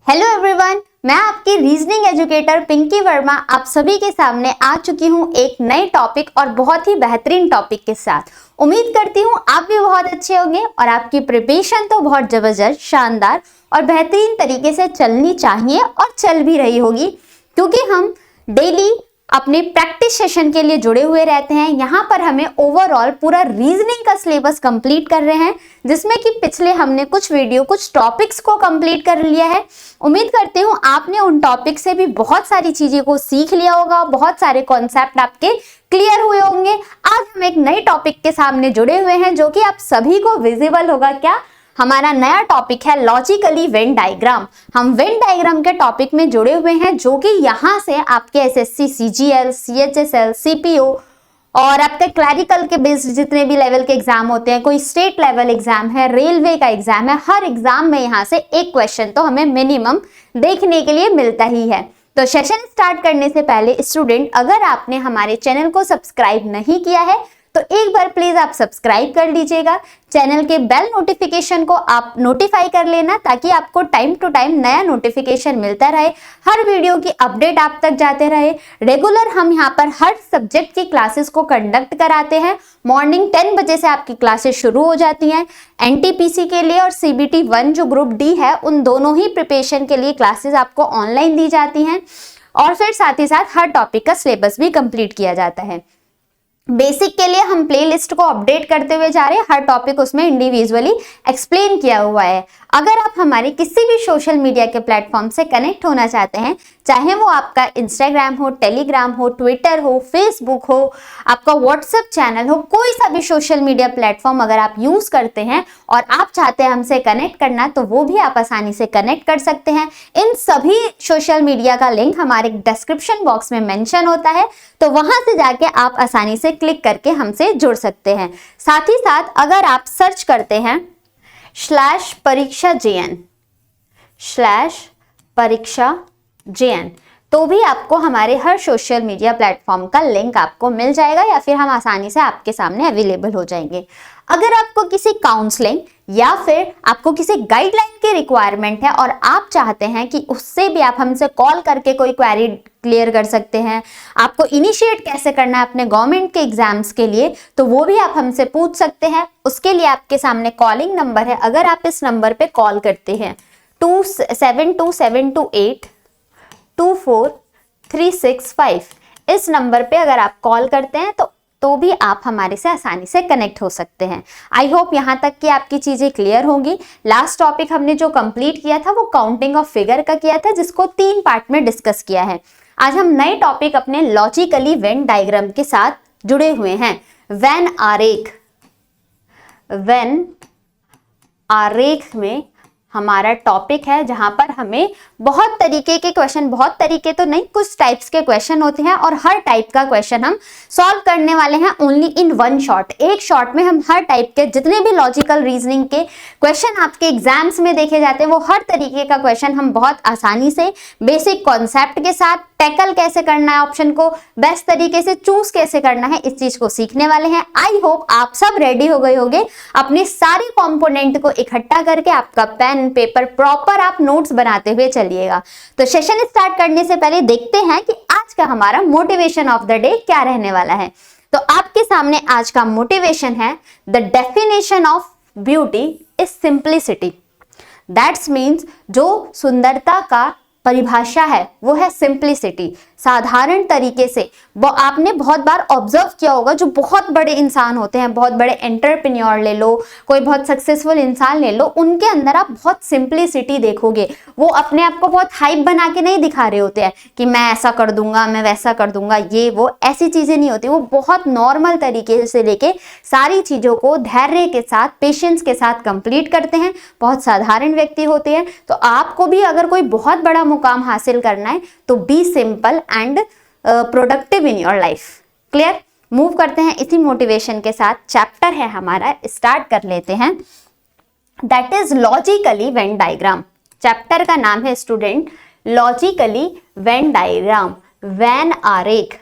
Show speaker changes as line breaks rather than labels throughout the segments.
Hello everyone, मैं आपकी reasoning educator Pinky Verma आप सभी के सामने आ चुकी हूँ एक नए टॉपिक और बहुत ही बेहतरीन टॉपिक के साथ। उम्मीद करती हूँ आप भी बहुत अच्छे होंगे और आपकी प्रिपरेशन तो बहुत जबरदस्त, शानदार और बेहतरीन तरीके से चलनी चाहिए और चल भी रही होगी, क्योंकि हम डेली अपने प्रैक्टिस सेशन के लिए जुड़े हुए रहते हैं। यहाँ पर हमें ओवरऑल पूरा रीजनिंग का सिलेबस कंप्लीट कर रहे हैं, जिसमें कि पिछले हमने कुछ टॉपिक्स को कंप्लीट कर लिया है। उम्मीद करती हूँ आपने उन टॉपिक से भी बहुत सारी चीजें को सीख लिया होगा, बहुत सारे कॉन्सेप्ट आपके क्लियर हुए होंगे। आज हम एक नए टॉपिक के सामने जुड़े हुए हैं जो कि आप सभी को विजिबल होगा। क्या? हमारा नया टॉपिक है लॉजिकली वेन डायग्राम। हम वेन डायग्राम के टॉपिक में जुड़े हुए हैं, जो कि यहाँ से आपके एसएससी, सीजीएल, सीएचएसएल, सीपीओ और आपके क्लरिकल के बेस्ड जितने भी लेवल के एग्जाम होते हैं, कोई स्टेट लेवल एग्जाम है, रेलवे का एग्जाम है, हर एग्जाम में यहाँ से एक क्वेश्चन तो हमें मिनिमम देखने के लिए मिलता ही है। तो सेशन स्टार्ट करने से पहले स्टूडेंट, अगर आपने हमारे चैनल को सब्सक्राइब नहीं किया है तो एक बार प्लीज आप सब्सक्राइब कर लीजिएगा। चैनल के बेल नोटिफिकेशन को आप नोटिफाई कर लेना, ताकि आपको टाइम टू टाइम नया नोटिफिकेशन मिलता रहे, हर वीडियो की अपडेट आप तक जाते रहे। रेगुलर हम यहाँ पर हर सब्जेक्ट की क्लासेस को कंडक्ट कराते हैं। मॉर्निंग 10 बजे से आपकी क्लासेस शुरू हो जाती हैं। एनटीपीसी के लिए और सीबीटी 1 जो ग्रुप डी है, उन दोनों ही प्रिपरेशन के लिए क्लासेस आपको ऑनलाइन दी जाती हैं, और फिर साथ ही साथ हर टॉपिक का सिलेबस भी कंप्लीट किया जाता है। बेसिक के लिए हम प्लेलिस्ट को अपडेट करते हुए जा रहे हैं, हर टॉपिक उसमें इंडिविजुअली एक्सप्लेन किया हुआ है। अगर आप हमारे किसी भी सोशल मीडिया के प्लेटफॉर्म से कनेक्ट होना चाहते हैं, चाहे वो आपका इंस्टाग्राम हो, टेलीग्राम हो, ट्विटर हो, फेसबुक हो, आपका व्हाट्सएप चैनल हो, कोई सा भी सोशल मीडिया प्लेटफॉर्म अगर आप यूज करते हैं और आप चाहते हैं हमसे कनेक्ट करना, तो वो भी आप आसानी से कनेक्ट कर सकते हैं। इन सभी सोशल मीडिया का लिंक हमारे डिस्क्रिप्शन बॉक्स में मेंशन होता है, तो वहां से जाके आप आसानी से क्लिक करके हमसे जुड़ सकते हैं। साथ ही साथ अगर आप सर्च करते हैं /परीक्षा JN, तो भी आपको हमारे हर सोशल मीडिया प्लेटफॉर्म का लिंक आपको मिल जाएगा, या फिर हम आसानी से आपके सामने अवेलेबल हो जाएंगे। अगर आपको किसी काउंसलिंग या फिर आपको किसी गाइडलाइन की रिक्वायरमेंट है और आप चाहते हैं कि उससे भी आप हमसे कॉल करके कोई क्वेरी क्लियर कर सकते हैं, आपको इनिशिएट कैसे करना है अपने गवर्नमेंट के एग्जाम्स के लिए, तो वो भी आप हमसे पूछ सकते हैं। उसके लिए आपके सामने कॉलिंग नंबर है। अगर आप इस नंबर पे कॉल करते हैं 2727282435, इस नंबर पे अगर आप कॉल करते हैं तो भी आप हमारे से आसानी से कनेक्ट हो सकते हैं। आई होप यहाँ तक कि आपकी चीजें क्लियर होंगी। लास्ट टॉपिक हमने जो कंप्लीट किया था वो काउंटिंग ऑफ फिगर का किया था, जिसको 3 पार्ट में डिस्कस किया है। आज हम नए टॉपिक अपने लॉजिकली वेन डायग्राम के साथ जुड़े हुए हैं। वेन आरेख में हमारा टॉपिक है, जहां पर हमें बहुत तरीके के क्वेश्चन, बहुत तरीके तो नहीं, कुछ टाइप्स के क्वेश्चन होते हैं, और हर टाइप का क्वेश्चन हम सॉल्व करने वाले हैं ओनली इन वन शॉट। एक शॉट में हम हर टाइप के जितने भी लॉजिकल रीजनिंग के क्वेश्चन आपके एग्जाम्स में देखे जाते हैं, वो हर तरीके का क्वेश्चन हम बहुत आसानी से बेसिक कॉन्सेप्ट के साथ टैकल कैसे करना है, ऑप्शन को बेस्ट तरीके से चूज कैसे करना है, इस चीज को सीखने वाले हैं। आई होप आप सब रेडी हो गए होंगे अपने सारे कंपोनेंट को इकट्ठा करके, आपका पेन पेपर प्रॉपर आप नोट्स बनाते हुए चलिएगा। तो सेशन स्टार्ट करने से पहले देखते हैं कि आज का हमारा मोटिवेशन ऑफ द डे क्या रहने वाला है। तो आपके सामने आज का मोटिवेशन है, the definition of beauty is simplicity. That's means जो सुंदरता का परिभाषा है वो है सिंप्लिसिटी, साधारण तरीके से। आपने बहुत बार ऑब्जर्व किया होगा, जो बहुत बड़े इंसान होते हैं, बहुत बड़े एंटरप्रेन्योर ले लो, कोई बहुत सक्सेसफुल इंसान ले लो, उनके अंदर आप बहुत सिंप्लिसिटी देखोगे। वो अपने आप को बहुत हाइप बना के नहीं दिखा रहे होते हैं कि मैं ऐसा कर दूंगा, मैं वैसा कर दूंगा, ये वो ऐसी चीजें नहीं होती। वो बहुत नॉर्मल तरीके से लेके सारी चीजों को धैर्य के साथ, पेशेंस के साथ कंप्लीट करते हैं। बहुत साधारण व्यक्ति होते हैं। तो आपको भी अगर कोई बहुत बड़ा मुकाम हासिल करना है तो be simple and productive in your life. Clear? Move करते हैं इसी मोटिवेशन के साथ। चैप्टर है हमारा, स्टार्ट कर लेते हैं। That is logically Venn diagram. Chapter का नाम है student logically Venn diagram, when आरेख।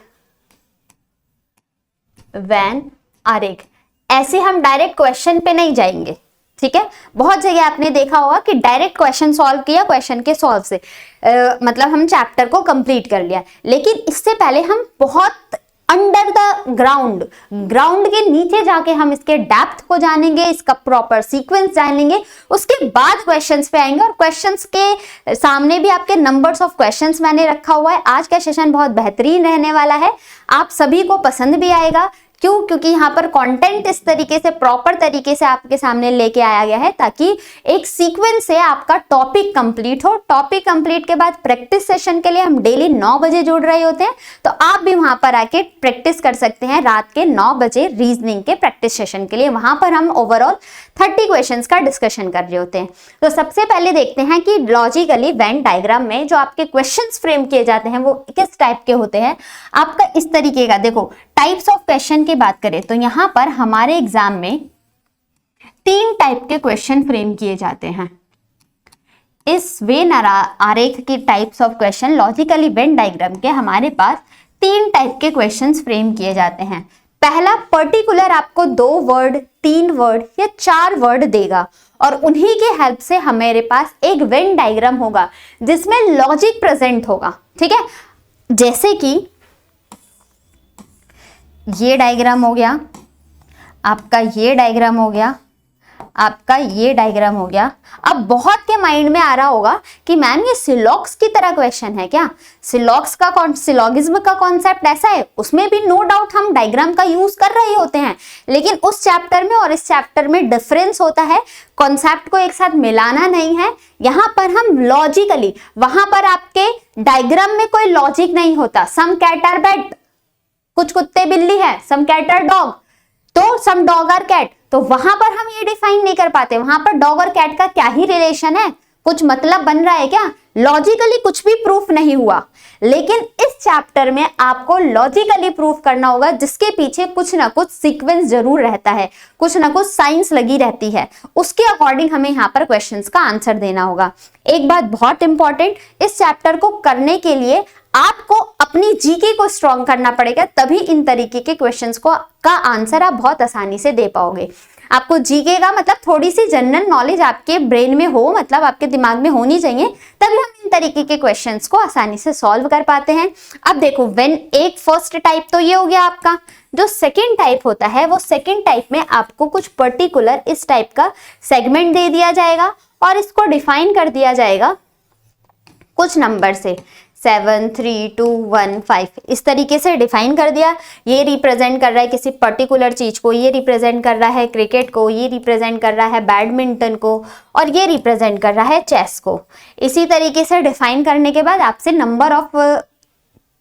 ऐसे हम डायरेक्ट क्वेश्चन पे नहीं जाएंगे, ठीक है, बहुत जगह आपने देखा होगा कि डायरेक्ट क्वेश्चन सॉल्व किया, क्वेश्चन के सॉल्व से मतलब हम चैप्टर को कंप्लीट कर लिया। लेकिन इससे पहले हम बहुत अंडर द ग्राउंड के नीचे जाके हम इसके डेप्थ को जानेंगे, इसका प्रॉपर सीक्वेंस जानेंगे, उसके बाद क्वेश्चंस पे आएंगे। और क्वेश्चंस के सामने भी आपके नंबर्स ऑफ क्वेश्चंस मैंने रखा हुआ है। आज का सेशन बहुत बेहतरीन रहने वाला है, आप सभी को पसंद भी आएगा। क्यों? क्योंकि यहाँ पर कंटेंट इस तरीके से प्रॉपर तरीके से आपके सामने लेके आया गया है ताकि एक सीक्वेंस से आपका टॉपिक कंप्लीट हो। टॉपिक कंप्लीट के बाद प्रैक्टिस सेशन के लिए हम डेली 9 बजे जुड़ रहे होते हैं, तो आप भी वहां पर आके प्रैक्टिस कर सकते हैं रात के 9 बजे रीजनिंग के प्रैक्टिस सेशन के लिए। वहां पर हम ओवरऑल 30 क्वेश्चंस का डिस्कशन कर रहे होते हैं। तो सबसे पहले देखते हैं कि लॉजिकली वेन डायग्राम में जो आपके क्वेश्चंस फ्रेम किए जाते हैं वो किस टाइप के होते हैं। आपका इस तरीके का, देखो टाइप्स ऑफ क्वेश्चन की बात करें तो यहां पर हमारे एग्जाम में 3 टाइप के क्वेश्चन फ्रेम किए जाते हैं। इस वेन आरेख की types of question logically Venn diagram के हमारे पास 3 टाइप के क्वेश्चंस फ्रेम किए जाते हैं। पहला पर्टिकुलर आपको 2 वर्ड, 3 वर्ड या 4 वर्ड देगा और उन्हीं की हेल्प से हमारे पास एक वेन डायग्राम होगा जिसमें लॉजिक प्रेजेंट होगा। ठीक है, जैसे कि ये डायग्राम हो गया, आपका ये डायग्राम हो गया, आपका ये डायग्राम हो गया। अब बहुत के माइंड में आ रहा होगा कि मैम ये सिलॉक्स की तरह क्वेश्चन है क्या? सिलॉगिज्म का कॉन्सेप्ट ऐसा है, उसमें भी नो डाउट हम डायग्राम का यूज कर रहे होते हैं, लेकिन उस चैप्टर में और इस चैप्टर में डिफरेंस होता है। कॉन्सेप्ट को एक साथ मिलाना नहीं है, यहाँ पर हम लॉजिकली, वहां पर आपके डायग्राम में कोई लॉजिक नहीं होता। सम कैट आर बैट, कुछ कुत्ते बिल्ली है, सम कैट आर डॉग, तो सम डॉग आर कैट, तो वहां पर हम ये डिफाइन नहीं कर पाते वहां पर डॉग और कैट का क्या ही रिलेशन है, कुछ मतलब बन रहा है क्या? लॉजिकली कुछ भी प्रूफ नहीं हुआ। लेकिन इस चैप्टर में आपको लॉजिकली प्रूफ करना होगा जिसके पीछे कुछ ना कुछ सीक्वेंस जरूर रहता है, कुछ ना कुछ साइंस लगी रहती है, उसके अकॉर्डिंग हमें यहाँ पर क्वेश्चंस का आंसर देना होगा। एक बात बहुत इंपॉर्टेंट, इस चैप्टर को करने के लिए आपको अपनी जीके को स्ट्रॉन्ग करना पड़ेगा, तभी इन तरीके के क्वेश्चंस का आंसर आप बहुत आसानी से दे पाओगे। आपको जीके का मतलब थोड़ी सी जनरल नॉलेज आपके ब्रेन में हो, मतलब आपके दिमाग में होनी चाहिए, तभी हम इन तरीके के क्वेश्चंस को आसानी से सॉल्व कर पाते हैं। अब देखो व्हेन, एक फर्स्ट टाइप तो ये हो गया आपका। जो सेकंड टाइप होता है वो सेकंड टाइप में आपको कुछ पर्टिकुलर इस टाइप का सेगमेंट दे दिया जाएगा और इसको डिफाइन कर दिया जाएगा कुछ नंबर से, 7, 3, 2, 1, 5 इस तरीके से डिफाइन कर दिया। ये रिप्रेजेंट कर रहा है किसी पर्टिकुलर चीज को, ये रिप्रेजेंट कर रहा है क्रिकेट को, ये रिप्रेजेंट कर रहा है बैडमिंटन को, और ये रिप्रेजेंट कर रहा है चेस को। इसी तरीके से डिफाइन करने के बाद आपसे नंबर ऑफ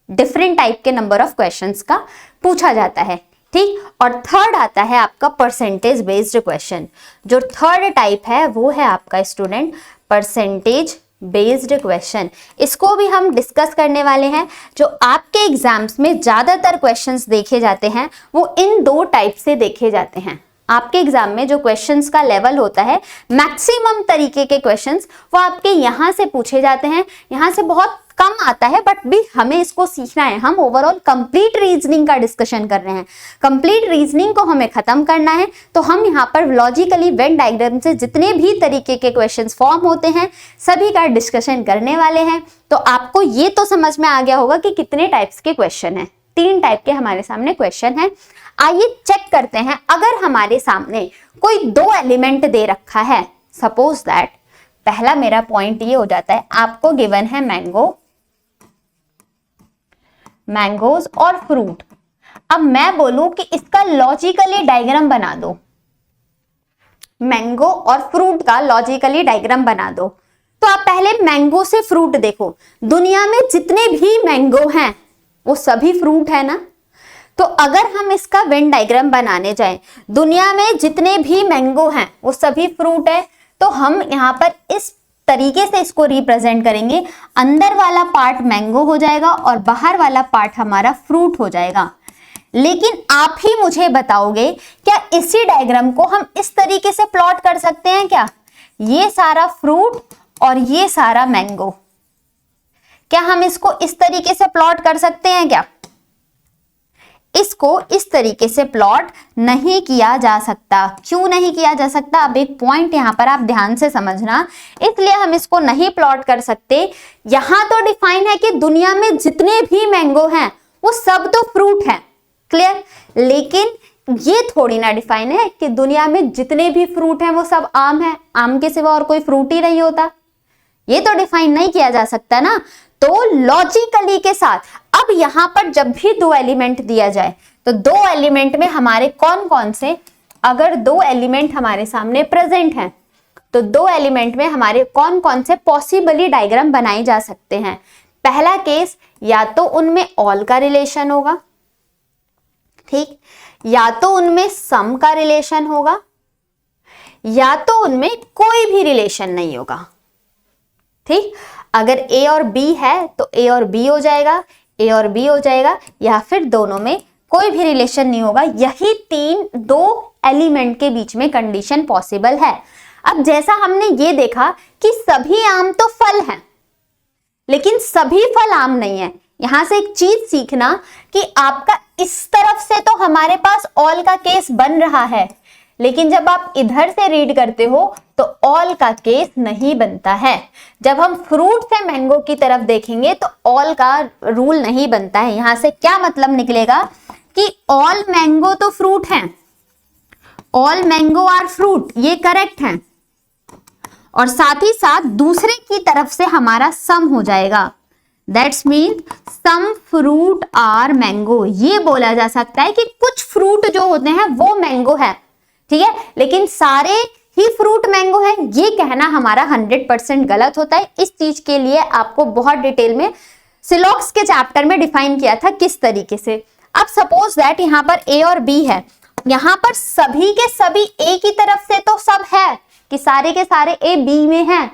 डिफरेंट टाइप के नंबर ऑफ क्वेश्चंस का पूछा जाता है। ठीक, और थर्ड आता है आपका परसेंटेज बेस्ड क्वेश्चन। जो थर्ड टाइप है वो है आपका स्टूडेंट परसेंटेज बेस्ड क्वेश्चन। इसको भी हम डिस्कस करने वाले हैं। जो आपके एग्जाम्स में ज्यादातर क्वेश्चंस देखे जाते हैं वो इन 2 टाइप से देखे जाते हैं। आपके एग्जाम में जो क्वेश्चंस का लेवल होता है, मैक्सिमम तरीके के क्वेश्चंस वो आपके यहाँ से पूछे जाते हैं। यहाँ से बहुत कम आता है, बट भी हमें इसको सीखना है। हम ओवरऑल कंप्लीट रीजनिंग का डिस्कशन कर रहे हैं, कंप्लीट रीजनिंग को हमें खत्म करना है। तो हम यहाँ पर लॉजिकली वेन डायग्राम से जितने भी तरीके के क्वेश्चंस फॉर्म होते हैं सभी का डिस्कशन करने वाले हैं। तो आपको ये तो समझ में आ गया होगा कि कितने टाइप्स के क्वेश्चन हैं। 3 टाइप के हमारे सामने क्वेश्चन हैं। आइए चेक करते हैं। अगर हमारे सामने कोई 2 एलिमेंट दे रखा है, सपोज दैट, पहला मेरा पॉइंट ये हो जाता है, आपको गिवन है मैंगोज और फ्रूट। अब मैं बोलूं कि इसका लॉजिकली डायग्राम बना दो, मैंगो और फ्रूट का लॉजिकली डायग्राम बना दो, तो आप पहले मैंगो से फ्रूट देखो। दुनिया में जितने भी मैंगो हैं वो सभी फ्रूट है ना। तो अगर हम इसका वेन डायग्राम बनाने जाएं, दुनिया में जितने भी मैंगो हैं वो सभी फ्रूट है, तो हम यहाँ पर इस तरीके से इसको रिप्रेजेंट करेंगे। अंदर वाला पार्ट मैंगो हो जाएगा और बाहर वाला पार्ट हमारा फ्रूट हो जाएगा। लेकिन आप ही मुझे बताओगे क्या इसी डायग्राम को हम इस तरीके से प्लॉट कर सकते हैं क्या? ये सारा फ्रूट और ये सारा मैंगो, क्या हम इसको इस तरीके से प्लॉट कर सकते हैं क्या? इसको इस तरीके से प्लॉट नहीं किया जा सकता। क्यों नहीं किया जा सकता? अब एक पॉइंट यहां पर आप ध्यान से समझना, इसलिए हम इसको नहीं प्लॉट कर सकते। यहां तो डिफाइन है कि दुनिया में जितने भी मैंगो हैं वो सब तो फ्रूट हैं, क्लियर। लेकिन ये थोड़ी ना डिफाइन है कि दुनिया में जितने भी फ्रूट हैं वो सब आम है, आम के सिवा और कोई फ्रूट ही नहीं होता। ये तो डिफाइन नहीं किया जा सकता ना। तो लॉजिकली के साथ अब यहां पर जब भी दो एलिमेंट दिया जाए तो दो एलिमेंट में हमारे कौन कौन से, अगर दो एलिमेंट हमारे सामने प्रेजेंट हैं तो दो एलिमेंट में हमारे कौन कौन से पॉसिबली डायग्राम बनाए जा सकते हैं। पहला केस, या तो उनमें ऑल का रिलेशन होगा, ठीक, या तो उनमें सम का रिलेशन होगा, या तो उनमें कोई भी रिलेशन नहीं होगा, ठीक। अगर ए और बी है तो ए और बी हो जाएगा, ए और बी हो जाएगा, या फिर दोनों में कोई भी रिलेशन नहीं होगा। यही दो एलिमेंट के बीच में कंडीशन पॉसिबल है। अब जैसा हमने ये देखा कि सभी आम तो फल हैं, लेकिन सभी फल आम नहीं है। यहां से एक चीज सीखना कि आपका इस तरफ से तो हमारे पास ऑल का केस बन रहा है, लेकिन जब आप इधर से रीड करते हो तो ऑल का केस नहीं बनता है। जब हम फ्रूट से मैंगो की तरफ देखेंगे तो ऑल का रूल नहीं बनता है। यहां से क्या मतलब निकलेगा कि ऑल मैंगो तो फ्रूट हैं, ऑल मैंगो आर फ्रूट, ये करेक्ट है, और साथ ही साथ दूसरे की तरफ से हमारा सम हो जाएगा, that's mean some fruit are mango. ये बोला जा सकता है कि कुछ फ्रूट जो होते हैं वो मैंगो है, ठीक है, लेकिन सारे ही फ्रूट मैंगो है, ये कहना हमारा 100% गलत होता है। इस चीज के लिए आपको बहुत डिटेल में सिलॉक्स के चैप्टर में डिफाइन किया था किस तरीके से। अब सपोज दैट यहाँ पर ए और बी है, यहाँ पर सभी के सभी ए की तरफ से तो सब है कि सारे के सारे ए बी में हैं,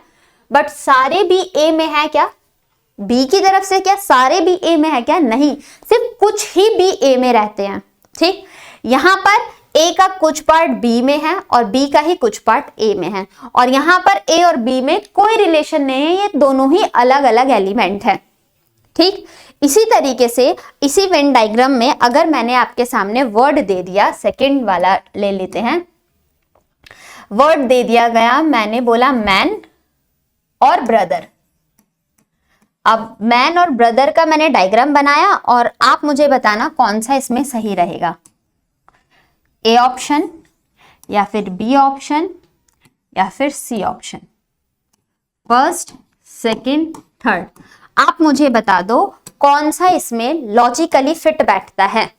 बट सारे बी ए में है क्या? बी की तरफ से क्या सारे बी ए में है क्या? नहीं, सिर्फ कुछ ही बी ए में रहते हैं, ठीक। यहाँ पर ए का कुछ पार्ट बी में है और बी का ही कुछ पार्ट ए में है, और यहाँ पर ए और बी में कोई रिलेशन नहीं है, ये दोनों ही अलग अलग एलिमेंट है, ठीक। इसी तरीके से इसी वेन डायग्राम में अगर मैंने आपके सामने वर्ड दे दिया, सेकंड वाला ले लेते हैं, वर्ड दे दिया गया, मैंने बोला मैन और ब्रदर। अब मैन और ब्रदर का मैंने डायग्राम बनाया और आप मुझे बताना कौन सा इसमें सही रहेगा, ए ऑप्शन या फिर बी ऑप्शन या फिर C option, first, second, third. आप मुझे बता दो कौन सा इसमें लॉजिकली फिट बैठता है।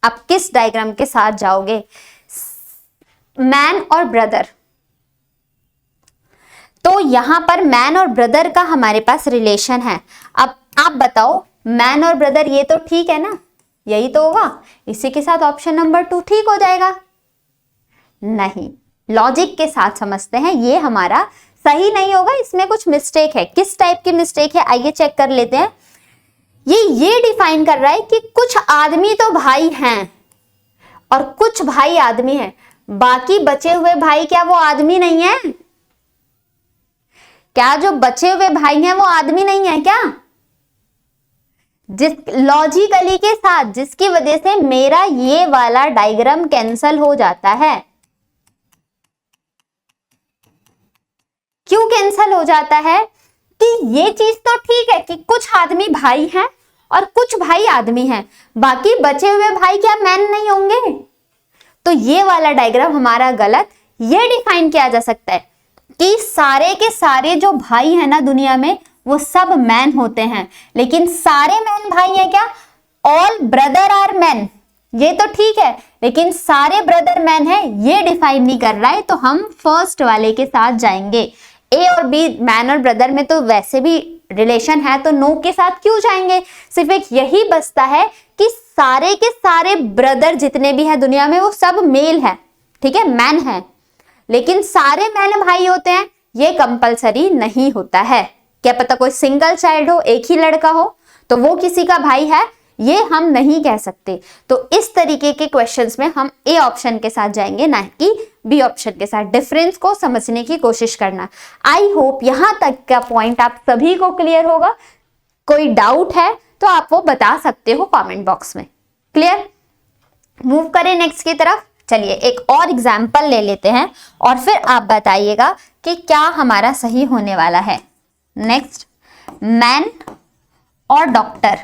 आप किस डायग्राम के साथ जाओगे? मैन और ब्रदर, तो यहां पर मैन और ब्रदर का हमारे पास रिलेशन है। अब आप बताओ, मैन और ब्रदर ये तो ठीक है ना, यही तो होगा, इसी के साथ ऑप्शन नंबर 2 ठीक हो जाएगा। नहीं, लॉजिक के साथ समझते हैं, ये हमारा सही नहीं होगा, इसमें कुछ मिस्टेक है। किस टाइप की मिस्टेक है आइए चेक कर लेते हैं। ये डिफाइन कर रहा है कि कुछ आदमी तो भाई हैं और कुछ भाई आदमी हैं, बाकी बचे हुए भाई क्या वो आदमी नहीं है? क्या जो बचे हुए भाई हैं वो आदमी नहीं है क्या? जिस लॉजिकली के साथ, जिसकी वजह से मेरा ये वाला डायग्राम कैंसल हो जाता है। क्यों कैंसल हो जाता है? कि ये चीज तो ठीक है कि कुछ आदमी भाई हैं और कुछ भाई आदमी हैं, बाकी बचे हुए भाई क्या मैन नहीं होंगे? तो ये वाला डायग्राम हमारा गलत। ये डिफाइन किया जा सकता है कि सारे के सारे जो भाई हैं ना दुनिया में वो सब मैन होते हैं, लेकिन सारे मैन भाई हैं क्या? ऑल ब्रदर आर मैन, ये तो ठीक है, लेकिन सारे ब्रदर मैन है ये डिफाइन नहीं कर रहा है। तो हम फर्स्ट वाले के साथ जाएंगे। ए और बी मैन और ब्रदर में तो वैसे भी रिलेशन है, तो नो के साथ क्यों जाएंगे? सिर्फ एक यही बचता है कि सारे के सारे ब्रदर जितने भी हैं दुनिया में वो सब मेल है, ठीक है, मैन है, लेकिन सारे मैन भाई होते हैं ये कंपलसरी नहीं होता है। क्या पता कोई सिंगल चाइल्ड हो, एक ही लड़का हो, तो वो किसी का भाई है, ये हम नहीं कह सकते। तो इस तरीके के क्वेश्चंस में हम ए ऑप्शन के साथ जाएंगे, ना कि बी ऑप्शन के साथ। डिफरेंस को समझने की कोशिश करना। आई होप यहां तक का पॉइंट आप सभी को क्लियर होगा। कोई डाउट है तो आप वो बता सकते हो कमेंट बॉक्स में। क्लियर? मूव करें नेक्स्ट की तरफ। चलिए एक और एग्जाम्पल ले लेते हैं और फिर आप बताइएगा कि क्या हमारा सही होने वाला है। नेक्स्ट, मैन और डॉक्टर,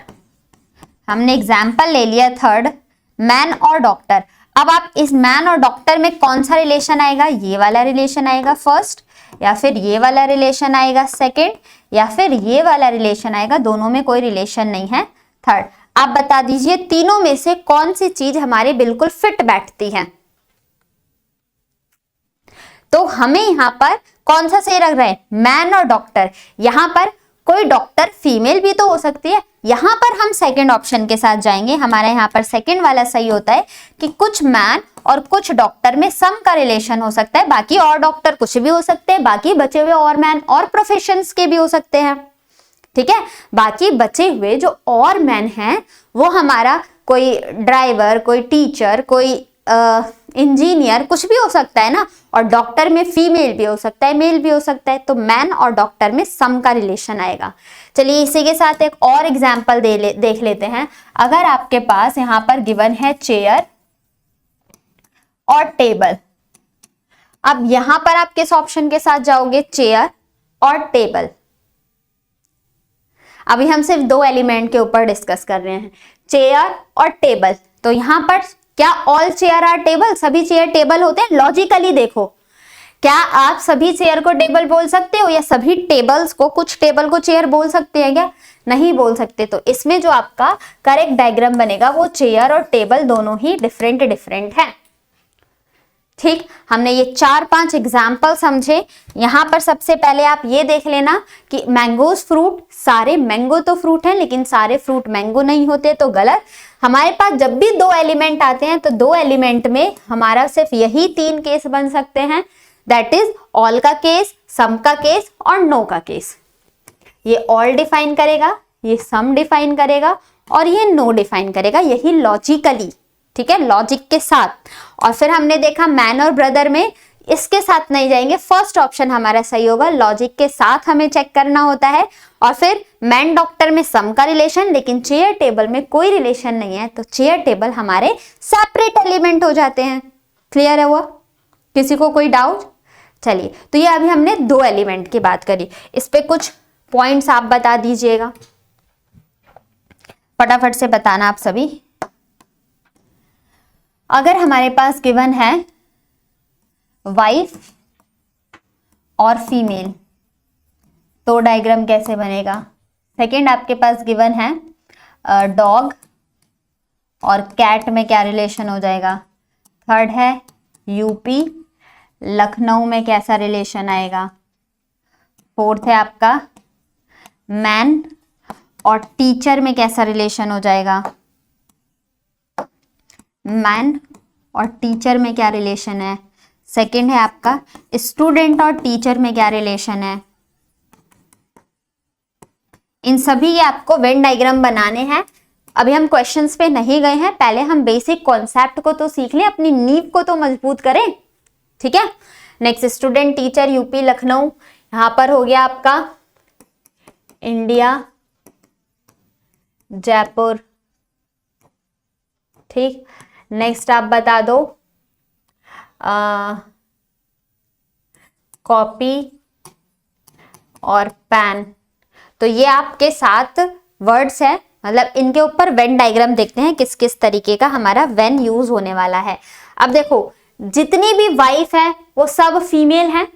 हमने एग्जाम्पल ले लिया थर्ड, मैन और डॉक्टर। अब आप इस मैन और डॉक्टर में कौन सा रिलेशन आएगा, ये वाला रिलेशन आएगा फर्स्ट, या फिर ये वाला रिलेशन आएगा सेकंड, या फिर ये वाला रिलेशन आएगा, दोनों में कोई रिलेशन नहीं है थर्ड। आप बता दीजिए तीनों में से कौन सी चीज हमारे बिल्कुल फिट बैठती है। तो हमें यहां पर कौन सा सही लग रहा है, मैन और डॉक्टर। यहां पर कोई डॉक्टर फीमेल भी तो हो सकती है, यहां पर हम सेकंड ऑप्शन के साथ जाएंगे। हमारा यहां पर सेकंड वाला सही होता है कि कुछ मैन और कुछ डॉक्टर में सम का रिलेशन हो सकता है, बाकी और डॉक्टर कुछ भी हो सकते हैं, बाकी बचे हुए और मैन और प्रोफेशंस के भी हो सकते हैं। ठीक है, बाकी बचे हुए जो और मैन हैं वो हमारा कोई ड्राइवर, कोई टीचर, कोई इंजीनियर, कुछ भी हो सकता है ना। और डॉक्टर में फीमेल भी हो सकता है, मेल भी हो सकता है। तो मैन और डॉक्टर में सम का रिलेशन आएगा। चलिए इसी के साथ एक और एग्जाम्पल देख लेते हैं। अगर आपके पास यहां पर गिवन है चेयर और टेबल, अब यहां पर आप किस ऑप्शन के साथ जाओगे, चेयर और टेबल। अभी हम सिर्फ दो एलिमेंट के ऊपर डिस्कस कर रहे हैं, चेयर और टेबल। तो यहां पर क्या ऑल चेयर आर टेबल, सभी चेयर टेबल होते हैं? लॉजिकली देखो, क्या आप सभी चेयर को टेबल बोल सकते हो, या सभी टेबल्स को, कुछ टेबल को चेयर बोल सकते हैं क्या? नहीं बोल सकते। तो इसमें जो आपका करेक्ट डायग्राम बनेगा वो चेयर और टेबल दोनों ही डिफरेंट है। ठीक, हमने ये 4-5 एग्जाम्पल समझे। यहां पर सबसे पहले आप ये देख लेना कि मैंगोज फ्रूट, सारे मैंगो तो फ्रूट हैं लेकिन सारे फ्रूट मैंगो नहीं होते, तो गलत। हमारे पास जब भी दो एलिमेंट आते हैं तो दो एलिमेंट में हमारा सिर्फ यही 3 केस बन सकते हैं, दैट इज ऑल का केस, सम का केस और नो का केस। ये ऑल डिफाइन करेगा, ये सम डिफाइन करेगा और ये नो डिफाइन करेगा, यही लॉजिकली। ठीक है, लॉजिक के साथ। और फिर हमने देखा मैन और ब्रदर में इसके साथ नहीं जाएंगे, फर्स्ट ऑप्शन हमारा सही होगा, लॉजिक के साथ हमें चेक करना होता है। और फिर मैन डॉक्टर में सम का रिलेशन, लेकिन चेयर टेबल में कोई रिलेशन नहीं है, तो चेयर टेबल हमारे सेपरेट एलिमेंट हो जाते हैं। क्लियर है वो? किसी को कोई डाउट? चलिए, तो ये अभी हमने दो एलिमेंट की बात करी, इस पे कुछ पॉइंट्स आप बता दीजिएगा, फटाफट से बताना आप सभी। अगर हमारे पास गिवन है वाइफ और फीमेल, तो डायग्राम कैसे बनेगा? सेकंड, आपके पास गिवन है डॉग और कैट में क्या रिलेशन हो जाएगा? थर्ड है यूपी, लखनऊ में कैसा रिलेशन आएगा? फोर्थ है आपका मैन और टीचर में कैसा रिलेशन हो जाएगा? मैन और टीचर में क्या रिलेशन है? सेकंड है आपका स्टूडेंट और टीचर में क्या रिलेशन है? इन सभी के आपको वेन डायग्राम बनाने हैं। अभी हम क्वेश्चंस पे नहीं गए हैं, पहले हम बेसिक कॉन्सेप्ट को तो सीख लें, अपनी नींव को तो मजबूत करें। ठीक है, next student, teacher, UP, Lucknow, यहां पर हो गया आपका इंडिया, जयपुर। ठीक, नेक्स्ट आप बता दो कॉपी और पेन। तो ये आपके 7 वर्ड्स हैं, मतलब इनके ऊपर वेन डायग्राम देखते हैं किस किस तरीके का हमारा वेन यूज होने वाला है। अब देखो, जितनी भी वाइफ है वो सब फीमेल हैं।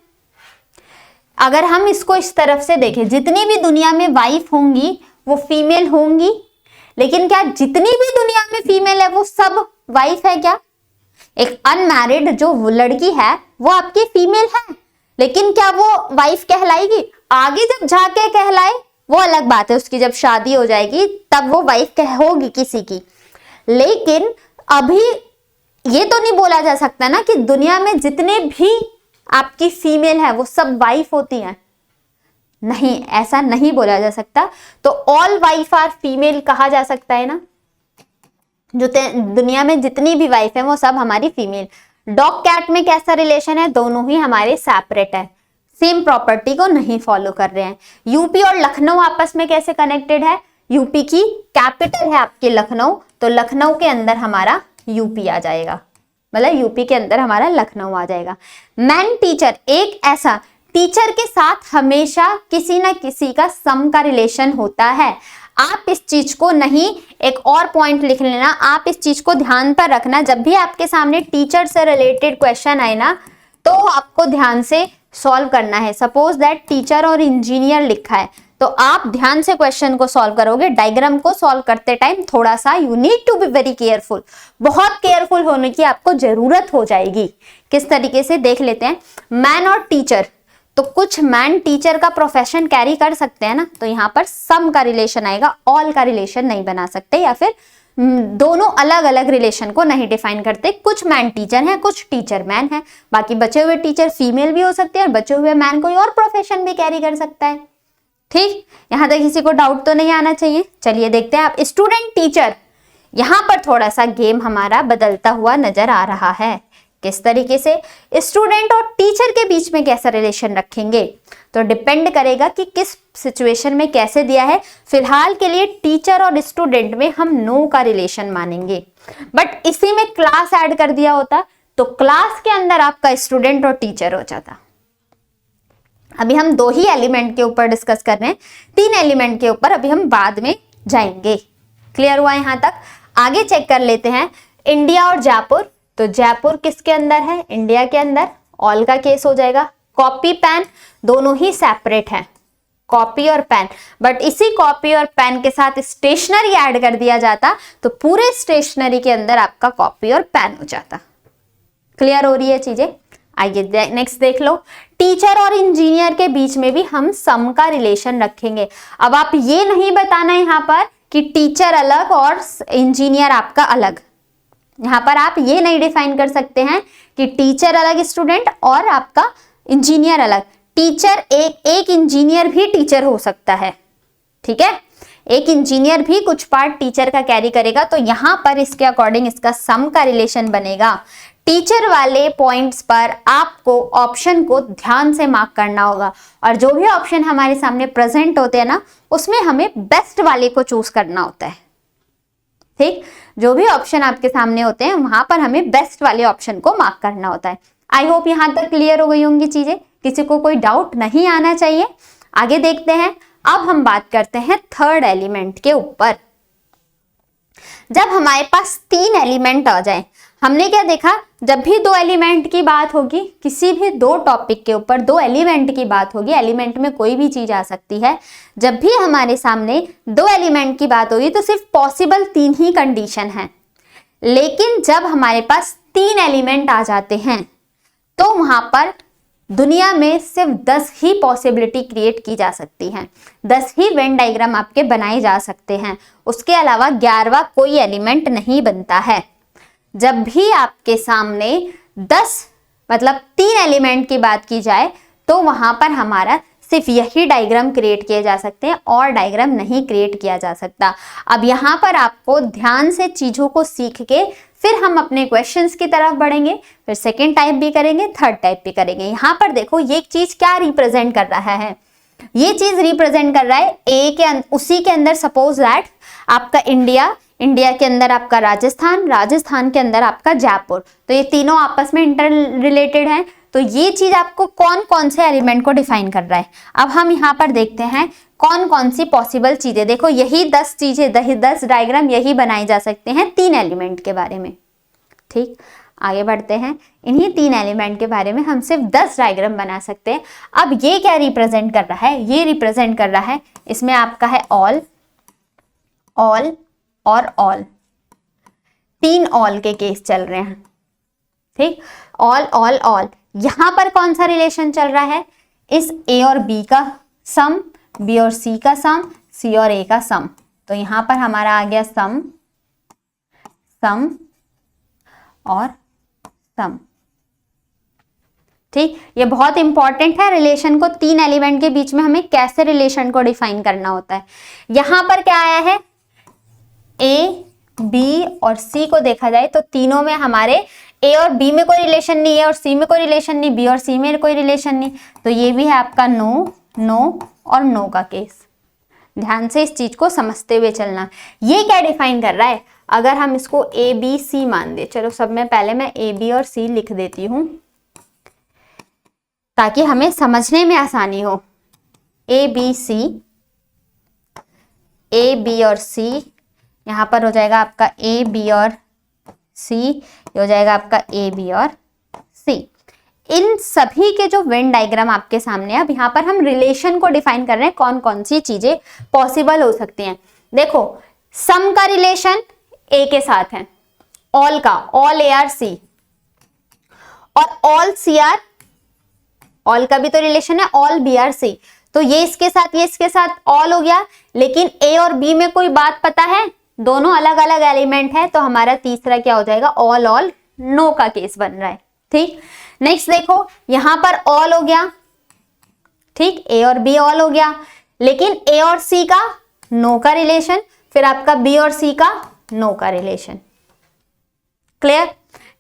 अगर हम इसको इस तरफ से देखें, जितनी भी दुनिया में वाइफ होंगी वो फीमेल होंगी, लेकिन क्या जितनी भी दुनिया में फीमेल है वो सब वाइफ है क्या? एक अनमैरिड जो लड़की है वो आपकी फीमेल है, लेकिन क्या वो वाइफ कहलाएगी? आगे जब जाके कहलाए वो अलग बात है, उसकी जब शादी हो जाएगी तब वो वाइफ होगी किसी की। लेकिन अभी ये तो नहीं बोला जा सकता ना कि दुनिया में जितने भी आपकी फीमेल है वो सब वाइफ होती हैं। नहीं, ऐसा नहीं बोला जा सकता। तो ऑल वाइफ आर फीमेल कहा जा सकता है ना, जो दुनिया में जितनी भी वाइफ है वो सब हमारी फीमेल। डॉग कैट में कैसा रिलेशन है? दोनों ही हमारे सेपरेट है, सेम प्रॉपर्टी को नहीं फॉलो कर रहे हैं। यूपी और लखनऊ आपस में कैसे कनेक्टेड है? यूपी की कैपिटल है आपकी लखनऊ, तो लखनऊ के अंदर हमारा यूपी आ जाएगा, मतलब यूपी के अंदर हमारा लखनऊ आ जाएगा। मैन टीचर, एक ऐसा टीचर के साथ हमेशा किसी ना किसी का सम का रिलेशन होता है। आप इस चीज को नहीं, एक और पॉइंट लिख लेना, आप इस चीज को ध्यान पर रखना, जब भी आपके सामने टीचर से रिलेटेड क्वेश्चन आए ना तो आपको ध्यान से सॉल्व करना है। सपोज दैट टीचर और इंजीनियर लिखा है तो आप ध्यान से क्वेश्चन को सॉल्व करोगे। डायग्राम को सॉल्व करते टाइम थोड़ा सा you need to be very careful, बहुत केयरफुल होने की आपको जरूरत हो जाएगी। किस तरीके से देख लेते हैं, मैन और टीचर, तो कुछ मैन टीचर का प्रोफेशन कैरी कर सकते हैं ना, तो यहाँ पर सम का रिलेशन आएगा, ऑल का रिलेशन नहीं बना सकते, या फिर दोनों अलग अलग रिलेशन को नहीं डिफाइन करते। कुछ मैन टीचर हैं, कुछ टीचर मैन हैं, बाकी बचे हुए टीचर फीमेल भी हो सकते हैं और बचे हुए मैन कोई और प्रोफेशन भी कैरी कर सकता है। ठीक, यहां तक किसी को डाउट तो नहीं आना चाहिए। चलिए देखते हैं, आप स्टूडेंट टीचर, यहां पर थोड़ा सा गेम हमारा बदलता हुआ नजर आ रहा है। किस तरीके से स्टूडेंट और टीचर के बीच में कैसा रिलेशन रखेंगे, तो डिपेंड करेगा कि किस सिचुएशन में कैसे दिया है। फिलहाल के लिए टीचर और स्टूडेंट में हम नो का रिलेशन मानेंगे, बट इसी में क्लास ऐड कर दिया होता तो क्लास के अंदर आपका स्टूडेंट और टीचर हो जाता। अभी हम 2 ही एलिमेंट के ऊपर डिस्कस कर रहे हैं, 3 एलिमेंट के ऊपर अभी हम बाद में जाएंगे। क्लियर हुआ यहां तक? आगे चेक कर लेते हैं, इंडिया और जयपुर, तो जयपुर किसके अंदर है, इंडिया के अंदर, ऑल का केस हो जाएगा। कॉपी पेन, दोनों ही सेपरेट हैं, कॉपी और पेन, बट इसी कॉपी और पेन के साथ स्टेशनरी ऐड कर दिया जाता तो पूरे स्टेशनरी के अंदर आपका कॉपी और पेन हो जाता। क्लियर हो रही है चीजें? आइए नेक्स्ट देख लो, टीचर और इंजीनियर के बीच में भी हम सम का रिलेशन रखेंगे। अब आप ये नहीं बताना यहां पर कि टीचर अलग और इंजीनियर आपका अलग, यहां पर आप ये नहीं डिफाइन कर सकते हैं कि टीचर अलग स्टूडेंट और आपका इंजीनियर अलग। टीचर एक इंजीनियर भी टीचर हो सकता है, ठीक है, एक इंजीनियर भी कुछ पार्ट टीचर का कैरी करेगा, तो यहां पर इसके अकॉर्डिंग इसका सम का रिलेशन बनेगा। टीचर वाले पॉइंट्स पर आपको ऑप्शन को ध्यान से मार्क करना होगा, और जो भी ऑप्शन हमारे सामने प्रेजेंट होते हैं ना उसमें हमें बेस्ट वाले को चूज करना होता है। ठीक, जो भी ऑप्शन आपके सामने होते हैं वहां पर हमें बेस्ट वाले ऑप्शन को मार्क करना होता है। आई होप यहां तक क्लियर हो गई होंगी चीजें, किसी को कोई डाउट नहीं आना चाहिए। आगे देखते हैं, अब हम बात करते हैं थर्ड एलिमेंट के ऊपर। जब हमारे पास 3 एलिमेंट आ जाए, हमने क्या देखा, जब भी 2 एलिमेंट की बात होगी, किसी भी 2 टॉपिक के ऊपर 2 एलिमेंट की बात होगी, एलिमेंट में कोई भी चीज आ सकती है, जब भी हमारे सामने 2 एलिमेंट की बात होगी तो सिर्फ पॉसिबल 3 ही कंडीशन है। लेकिन जब हमारे पास 3 एलिमेंट आ जाते हैं तो वहां पर दुनिया में सिर्फ 10 ही पॉसिबिलिटी क्रिएट की जा सकती हैं, 10 ही वेन डायग्राम आपके बनाए जा सकते हैं, उसके अलावा 11वां कोई एलिमेंट नहीं बनता है। जब भी आपके सामने 10 मतलब 3 एलिमेंट की बात की जाए तो वहां पर हमारा सिर्फ यही डायग्राम क्रिएट किए जा सकते हैं और डायग्राम नहीं क्रिएट किया जा सकता। अब यहाँ पर आपको ध्यान से चीजों को सीख के फिर हम अपने क्वेश्चंस की तरफ बढ़ेंगे, फिर सेकेंड टाइप भी करेंगे, थर्ड टाइप भी करेंगे। यहाँ पर देखो ये चीज क्या रिप्रेजेंट कर रहा है, ये चीज रिप्रेजेंट कर रहा है ए के उसी के अंदर सपोज दैट आपका इंडिया, इंडिया के अंदर आपका राजस्थान, राजस्थान के अंदर आपका जयपुर, तो ये तीनों आपस में इंटर रिलेटेड हैं। तो ये चीज आपको कौन कौन से एलिमेंट को डिफाइन कर रहा है। अब हम यहाँ पर देखते हैं कौन कौन सी पॉसिबल चीजें, देखो यही 10 चीजें, 10 डायग्राम यही बनाए जा सकते हैं 3 एलिमेंट के बारे में। ठीक, आगे बढ़ते हैं, इन्हीं 3 एलिमेंट के बारे में हम सिर्फ 10 डायग्राम बना सकते हैं। अब ये क्या रिप्रेजेंट कर रहा है, ये रिप्रेजेंट कर रहा है, इसमें आपका है ऑल, ऑल और ऑल, 3 ऑल के केस चल रहे हैं। ठीक, ऑल ऑल ऑल, यहां पर कौन सा रिलेशन चल रहा है, इस ए और बी का सम, बी और सी का सम, सी और ए का सम, तो यहां पर हमारा आ गया सम, सम और सम। ठीक, ये बहुत इंपॉर्टेंट है रिलेशन को, 3 एलिमेंट के बीच में हमें कैसे रिलेशन को डिफाइन करना होता है। यहां पर क्या आया है, ए, बी और सी को देखा जाए तो तीनों में हमारे ए और बी में कोई रिलेशन नहीं है और सी में कोई रिलेशन नहीं, बी और सी में कोई रिलेशन नहीं, तो ये भी है आपका नो, नो और नो का केस। ध्यान से इस चीज को समझते हुए चलना। ये क्या डिफाइन कर रहा है, अगर हम इसको ए बी सी मान दे, चलो सब में पहले मैं ए बी और सी लिख देती हूं ताकि हमें समझने में आसानी हो। A B C, A B और सी, यहां पर हो जाएगा आपका ए बी और सी, ये हो जाएगा आपका ए बी और सी। इन सभी के जो वेन डायग्राम आपके सामने है, अब यहाँ पर हम रिलेशन को डिफाइन कर रहे हैं, कौन कौन सी चीजें पॉसिबल हो सकती हैं। देखो सम का रिलेशन ए के साथ है, ऑल का ऑल ए आर सी, और ऑल सी आर, ऑल का भी तो रिलेशन है ऑल बी आर सी, तो ये इसके साथ ये इसके साथ ऑल हो गया। लेकिन ए और बी में कोई बात पता है, दोनों अलग अलग एलिमेंट है, तो हमारा तीसरा क्या हो जाएगा, ऑल ऑल नो का केस बन रहा है। ठीक, नेक्स्ट देखो यहां पर ऑल हो गया, ठीक, ए और बी ऑल हो गया, लेकिन ए और सी का नो का रिलेशन, फिर आपका बी और सी का नो का रिलेशन। क्लियर,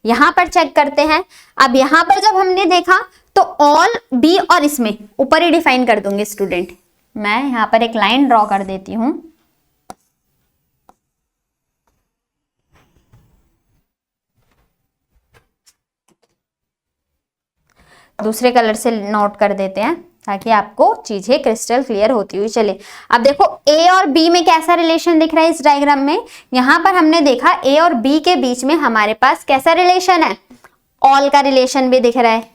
यहां पर चेक करते हैं। अब यहां पर जब हमने देखा तो ऑल बी और इसमें ऊपर ही डिफाइन कर दूंगी स्टूडेंट, मैं यहां पर एक लाइन ड्रॉ कर देती हूं। दूसरे कलर से नोट कर देते हैं ताकि आपको चीजें क्रिस्टल क्लियर होती हुई चले। अब देखो ए और बी में कैसा रिलेशन दिख रहा है इस डायग्राम में, यहां पर हमने देखा ए और बी के बीच में हमारे पास कैसा रिलेशन है, ऑल का रिलेशन भी दिख रहा है।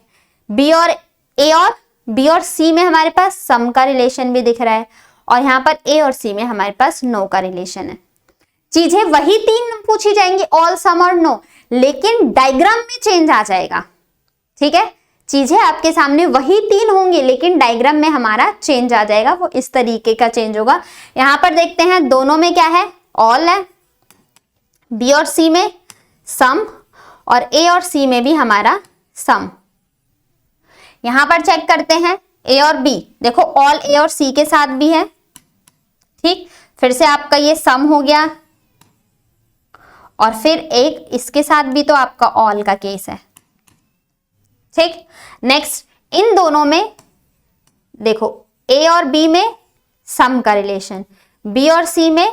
बी और ए और बी और सी में हमारे पास सम का रिलेशन भी दिख रहा है, और यहाँ पर ए और सी में हमारे पास नो का रिलेशन है। चीजें वही तीन पूछी जाएंगी, ऑल सम और नो, लेकिन डायग्राम में चेंज आ जाएगा। ठीक है, चीजें आपके सामने वही तीन होंगी लेकिन डायग्राम में हमारा चेंज आ जाएगा, वो इस तरीके का चेंज होगा। यहां पर देखते हैं दोनों में क्या है, ऑल है, बी और सी में सम, और ए और सी में भी हमारा सम। यहां पर चेक करते हैं ए और बी, देखो ऑल ए और सी के साथ भी है, ठीक, फिर से आपका ये सम हो गया, और फिर एक इसके साथ भी तो आपका ऑल का केस है। ठीक, नेक्स्ट इन दोनों में देखो ए और बी में सम का रिलेशन, बी और सी में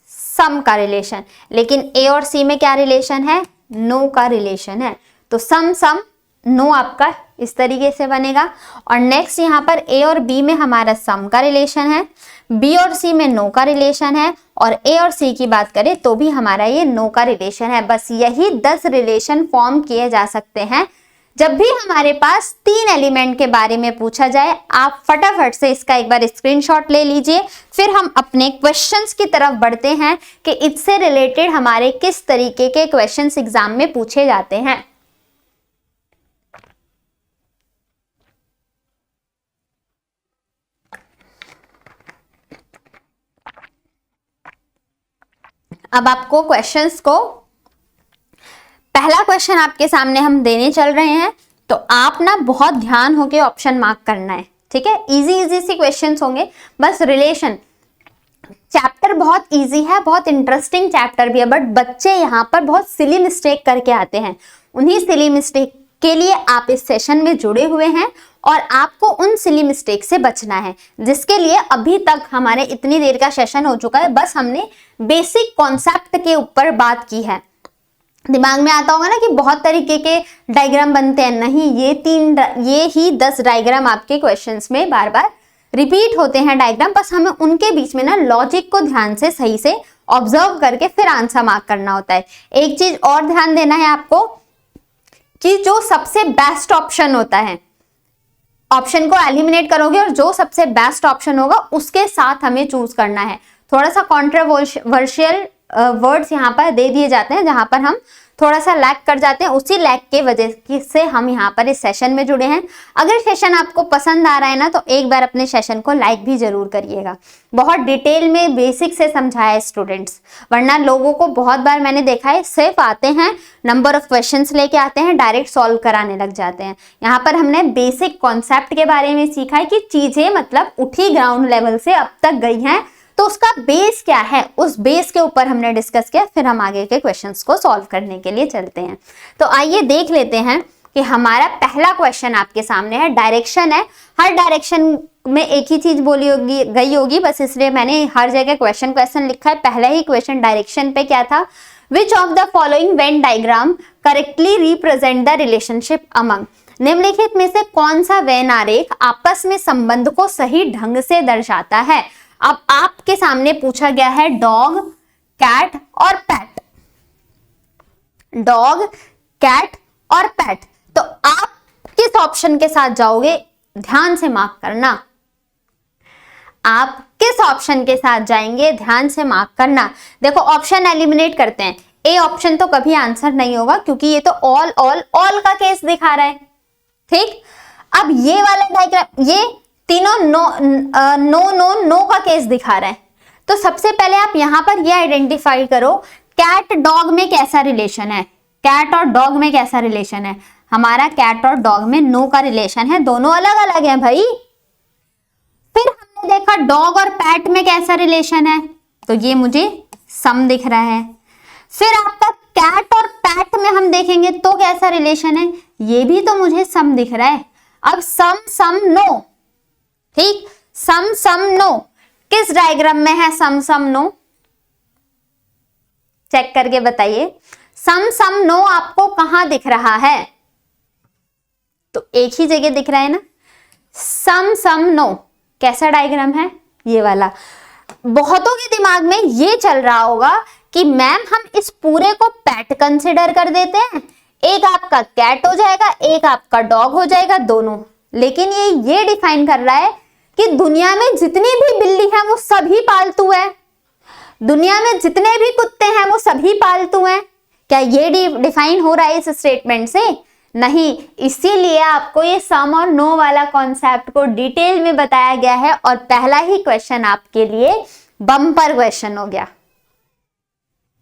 सम का रिलेशन, लेकिन ए और सी में क्या रिलेशन है, नो का रिलेशन है। तो सम सम नो आपका इस तरीके से बनेगा। और नेक्स्ट यहाँ पर ए और बी में हमारा सम का रिलेशन है, बी और सी में नो का रिलेशन है, और ए और सी की बात करें तो भी हमारा ये नो का रिलेशन है। बस यही 10 रिलेशन फॉर्म किए जा सकते हैं। जब भी हमारे पास तीन एलिमेंट के बारे में पूछा जाए, आप फटाफट से इसका एक बार स्क्रीनशॉट ले लीजिए, फिर हम अपने क्वेश्चंस की तरफ बढ़ते हैं कि इससे रिलेटेड हमारे किस तरीके के क्वेश्चंस एग्जाम में पूछे जाते हैं। अब आपको क्वेश्चंस को, पहला क्वेश्चन आपके सामने हम देने चल रहे हैं, तो आप ना बहुत ध्यान होके ऑप्शन मार्क करना है। ठीक है, इजी इजी सी क्वेश्चंस होंगे। बस रिलेशन चैप्टर बहुत इजी है, बहुत इंटरेस्टिंग चैप्टर भी है, बट बच्चे यहाँ पर बहुत सिली मिस्टेक करके आते हैं। उन्हीं सिली मिस्टेक के लिए आप इस सेशन में जुड़े हुए हैं और आपको उन सिली मिस्टेक से बचना है, जिसके लिए अभी तक हमारे इतनी देर का सेशन हो चुका है। बस हमने बेसिक कॉन्सेप्ट के ऊपर बात की है। दिमाग में आता होगा ना कि बहुत तरीके के डायग्राम बनते हैं, नहीं, ये ही 10 डायग्राम आपके क्वेश्चंस में बार बार रिपीट होते हैं डायग्राम। बस हमें उनके बीच में ना लॉजिक को ध्यान से सही से ऑब्जर्व करके फिर आंसर मार्क करना होता है। एक चीज और ध्यान देना है आपको कि जो सबसे बेस्ट ऑप्शन होता है, ऑप्शन को एलिमिनेट करोगे और जो सबसे बेस्ट ऑप्शन होगा उसके साथ हमें चूज करना है। थोड़ा सा कॉन्ट्रोवर्शियल वर्ड्स यहाँ पर दे दिए जाते हैं, जहां पर हम थोड़ा सा लैग कर जाते हैं, उसी लैग के वजह से हम यहाँ पर इस सेशन में जुड़े हैं। अगर सेशन आपको पसंद आ रहा है ना, तो एक बार अपने सेशन को लाइक भी जरूर करिएगा। बहुत डिटेल में बेसिक से समझाया है स्टूडेंट्स, वरना लोगों को बहुत बार मैंने देखा है सिर्फ आते हैं, नंबर ऑफ क्वेश्चंस लेके आते हैं, डायरेक्ट सॉल्व कराने लग जाते हैं। यहाँ पर हमने बेसिक कॉन्सेप्ट के बारे में सीखा है कि चीजें मतलब उठी ग्राउंड लेवल से अब तक गई हैं, तो उसका बेस क्या है, उस बेस के ऊपर हमने डिस्कस किया। फिर हम आगे के क्वेश्चंस को सॉल्व करने के लिए चलते हैं। तो आइए देख लेते हैं कि हमारा पहला क्वेश्चन आपके सामने है, डायरेक्शन है। हर डायरेक्शन में एक ही चीज बोली होगी गई होगी, बस इसलिए मैंने हर जगह क्वेश्चन लिखा है। पहला ही क्वेश्चन डायरेक्शन पे क्या था, which of the following Venn diagram correctly represent the relationship among, निम्नलिखित में से कौन सा वेन आरेख आपस में संबंध को सही ढंग से दर्शाता है। अब आपके सामने पूछा गया है डॉग, कैट और पैट, डॉग, कैट और पैट। तो आप किस ऑप्शन के साथ जाओगे, ध्यान से मार्क करना। आप किस ऑप्शन के साथ जाएंगे, ध्यान से मार्क करना। देखो ऑप्शन एलिमिनेट करते हैं। ए ऑप्शन तो कभी आंसर नहीं होगा क्योंकि ये तो ऑल ऑल ऑल का केस दिखा रहा है। ठीक, अब ये वाला डायग्राम, ये तीनों नो नो नो नो का केस दिखा रहा है। तो सबसे पहले आप यहां पर ये आइडेंटिफाई करो कैट डॉग में कैसा रिलेशन है। कैट और डॉग में कैसा रिलेशन है, हमारा कैट और डॉग में नो का रिलेशन है, दोनों अलग अलग हैं भाई। फिर हमने देखा डॉग और पैट में कैसा रिलेशन है, तो ये मुझे सम दिख रहा है। फिर आपका कैट और पैट में हम देखेंगे तो कैसा रिलेशन है, ये भी तो मुझे सम दिख रहा है। अब सम सम नो, ठीक, सम सम नो किस डायग्राम में है, सम सम नो चेक करके बताइए। सम सम नो आपको कहां दिख रहा है, तो एक ही जगह दिख रहा है ना। सम सम नो कैसा डायग्राम है, ये वाला। बहुतों के दिमाग में ये चल रहा होगा कि मैम हम इस पूरे को पैट कंसिडर कर देते हैं, एक आपका कैट हो जाएगा, एक आपका डॉग हो जाएगा, दोनों। लेकिन ये डिफाइन कर रहा है कि दुनिया में जितनी भी बिल्ली है वो सभी पालतू है, दुनिया में जितने भी कुत्ते हैं वो सभी पालतू हैं। क्या ये डिफाइन हो रहा है इस स्टेटमेंट से? नहीं, इसीलिए आपको ये सम और नो वाला कॉन्सेप्ट को डिटेल में बताया गया है और पहला ही क्वेश्चन आपके लिए बम्पर क्वेश्चन हो गया।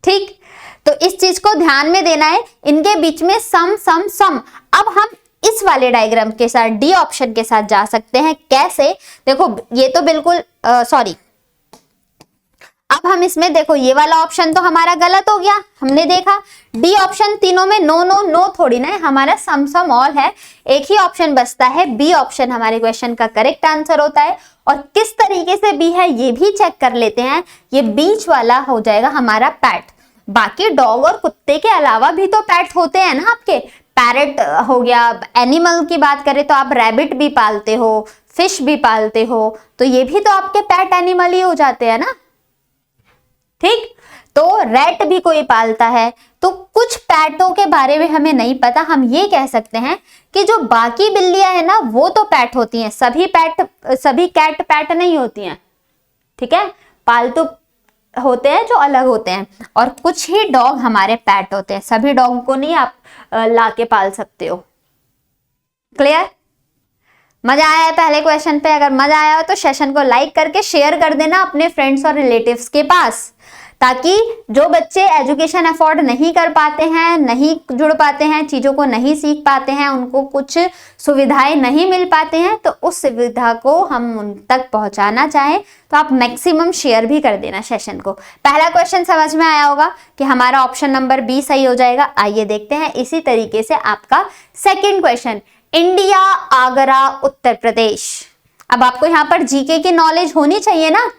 ठीक, तो इस चीज को ध्यान में देना है, इनके बीच में सम सम सम। अब हम इस वाले डायग्राम के साथ डी ऑप्शन के साथ जा सकते हैं। कैसे, देखो ये तो बिल्कुल सॉरी, अब हम इसमें देखो ये वाला ऑप्शन तो हमारा गलत हो गया, हमने देखा डी ऑप्शन तीनों में नो नो नो थोड़ी ना है, हमारा सम सम ऑल है। एक ही ऑप्शन बचता है, बी ऑप्शन हमारे क्वेश्चन का करेक्ट आंसर होता है। और किस तरीके से बी है ये भी चेक कर लेते हैं, ये बीच वाला हो जाएगा हमारा पैट। बाकी डॉग और कुत्ते के अलावा भी तो पैट होते हैं ना आपके, पैरट हो गया। एनिमल की बात करें तो आप रैबिट भी पालते हो, फिश भी पालते हो, तो ये भी तो आपके पैट एनिमल ही हो जाते हैं ना। ठीक, तो रैट भी कोई पालता है। तो कुछ पैटों के बारे में हमें नहीं पता, हम ये कह सकते हैं कि जो बाकी बिल्लियां हैं ना वो तो पैट होती हैं, सभी कैट पैट नहीं होती हैं। ठीक है, पालतू होते हैं जो अलग होते हैं, और कुछ ही डॉग हमारे पैट होते हैं, सभी डॉग को नहीं आप लाके पाल सकते हो। क्लियर? मजा आया है पहले क्वेश्चन पे? अगर मजा आया हो तो सेशन को लाइक करके शेयर कर देना अपने फ्रेंड्स और रिलेटिव्स के पास, ताकि जो बच्चे एजुकेशन अफोर्ड नहीं कर पाते हैं, नहीं जुड़ पाते हैं, चीजों को नहीं सीख पाते हैं, उनको कुछ सुविधाएं नहीं मिल पाते हैं, तो उस सुविधा को हम उन तक पहुंचाना चाहें तो आप मैक्सिमम शेयर भी कर देना सेशन को। पहला क्वेश्चन समझ में आया होगा कि हमारा ऑप्शन नंबर बी सही हो जाएगा। आइए देखते हैं इसी तरीके से आपका second question, India, Agra, Uttar Pradesh. अब आपको यहाँ पर जीके की नॉलेज होनी चाहिए ना।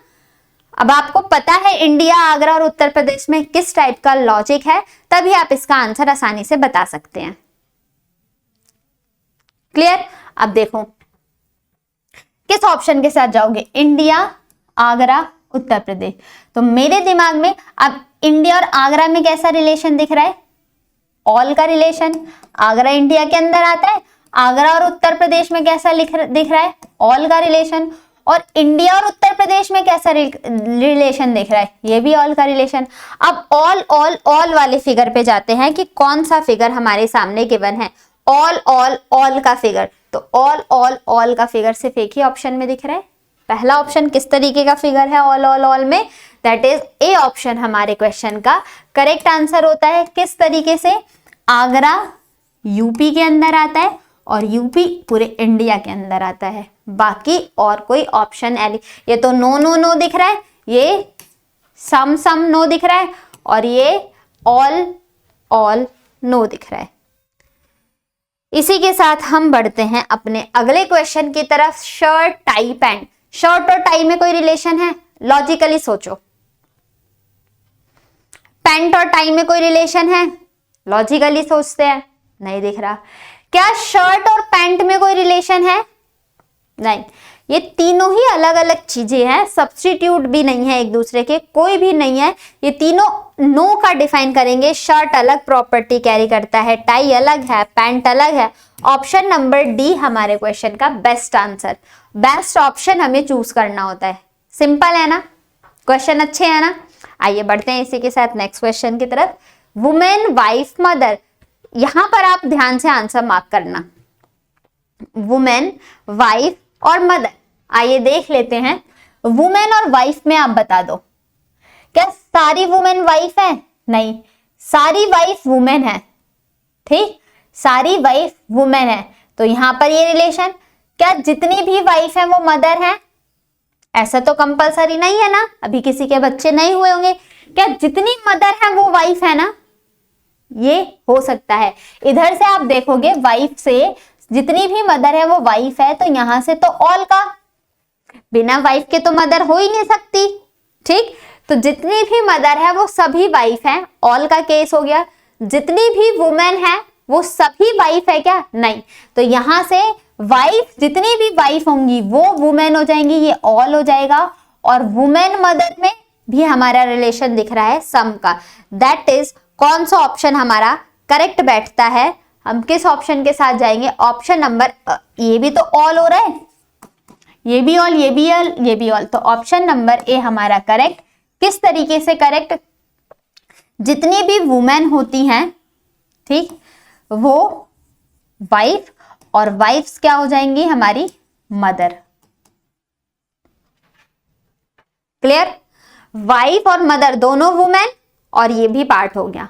अब आपको पता है इंडिया, आगरा और उत्तर प्रदेश में किस टाइप का लॉजिक है, तभी आप इसका आंसर आसानी से बता सकते हैं। क्लियर? अब देखो किस ऑप्शन के साथ जाओगे, इंडिया, आगरा, उत्तर प्रदेश। तो मेरे दिमाग में अब इंडिया और आगरा में कैसा रिलेशन दिख रहा है, ऑल का रिलेशन। आगरा इंडिया के अंदर आता है, आगरा और उत्तर प्रदेश में कैसा दिख रहा है, ऑल का रिलेशन। और इंडिया और उत्तर प्रदेश में कैसा रिलेशन दिख रहा है, ये भी ऑल का रिलेशन। अब ऑल ऑल ऑल वाले फिगर पे जाते हैं कि कौन सा फिगर हमारे सामने गिवन है, ऑल ऑल ऑल का फिगर। तो ऑल ऑल ऑल का फिगर सिर्फ एक ही ऑप्शन में दिख रहा है। पहला ऑप्शन किस तरीके का फिगर है ऑल ऑल ऑल में, दैट इज ए ऑप्शन हमारे क्वेश्चन का करेक्ट आंसर होता है। किस तरीके से, आगरा यूपी के अंदर आता है और यूपी पूरे इंडिया के अंदर आता है, बाकी और कोई ऑप्शन ये तो नो नो नो दिख रहा है, ये सम सम नो दिख रहा है, और ये ऑल ऑल नो दिख रहा है। इसी के साथ हम बढ़ते हैं अपने अगले क्वेश्चन की तरफ। Shirt, tie, pant. शर्ट और टाई में कोई रिलेशन है? लॉजिकली सोचो। पैंट और टाई में कोई रिलेशन है? लॉजिकली सोचते हैं। नहीं दिख रहा। क्या शर्ट और पैंट में कोई रिलेशन है? नहीं। ये तीनों ही अलग अलग चीजें हैं, सब्स्टिट्यूट भी नहीं है एक दूसरे के, कोई भी नहीं है। ये तीनों नो का डिफाइन करेंगे। शर्ट अलग प्रॉपर्टी कैरी करता है, टाई अलग है, पैंट अलग है। ऑप्शन नंबर डी हमारे क्वेश्चन का बेस्ट आंसर। बेस्ट ऑप्शन हमें चूज करना होता है। सिंपल है ना? क्वेश्चन अच्छे है ना? आइए बढ़ते हैं इसी के साथ नेक्स्ट क्वेश्चन की तरफ। Women, wife, mother. यहां पर आप ध्यान से आंसर मार्क करना। वुमेन, वाइफ और मदर। आइए देख लेते हैं। वुमेन और वाइफ में आप बता दो, क्या सारी वुमेन वाइफ है? नहीं, सारी वाइफ वुमेन है। ठीक, सारी वाइफ वुमेन है, तो यहां पर ये रिलेशन। क्या जितनी भी वाइफ है वो मदर है? ऐसा तो कंपलसरी नहीं है ना, अभी किसी के बच्चे नहीं हुए होंगे। क्या जितनी मदर है वो वाइफ है ना? ये हो सकता है। इधर से आप देखोगे वाइफ से जितनी भी मदर है वो वाइफ है, तो यहां से तो ऑल का, बिना वाइफ के तो मदर हो ही नहीं सकती। ठीक, तो जितनी भी मदर है वो सभी वाइफ है, ऑल का केस हो गया। जितनी भी वुमेन है वो सभी वाइफ है क्या? नहीं। तो यहां से वाइफ, जितनी भी वाइफ होंगी वो वुमेन हो जाएंगी, ये ऑल हो जाएगा। और वुमेन मदर में भी हमारा रिलेशन दिख रहा है सम का। दैट इज कौन सा ऑप्शन हमारा करेक्ट बैठता है? हम किस ऑप्शन के साथ जाएंगे? ऑप्शन नंबर, ये भी तो ऑल हो रहा है, ये भी ऑल, ये भी ऑल, ये भी ऑल, तो ऑप्शन नंबर ए हमारा करेक्ट। किस तरीके से करेक्ट? जितनी भी वुमेन होती हैं, ठीक, वो वाइफ, और वाइफ्स क्या हो जाएंगी? हमारी मदर। क्लियर? वाइफ और मदर दोनों वुमेन, और ये भी पार्ट हो गया।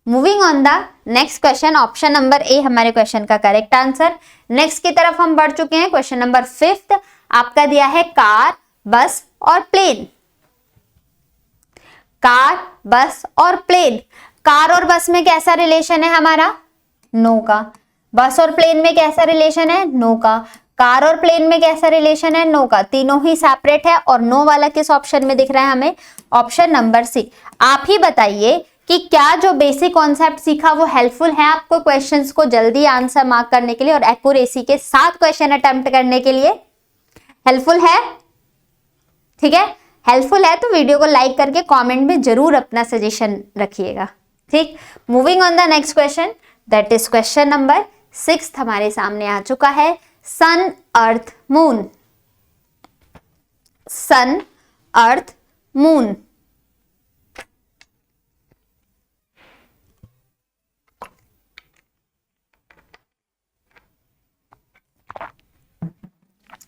Moving on the next question. Option number A हमारे क्वेश्चन का करेक्ट आंसर। नेक्स्ट की तरफ हम बढ़ चुके हैं। क्वेश्चन नंबर 5 आपका दिया है कार, बस और प्लेन। कार, बस और प्लेन। कार और बस में कैसा रिलेशन है हमारा? नो का। बस और प्लेन में कैसा रिलेशन है? नो का। कार और प्लेन में कैसा रिलेशन है? नो का। तीनों ही सेपरेट है, और नो वाला किस ऑप्शन में दिख रहा है हमें? Option number C. आप ही बताइए कि क्या जो बेसिक कॉन्सेप्ट सीखा वो हेल्पफुल है आपको क्वेश्चंस को जल्दी आंसर मार्क करने के लिए और एक्यूरेसी के साथ क्वेश्चन अटेम्प्ट करने के लिए? हेल्पफुल है? ठीक है, हेल्पफुल है तो वीडियो को लाइक करके कमेंट में जरूर अपना सजेशन रखिएगा। ठीक, moving on the next question, that is question number 6 हमारे सामने आ चुका है। सन, अर्थ, मून। सन, अर्थ, मून।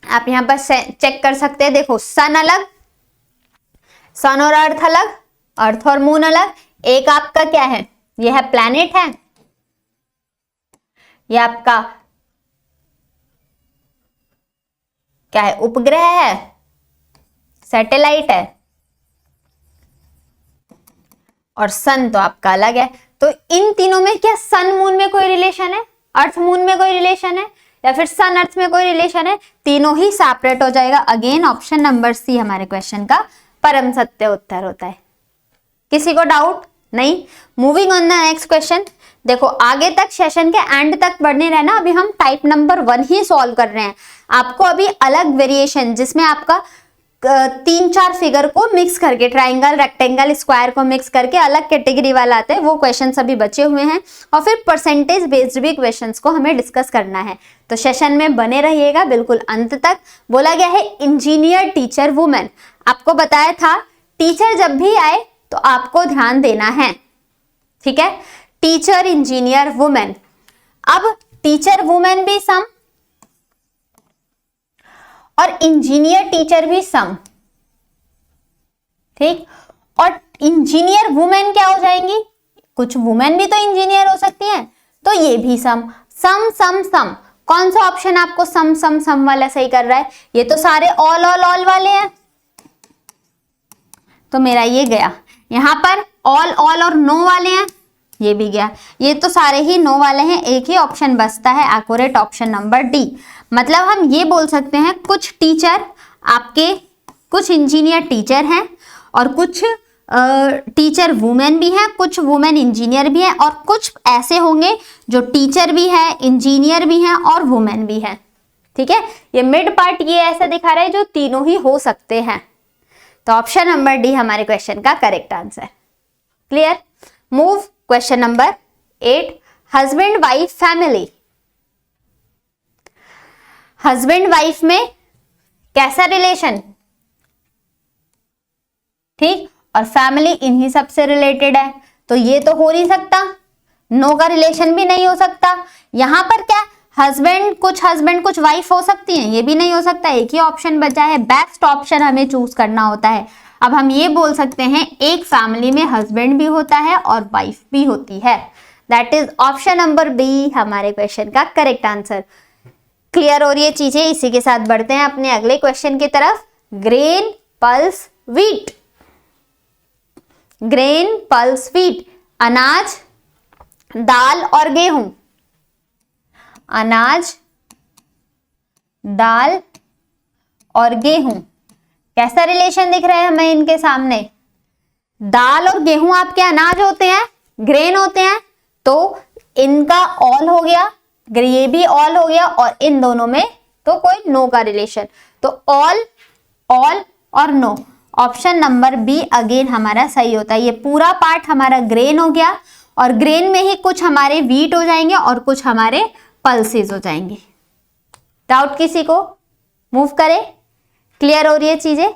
आप यहां पर चेक कर सकते हैं। देखो, सन अलग, सन और अर्थ अलग, अर्थ और मून अलग। एक आपका क्या है? यह है प्लैनेट है, यह आपका क्या है? उपग्रह है, सैटेलाइट है, और सन तो आपका अलग है। तो इन तीनों में क्या सन मून में कोई रिलेशन है? अर्थ मून में कोई रिलेशन है? या फिर सन अर्थ में कोई रिलेशन है? तीनों ही सेपरेट हो जाएगा। अगेन ऑप्शन नंबर सी हमारे क्वेश्चन का परम सत्य उत्तर होता है। किसी को डाउट नहीं? Moving on the next question. देखो, आगे तक सेशन के एंड तक बढ़ने रहना। अभी हम टाइप नंबर 1 ही सॉल्व कर रहे हैं। आपको अभी अलग वेरिएशन, जिसमें आपका 3-4 फिगर को मिक्स करके, ट्राइंगल, रेक्टेंगल, स्क्वायर को मिक्स करके अलग कैटेगरी वाला आता है, वो क्वेश्चन अभी बचे हुए हैं। और फिर परसेंटेज बेस्ड भी क्वेश्चंस को हमें डिस्कस करना है, तो सेशन में बने रहिएगा बिल्कुल अंत तक। बोला गया है इंजीनियर, टीचर, वुमेन। आपको बताया था टीचर जब भी आए तो आपको ध्यान देना है। ठीक है, टीचर, इंजीनियर, वुमेन। अब टीचर वुमेन भी सम और इंजीनियर टीचर भी सम। ठीक, और इंजीनियर वुमेन क्या हो जाएंगी? कुछ वुमेन भी तो इंजीनियर हो सकती हैं, तो ये भी सम। सम सम सम, कौन सा ऑप्शन आपको सम सम सम वाला सही कर रहा है? ये तो सारे ऑल ऑल ऑल वाले हैं, तो मेरा ये गया। यहां पर ऑल ऑल और नो वाले हैं, ये भी गया। ये तो सारे ही नो वाले हैं, एक ही ऑप्शन बचता है एक्यूरेट ऑप्शन नंबर डी। मतलब हम ये बोल सकते हैं कुछ टीचर आपके, कुछ इंजीनियर टीचर हैं और कुछ टीचर वुमेन भी हैं, कुछ वुमेन इंजीनियर भी हैं और कुछ ऐसे होंगे जो टीचर भी है, इंजीनियर भी हैं और वुमेन भी हैं। ठीक है, ये मिड पार्ट ये ऐसा दिखा रहा है जो तीनों ही हो सकते हैं। तो ऑप्शन नंबर डी हमारे क्वेश्चन का correct answer. Clear. Move question number 8, husband wife family. Husband wife में कैसा रिलेशन, ठीक, और फैमिली इन्हीं सब से रिलेटेड है, तो ये तो हो नहीं सकता, नो का रिलेशन भी नहीं हो सकता। यहां पर क्या, हस्बैंड कुछ वाइफ हो सकती हैं, ये भी नहीं हो सकता, एक ही ऑप्शन बचा है, बेस्ट ऑप्शन हमें चूज करना होता है। अब हम ये बोल सकते हैं एक फैमिली में हस्बैंड भी होता है और वाइफ भी होती है, that is option number B हमारे क्वेश्चन का करेक्ट आंसर। क्लियर हो रही है चीजें। इसी के साथ बढ़ते हैं अपने अगले क्वेश्चन की तरफ। Grain pulse wheat, grain pulse wheat, अनाज, दाल और गेहूं, अनाज, दाल और गेहूं, कैसा रिलेशन दिख रहा है हमें इनके सामने। दाल और गेहूं आपके अनाज होते हैं, ग्रेन होते हैं, तो इनका ऑल हो गया, ये भी ऑल हो गया, और इन दोनों में तो कोई नो का रिलेशन, तो ऑल, ऑल और no. Option number B again हमारा सही होता है। ये पूरा पार्ट हमारा ग्रेन हो गया और ग्रेन में ही कुछ हमारे व्हीट हो जाएंगे और कुछ हमारे पल्सेस हो जाएंगे। डाउट किसी को, मूव करें। क्लियर हो रही है चीजें।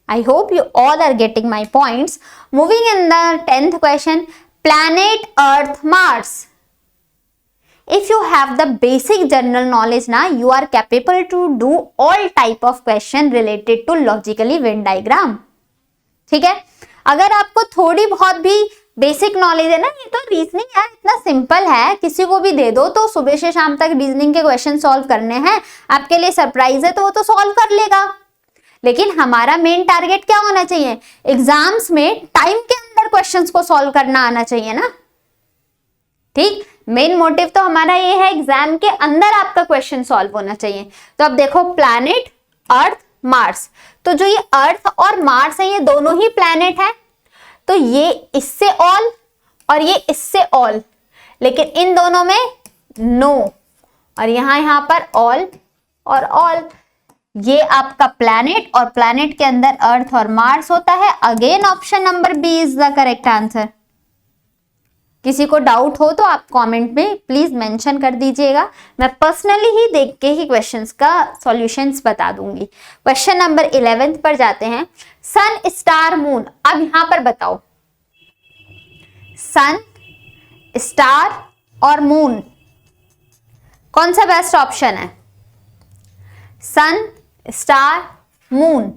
I hope you all are getting my points. Moving in the 10th question, planet Earth Mars. If you have the basic general knowledge ना, you are capable to do all type of question related to logically Venn diagram। ठीक है, अगर आपको थोड़ी बहुत भी basic knowledge है ना, ये तो रीजनिंग है, इतना सिंपल है, किसी को भी दे दो तो सुबह से शाम तक रीजनिंग के क्वेश्चन सॉल्व करने हैं, आपके लिए सरप्राइज है तो वो तो सॉल्व कर लेगा। लेकिन हमारा मेन टारगेट क्या होना चाहिए, एग्जाम्स में टाइम के अंदर क्वेश्चंस को सॉल्व करना आना चाहिए ना। ठीक, मेन मोटिव तो हमारा ये है एग्जाम के अंदर आपका क्वेश्चन सॉल्व होना चाहिए। तो अब देखो, प्लैनेट, अर्थ, मार्स, तो जो ये अर्थ और मार्स है ये दोनों ही प्लैनेट है, तो ये इससे ऑल और ये इससे ऑल, लेकिन इन दोनों में नो, और यहां पर ऑल और ऑल। ये आपका प्लैनेट और प्लैनेट के अंदर अर्थ और मार्स होता है। Again option number B is the correct answer. किसी को डाउट हो तो आप कमेंट में प्लीज मेंशन कर दीजिएगा, मैं पर्सनली ही देख के ही क्वेश्चंस का सॉल्यूशंस बता दूंगी। क्वेश्चन नंबर 11 पर जाते हैं। सन, स्टार, मून। अब यहां पर बताओ, सन, स्टार और मून कौन सा बेस्ट ऑप्शन है। सन, स्टार, मून,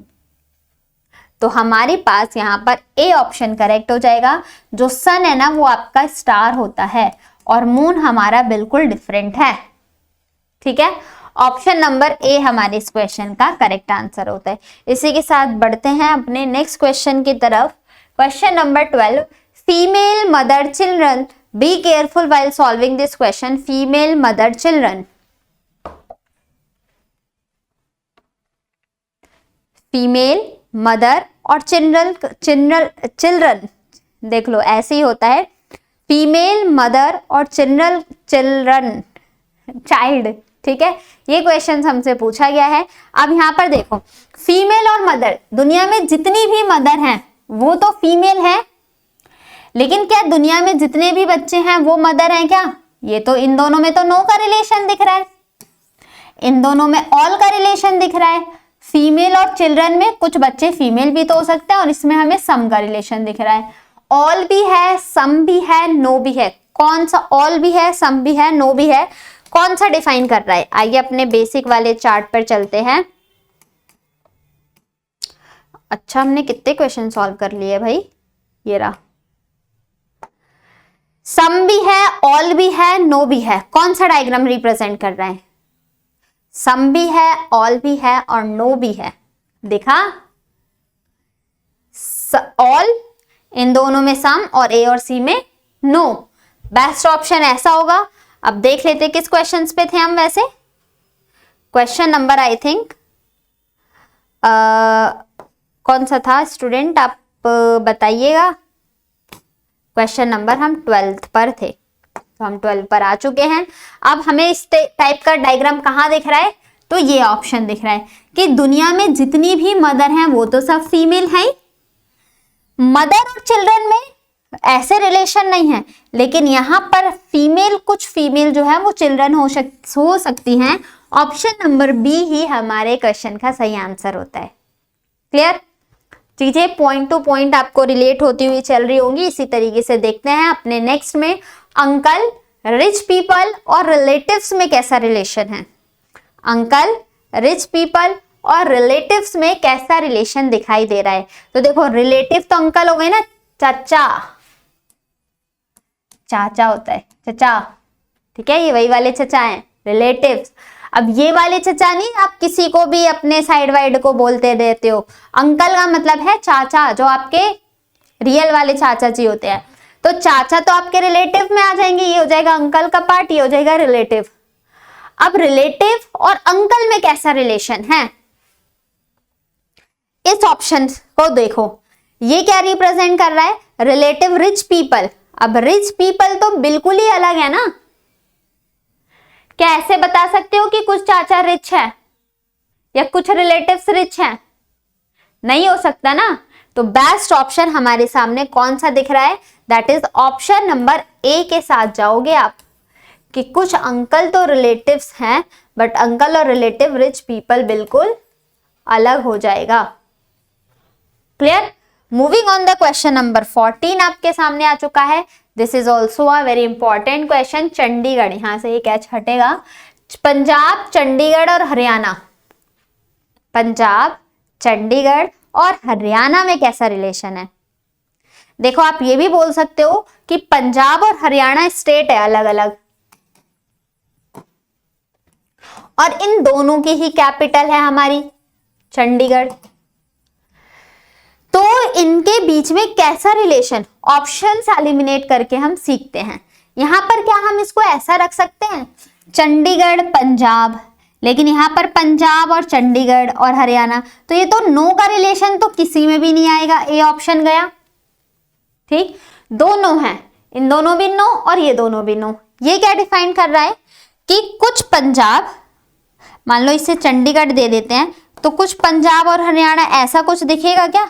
तो हमारे पास यहां पर ए ऑप्शन करेक्ट हो जाएगा। जो सन है ना वो आपका स्टार होता है और मून हमारा बिल्कुल डिफरेंट है। ठीक है, ऑप्शन नंबर ए हमारे इस क्वेश्चन का करेक्ट आंसर होता है। इसी के साथ बढ़ते हैं अपने नेक्स्ट क्वेश्चन की तरफ। Question number 12, female mother children, B careful while solving this question. Female mother children, female mother और चिल्ड्रन देख लो ऐसे ही होता है, फीमेल मदर और चिल्ड्रन चाइल्ड। ठीक है, ये क्वेश्चन हमसे पूछा गया है। अब यहाँ पर देखो, फीमेल और मदर, दुनिया में जितनी भी मदर हैं वो तो फीमेल है, लेकिन क्या दुनिया में जितने भी बच्चे हैं वो मदर हैं क्या? ये तो इन दोनों में तो नो का रिलेशन दिख रहा है, इन दोनों में ऑल का रिलेशन दिख रहा है। फीमेल और चिल्ड्रन में कुछ बच्चे फीमेल भी तो हो सकते हैं और इसमें हमें सम का रिलेशन दिख रहा है। ऑल भी है, सम भी है, नो भी है। कौन सा ऑल भी है, सम भी है, नो भी है, कौन सा डिफाइन कर रहा है? आइए अपने बेसिक वाले चार्ट पर चलते हैं। अच्छा, हमने कितने क्वेश्चन सॉल्व कर लिए भाई, ये रहा। सम भी है, ऑल भी है, नो भी है। कौन सा डायग्राम रिप्रेजेंट कर रहा है? सम भी है, ऑल भी है और नो भी है। देखा, ऑल, इन दोनों में सम और ए और सी में नो। बेस्ट ऑप्शन ऐसा होगा। अब देख लेते किस क्वेश्चंस पे थे हम। वैसे क्वेश्चन नंबर आई थिंक कौन सा था स्टूडेंट, आप बताइएगा। क्वेश्चन नंबर हम 12th पर थे, तो हम 12 पर आ चुके हैं। अब हमें इस टाइप का डायग्राम कहाँ दिख रहा है, तो ये ऑप्शन दिख रहा है कि दुनिया में जितनी भी मदर हैं वो तो सब फीमेल हैं। मदर और चिल्ड्रन में ऐसे रिलेशन नहीं है, लेकिन यहाँ पर फीमेल, कुछ फीमेल जो है वो चिल्ड्रन हो सकती हैं। ऑप्शन नंबर बी ही हमारे क्वेश्चन का सही आंसर होता है। क्लियर? चीजें पॉइंट टू पॉइंट आपको रिलेट होती हुई चल रही होंगी। इसी तरीके से देखते हैं अपने नेक्स्ट में, अंकल, रिच पीपल और रिलेटिव्स में कैसा रिलेशन है। अंकल, रिच पीपल और रिलेटिव्स में कैसा रिलेशन दिखाई दे रहा है। तो देखो रिलेटिव तो अंकल हो गए ना, चाचा, चाचा होता है चाचा, ठीक है, ये वही वाले चाचा हैं रिलेटिव्स। अब ये वाले चाचा नहीं, आप किसी को भी अपने साइड वाइड को बोलते देते हो। अंकल का मतलब है चाचा, जो आपके रियल वाले चाचा जी होते हैं। तो चाचा तो आपके रिलेटिव में आ जाएंगे, ये हो जाएगा अंकल का पार्ट, ये हो जाएगा रिलेटिव। अब रिलेटिव और अंकल में कैसा रिलेशन है, इस ऑप्शन को देखो, ये क्या रिप्रेजेंट कर रहा है, रिलेटिव रिच पीपल। अब रिच पीपल तो बिल्कुल ही अलग है ना। क्या ऐसे बता सकते हो कि कुछ चाचा रिच है या कुछ रिलेटिव्स रिच हैं? नहीं हो सकता ना। तो बेस्ट ऑप्शन हमारे सामने कौन सा दिख रहा है, that is option number A के साथ जाओगे आप, कि कुछ अंकल तो रिलेटिव्स हैं बट अंकल और रिलेटिव रिच पीपल बिल्कुल अलग हो जाएगा। Clear? Moving on the question number 14 आपके सामने आ चुका है। This is also a very important question. Chandigarh, यहां से ये कैच हटेगा। पंजाब, चंडीगढ़ और हरियाणा, पंजाब, चंडीगढ़ और हरियाणा में कैसा रिलेशन है। देखो आप ये भी बोल सकते हो कि पंजाब और हरियाणा स्टेट है अलग अलग, और इन दोनों की ही कैपिटल है हमारी चंडीगढ़। तो इनके बीच में कैसा रिलेशन, ऑप्शंस एलिमिनेट करके हम सीखते हैं। यहां पर क्या हम इसको ऐसा रख सकते हैं, चंडीगढ़ पंजाब, लेकिन यहां पर पंजाब और चंडीगढ़ और हरियाणा, तो ये तो नो का रिलेशन तो किसी में भी नहीं आएगा, ए ऑप्शन गया। ठीक, दोनों हैं, इन दोनों भी नो और ये दोनों भी नो। ये क्या डिफाइन कर रहा है कि कुछ पंजाब, मान लो इसे चंडीगढ़ दे देते हैं, तो कुछ पंजाब और हरियाणा ऐसा कुछ दिखेगा क्या,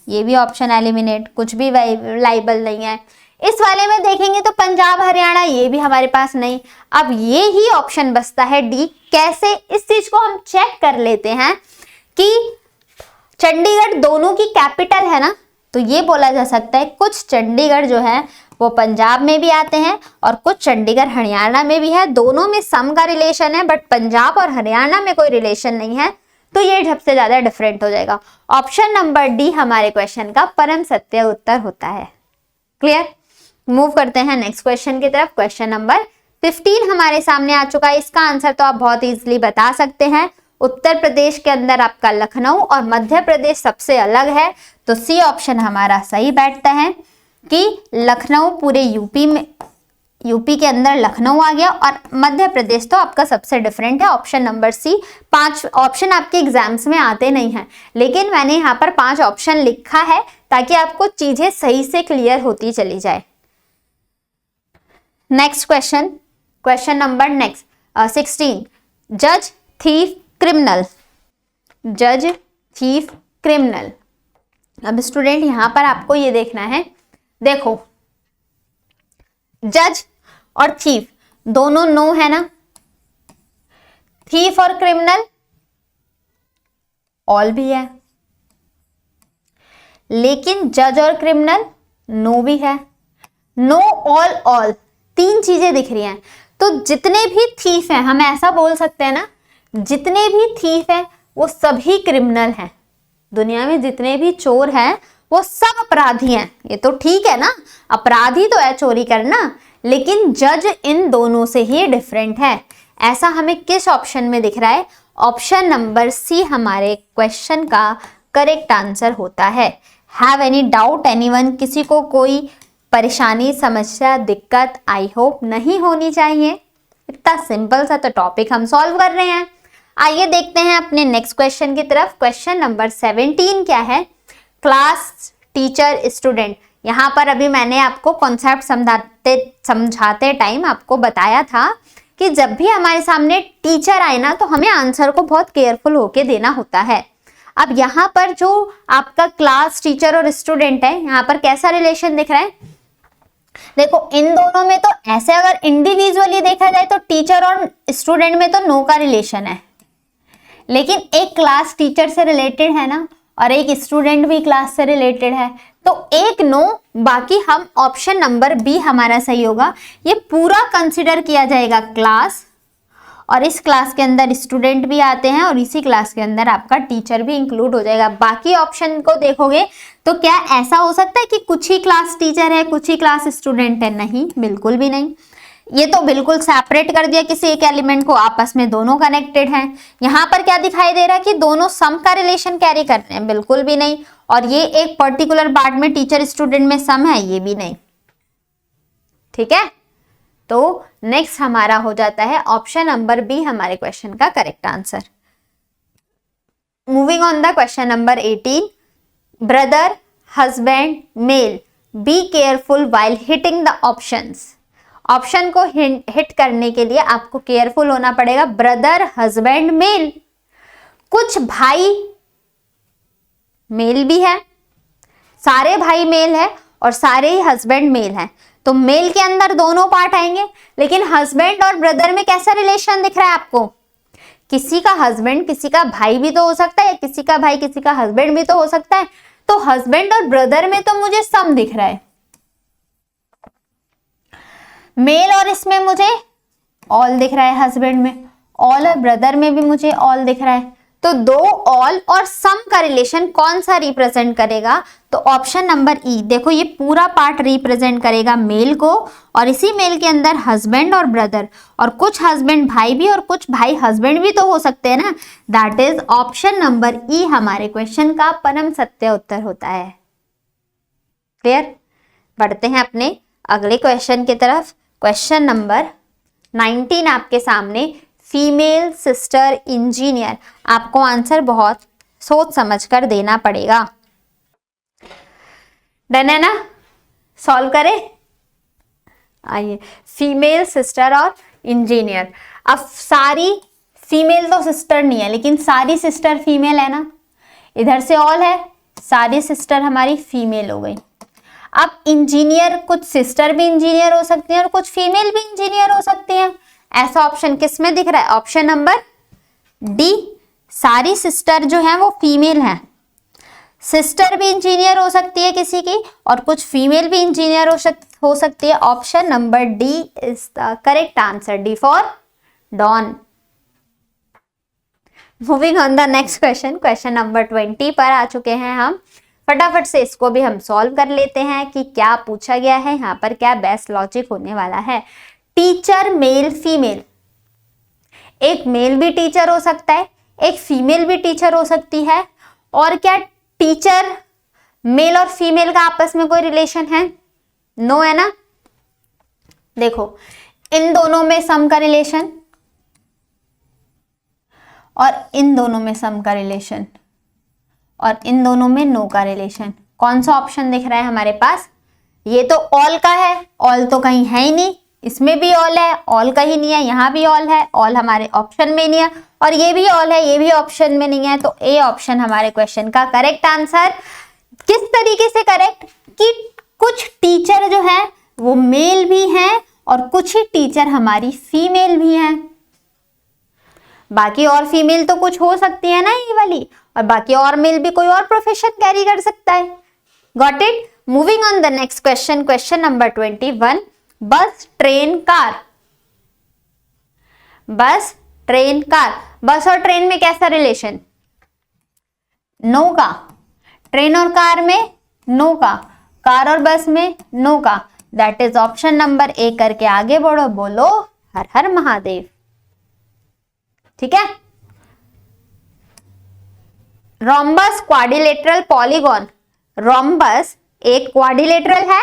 ये भी ऑप्शन एलिमिनेट, कुछ भी लाइबल नहीं है। इस वाले में देखेंगे तो पंजाब हरियाणा ये भी हमारे पास नहीं। अब ये ही ऑप्शन बचता है डी। कैसे, इस चीज को हम चेक कर लेते हैं कि चंडीगढ़ दोनों की कैपिटल है ना, तो ये बोला जा सकता है कुछ चंडीगढ़ जो है वो पंजाब में भी आते हैं और कुछ चंडीगढ़ हरियाणा में भी है। दोनों में सम का रिलेशन है बट पंजाब और हरियाणा में कोई रिलेशन नहीं है, तो ये सबसे ज्यादा डिफरेंट हो जाएगा। ऑप्शन नंबर डी हमारे क्वेश्चन का परम सत्य उत्तर होता है। क्लियर? मूव करते हैं नेक्स्ट क्वेश्चन की तरफ। क्वेश्चन नंबर 15 हमारे सामने आ चुका है। इसका आंसर तो आप बहुत इजीली बता सकते हैं। उत्तर प्रदेश के अंदर आपका लखनऊ और मध्य प्रदेश सबसे अलग है, तो सी ऑप्शन हमारा सही बैठता है कि लखनऊ पूरे यूपी के अंदर लखनऊ आ गया और मध्य प्रदेश तो आपका सबसे डिफरेंट है। Option number C. 5 ऑप्शन आपके एग्जाम्स में आते नहीं हैं, लेकिन मैंने यहाँ पर 5 ऑप्शन लिखा है ताकि आपको चीजें सही से क्लियर होती चली जाए। नेक्स्ट क्वेश्चन, क्वेश्चन नंबर 16, जज, थीफ, क्रिमिनल। जज, थीफ, क्रिमिनल। अब स्टूडेंट यहां पर आपको ये देखना है, देखो जज और थीफ दोनों नो है ना, थीफ और क्रिमिनल ऑल भी है, लेकिन जज और क्रिमिनल नो भी है। नो, ऑल, ऑल, 3 चीजें दिख रही हैं। तो जितने भी थीफ हैं, हम ऐसा बोल सकते हैं ना, जितने भी थीफ हैं वो सभी क्रिमिनल हैं। दुनिया में जितने भी चोर हैं वो सब अपराधी हैं। ये तो ठीक है ना, अपराधी तो है चोरी करना, लेकिन जज इन दोनों से ही डिफरेंट है। ऐसा हमें किस ऑप्शन में दिख रहा है? ऑप्शन नंबर सी हमारे क्वेश्चन का करेक्ट आंसर होता है। Have any doubt anyone? किसी को कोई परेशानी, समस्या, दिक्कत आई होप नहीं होनी चाहिए। इतना सिंपल सा तो टॉपिक हम सॉल्व कर रहे हैं। आइए देखते हैं अपने नेक्स्ट क्वेश्चन की तरफ। क्वेश्चन नंबर 17 क्या है? Class, teacher, student. यहाँ पर अभी मैंने आपको कॉन्सेप्ट समझाते टाइम आपको बताया था कि जब भी हमारे सामने टीचर आए ना तो हमें आंसर को बहुत केयरफुल होके देना होता है। अब यहाँ पर जो आपका क्लास, टीचर और स्टूडेंट है, यहाँ पर कैसा रिलेशन दिख रहा है? देखो इन दोनों में तो ऐसे अगर इंडिविजुअली देखा जाए तो टीचर और स्टूडेंट में तो नो का रिलेशन है, लेकिन एक क्लास टीचर से रिलेटेड है ना और एक स्टूडेंट भी क्लास से रिलेटेड है, तो एक नो, बाकी हम ऑप्शन नंबर बी हमारा सही होगा। ये पूरा कंसिडर किया जाएगा क्लास, और इस क्लास के अंदर स्टूडेंट भी आते हैं और इसी क्लास के अंदर आपका टीचर भी इंक्लूड हो जाएगा। बाकी ऑप्शन को देखोगे तो क्या ऐसा हो सकता है कि कुछ ही क्लास टीचर है, कुछ ही क्लास स्टूडेंट है? नहीं, बिल्कुल भी नहीं। ये तो बिल्कुल सेपरेट कर दिया किसी एक एलिमेंट को, आपस में दोनों कनेक्टेड हैं। यहाँ पर क्या दिखाई दे रहा है कि दोनों सम का रिलेशन कैरी कर रहे हैं? बिल्कुल भी नहीं। और ये एक पर्टिकुलर पार्ट में टीचर स्टूडेंट में सम है? ये भी नहीं। ठीक है, तो नेक्स्ट हमारा हो जाता है ऑप्शन नंबर बी हमारे क्वेश्चन का correct answer. Moving on the question number 18, brother, husband, male, be careful while hitting the options. Option को हिट करने के लिए आपको केयरफुल होना पड़ेगा। Brother, husband, male. कुछ भाई मेल भी है, सारे भाई मेल है और सारे ही हस्बैंड मेल है, तो मेल के अंदर दोनों पार्ट आएंगे। लेकिन हस्बैंड और ब्रदर में कैसा रिलेशन दिख रहा है आपको? किसी का हस्बैंड किसी का भाई भी तो हो सकता है, किसी का भाई किसी का हस्बैंड भी तो हो सकता है। तो हस्बैंड और ब्रदर में तो मुझे सम दिख रहा है, मेल और इसमें मुझे ऑल दिख रहा है, हस्बैंड में ऑल और ब्रदर में भी मुझे ऑल दिख रहा है। तो दो ऑल और सम का रिलेशन कौन सा रिप्रेजेंट करेगा? तो ऑप्शन नंबर ई। देखो ये पूरा पार्ट रिप्रेजेंट करेगा मेल को, और इसी मेल के अंदर हस्बैंड और ब्रदर, और कुछ हस्बैंड भाई भी और कुछ भाई हस्बैंड भी तो हो सकते हैं ना। दैट इज ऑप्शन नंबर ई हमारे क्वेश्चन का परम सत्य उत्तर होता है। क्लियर? बढ़ते हैं अपने अगले क्वेश्चन की तरफ। क्वेश्चन नंबर 19 आपके सामने, फीमेल सिस्टर इंजीनियर। आपको आंसर बहुत सोच समझ कर देना पड़ेगा। डन है ना? सॉल्व करें? आइए, फीमेल सिस्टर और इंजीनियर। अब सारी फीमेल तो सिस्टर नहीं है, लेकिन सारी सिस्टर फीमेल है ना। इधर से ऑल है, सारी सिस्टर हमारी फीमेल हो गई। अब इंजीनियर, कुछ सिस्टर भी इंजीनियर हो सकती हैं और कुछ फीमेल भी इंजीनियर हो सकती हैं। ऐसा ऑप्शन किस में दिख रहा है? Option number D. सारी सिस्टर जो है वो फीमेल हैं। सिस्टर भी इंजीनियर हो सकती है किसी की, और कुछ फीमेल भी इंजीनियर हो सकती है। Option number D is the correct answer. D for Don. Moving on the next question, question number 20 पर आ चुके हैं हम। फटाफट से इसको भी हम सॉल्व कर लेते हैं कि क्या पूछा गया है, यहाँ पर क्या बेस्ट लॉजिक होने वाला है। Teacher male female. एक मेल भी टीचर हो सकता है, एक फीमेल भी टीचर हो सकती है। और क्या टीचर मेल और फीमेल का आपस में कोई रिलेशन है? नो है ना। देखो इन दोनों में सम का रिलेशन और इन दोनों में सम का रिलेशन और इन दोनों में नो का रिलेशन। कौन सा ऑप्शन दिख रहा है हमारे पास? ये तो ऑल का है, ऑल तो कहीं है ही नहीं। इसमें भी ऑल है, ऑल कहीं नहीं है। यहाँ भी ऑल है, ऑल हमारे ऑप्शन में नहीं है। और ये भी ऑल है, ये भी ऑप्शन में नहीं है। तो ए ऑप्शन हमारे क्वेश्चन का करेक्ट आंसर। किस तरीके से करेक्ट? कि कुछ टीचर जो है वो मेल भी हैं और कुछ ही टीचर हमारी फीमेल भी हैं। बाकी और फीमेल तो कुछ हो सकती है ना ये वाली, और बाकी और मेल भी कोई और प्रोफेशन कैरी कर सकता है। Got it? Moving on the next question, question number 21, बस, ट्रेन, कार। बस, ट्रेन, कार। बस और ट्रेन में कैसा रिलेशन? नो का। ट्रेन और कार में नो का। कार और बस में नो का। That is option number A. करके आगे बढ़ो, बोलो हर हर महादेव। ठीक है। Rhombus, quadrilateral, polygon. रोम्बस एक क्वाड्रिलेटरल है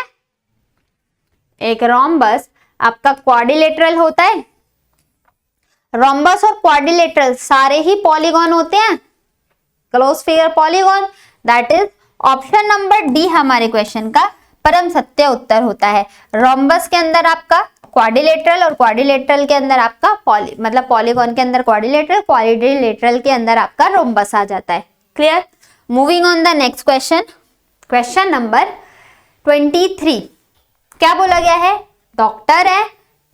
एक रोम्बस आपका क्वाड्रिलेटरल होता है। रोम्बस और क्वाड्रिलेटरल सारे ही पॉलीगॉन होते हैं, close figure polygon. That is option number D हमारे क्वेश्चन का परम सत्य उत्तर होता है। रोम्बस के अंदर आपका क्वाड्रिलेटरल और क्वाड्रिलेटरल के अंदर आपका पॉलीगॉन के अंदर क्वाड्रिलेटरल, क्वाड्रिलेटरल के अंदर आपका रोम्बस आ जाता है। Clear? Moving on the next question, question number 23। क्या बोला गया है? डॉक्टर है,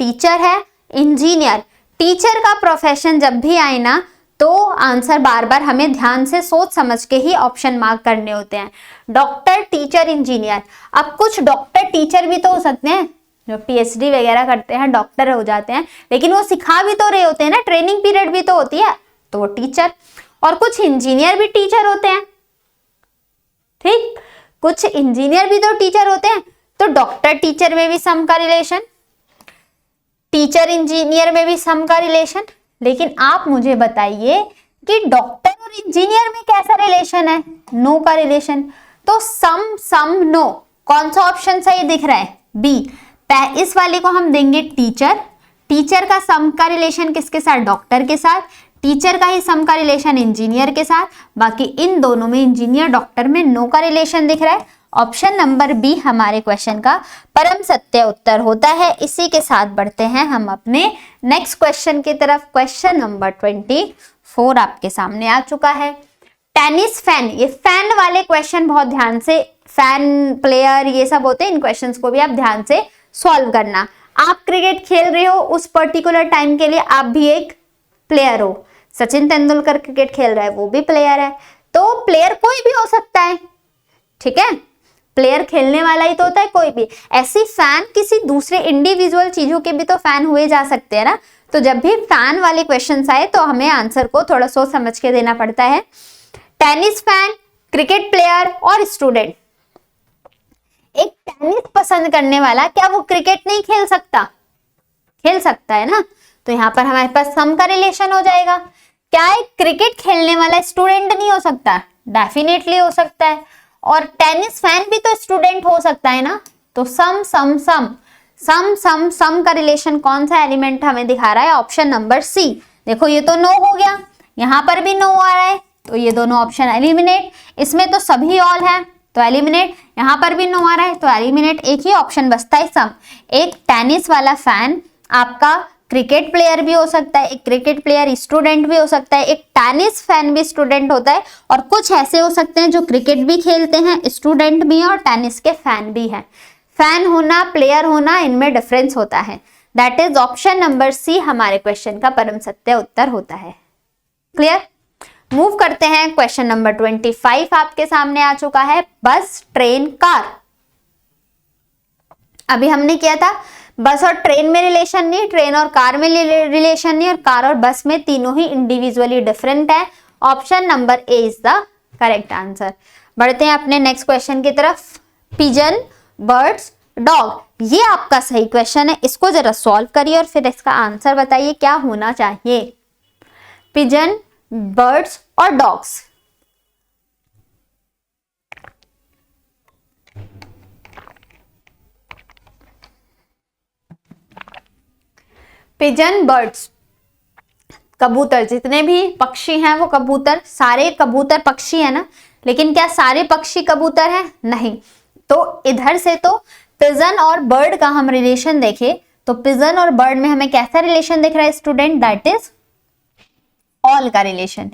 टीचर है, इंजीनियर। टीचर का प्रोफेशन जब भी आए ना तो आंसर बार बार हमें ध्यान से सोच समझ के ही ऑप्शन मार्क करने होते हैं। Doctor, teacher, engineer. अब कुछ डॉक्टर टीचर भी तो हो सकते हैं, जो पीएचडी वगैरह करते हैं डॉक्टर हो जाते हैं, लेकिन वो सिखा भी तो रहे होते हैं ना, ट्रेनिंग पीरियड भी तो होती है, तो वो टीचर। और कुछ इंजीनियर भी टीचर होते हैं, ठीक, कुछ इंजीनियर भी तो टीचर होते हैं। तो डॉक्टर टीचर में भी सम का रिलेशन, टीचर इंजीनियर में भी सम का रिलेशन। लेकिन आप मुझे बताइए कि डॉक्टर और इंजीनियर में कैसा रिलेशन है? नो का रिलेशन। तो सम सम नो, कौन सा ऑप्शन सही दिख रहा है? बी। इस वाले को हम देंगे टीचर। टीचर का सम का रिलेशन किसके साथ? डॉक्टर के साथ। टीचर का ही सम का रिलेशन इंजीनियर के साथ। बाकी इन दोनों में, इंजीनियर डॉक्टर में नो का रिलेशन दिख रहा है। ऑप्शन नंबर बी हमारे क्वेश्चन का परम सत्य उत्तर होता है। इसी के साथ बढ़ते हैं हम अपने नेक्स्ट क्वेश्चन की तरफ। क्वेश्चन नंबर 24 आपके सामने आ चुका है। टेनिस फैन, ये फैन वाले क्वेश्चन बहुत ध्यान से, फैन प्लेयर ये सब होते हैं, इन क्वेश्चंस को भी आप ध्यान से सॉल्व करना। आप क्रिकेट खेल रहे हो, उस पर्टिकुलर टाइम के लिए आप भी एक प्लेयर हो। सचिन तेंदुलकर क्रिकेट खेल रहा है, वो भी प्लेयर है। तो प्लेयर कोई भी हो सकता है, ठीक है, प्लेयर खेलने वाला ही तो होता है कोई भी। ऐसी फैन किसी दूसरे इंडिविजुअल चीजों के भी तो फैन हुए जा सकते हैं ना। तो जब भी फैन वाले क्वेश्चंस आए तो हमें आंसर को थोड़ा सोच समझ के देना पड़ता है। टेनिस फैन, क्रिकेट प्लेयर और स्टूडेंट। एक टेनिस पसंद करने वाला, क्या वो क्रिकेट नहीं खेल सकता? खेल सकता है ना। तो यहाँ पर हमारे पास सम का रिलेशन हो जाएगा। क्या एक क्रिकेट खेलने वाला स्टूडेंट नहीं हो सकता? डेफिनेटली हो सकता है। और टेनिस फैन भी तो स्टूडेंट हो सकता है ना। तो सम सम सम सम सम सम का रिलेशन कौन सा एलिमेंट हमें दिखा रहा है? Option number C. देखो ये तो नो हो गया, यहाँ पर भी नो आ रहा है, तो ये दोनों ऑप्शन एलिमिनेट। इसमें तो सभी ऑल है तो एलिमिनेट, यहाँ पर भी नो आ रहा है तो एलिमिनेट। एक ही ऑप्शन बचता है सम। एक टेनिस वाला फैन आपका क्रिकेट प्लेयर भी हो सकता है, एक क्रिकेट प्लेयर स्टूडेंट भी हो सकता है, एक टेनिस फैन भी स्टूडेंट होता है, और कुछ ऐसे हो सकते हैं जो क्रिकेट भी खेलते हैं, स्टूडेंट भी हैं और टेनिस के फैन भी हैं। फैन होना, प्लेयर होना, इनमें डिफरेंस होता है। That is option number C हमारे क्वेश्चन का परम सत्य उत्तर होता है। क्लियर? मूव करते हैं। क्वेश्चन नंबर 25 आपके सामने आ चुका है। बस, ट्रेन, कार। अभी हमने किया था बस और ट्रेन में रिलेशन नहीं, ट्रेन और कार में रिलेशन नहीं, और कार और बस में तीनों ही इंडिविजुअली डिफरेंट है। Option number A is the correct answer. बढ़ते हैं अपने नेक्स्ट क्वेश्चन की तरफ। पिजन, बर्ड्स, डॉग, ये आपका सही क्वेश्चन है। इसको जरा सॉल्व करिए और फिर इसका आंसर बताइए क्या होना चाहिए। पिजन, बर्ड्स और डॉग्स। पिजन, बर्ड्स, कबूतर, जितने भी पक्षी हैं वो कबूतर, सारे कबूतर पक्षी है ना। लेकिन क्या सारे पक्षी कबूतर हैं? नहीं। तो इधर से तो पिजन और बर्ड का हम रिलेशन देखें तो पिजन और बर्ड में हमें कैसा रिलेशन दिख रहा है स्टूडेंट? दैट इज ऑल का रिलेशन।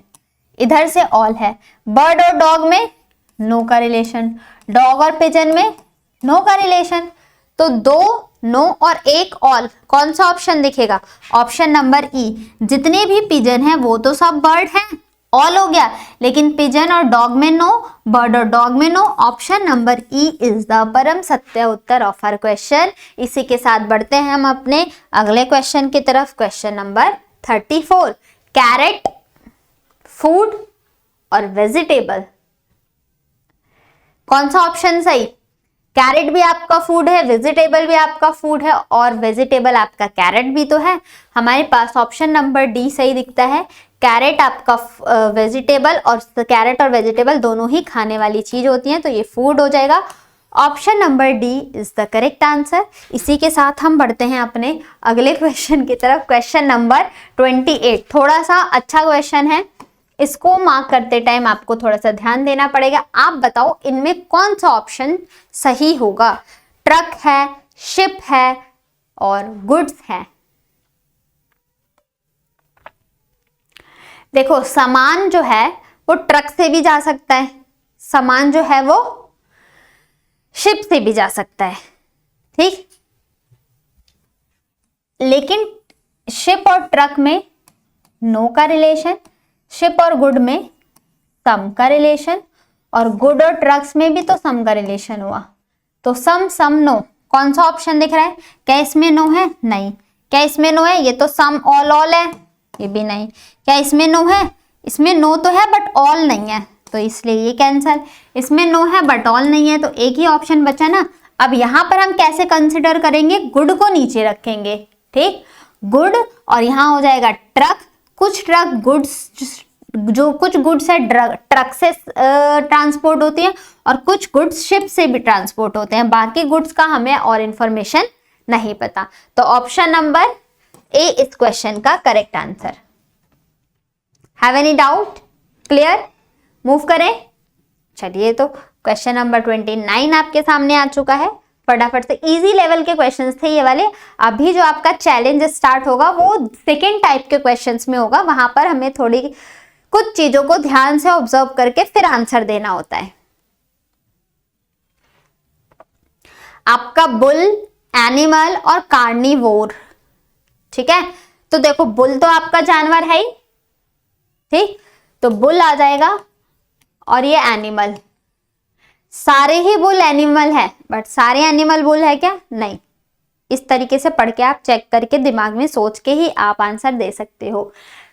इधर से ऑल है। बर्ड और डॉग में नो का रिलेशन, डॉग और पिजन में नो का रिलेशन। तो दो नो और एक ऑल, कौन सा ऑप्शन दिखेगा? ऑप्शन नंबर ई। जितने भी पिजन हैं वो तो सब बर्ड हैं, ऑल हो गया। लेकिन पिजन और डॉग में नो, बर्ड और डॉग में no. Option number E is the परम सत्य उत्तर ऑफ आवर क्वेश्चन। इसी के साथ बढ़ते हैं हम अपने अगले क्वेश्चन की तरफ। Question number 34। कैरेट, फूड और वेजिटेबल, कौन सा ऑप्शन सही? कैरेट भी आपका फूड है, वेजिटेबल भी आपका फूड है, और वेजिटेबल आपका कैरेट भी तो है। हमारे पास ऑप्शन नंबर डी सही दिखता है। कैरेट आपका वेजिटेबल, और कैरेट और वेजिटेबल दोनों ही खाने वाली चीज होती हैं, तो ये फूड हो जाएगा। Option number D is the correct answer. इसी के साथ हम बढ़ते हैं अपने अगले क्वेश्चन की तरफ। क्वेश्चन नंबर 28 थोड़ा सा अच्छा क्वेश्चन है, इसको मार्क करते टाइम आपको थोड़ा सा ध्यान देना पड़ेगा। आप बताओ इनमें कौन सा ऑप्शन सही होगा। ट्रक है, शिप है और गुड्स है। देखो सामान जो है वो ट्रक से भी जा सकता है, सामान जो है वो शिप से भी जा सकता है, ठीक। लेकिन शिप और ट्रक में नो का रिलेशन, शिप और गुड में सम का रिलेशन, और गुड और ट्रक्स में भी तो सम का रिलेशन हुआ। तो सम सम नो, कौन सा ऑप्शन दिख रहा है? क्या इसमें नो है? नहीं। क्या इसमें नो है? ये तो सम ऑल ऑल है, ये भी नहीं। क्या इसमें नो है? इसमें नो तो है बट ऑल नहीं है, तो इसलिए ये कैंसल। इसमें नो है बट ऑल नहीं है, तो एक ही ऑप्शन बचा ना। अब यहां पर हम कैसे कंसिडर करेंगे? गुड को नीचे रखेंगे, ठीक। गुड और यहां हो जाएगा ट्रक। कुछ ट्रक गुड्स, जो कुछ गुड्स है ट्रक से ट्रांसपोर्ट होती है और कुछ गुड्स शिप से भी ट्रांसपोर्ट होते हैं। बाकी गुड्स का हमें और इंफॉर्मेशन नहीं पता। तो ऑप्शन नंबर ए इस क्वेश्चन का correct answer. Have any doubt? Clear? Move करें। चलिए, तो क्वेश्चन नंबर 29 आपके सामने आ चुका है। फटाफट से, इजी लेवल के क्वेश्चंस थे ये वाले। अभी जो आपका चैलेंज स्टार्ट होगा वो सेकेंड टाइप के क्वेश्चंस में होगा। वहां पर हमें थोड़ी कुछ चीजों को ध्यान से ऑब्जर्व करके फिर आंसर देना होता है। आपका बुल, एनिमल और कार्निवोर, ठीक है। तो देखो बुल तो आपका जानवर है ही, ठीक। तो बुल आ जाएगा और ये एनिमल। सारे ही बुल एनिमल है बट सारे एनिमल बुल है क्या? नहीं। इस तरीके से पढ़ के आप चेक करके दिमाग में सोच के ही आप आंसर दे सकते हो।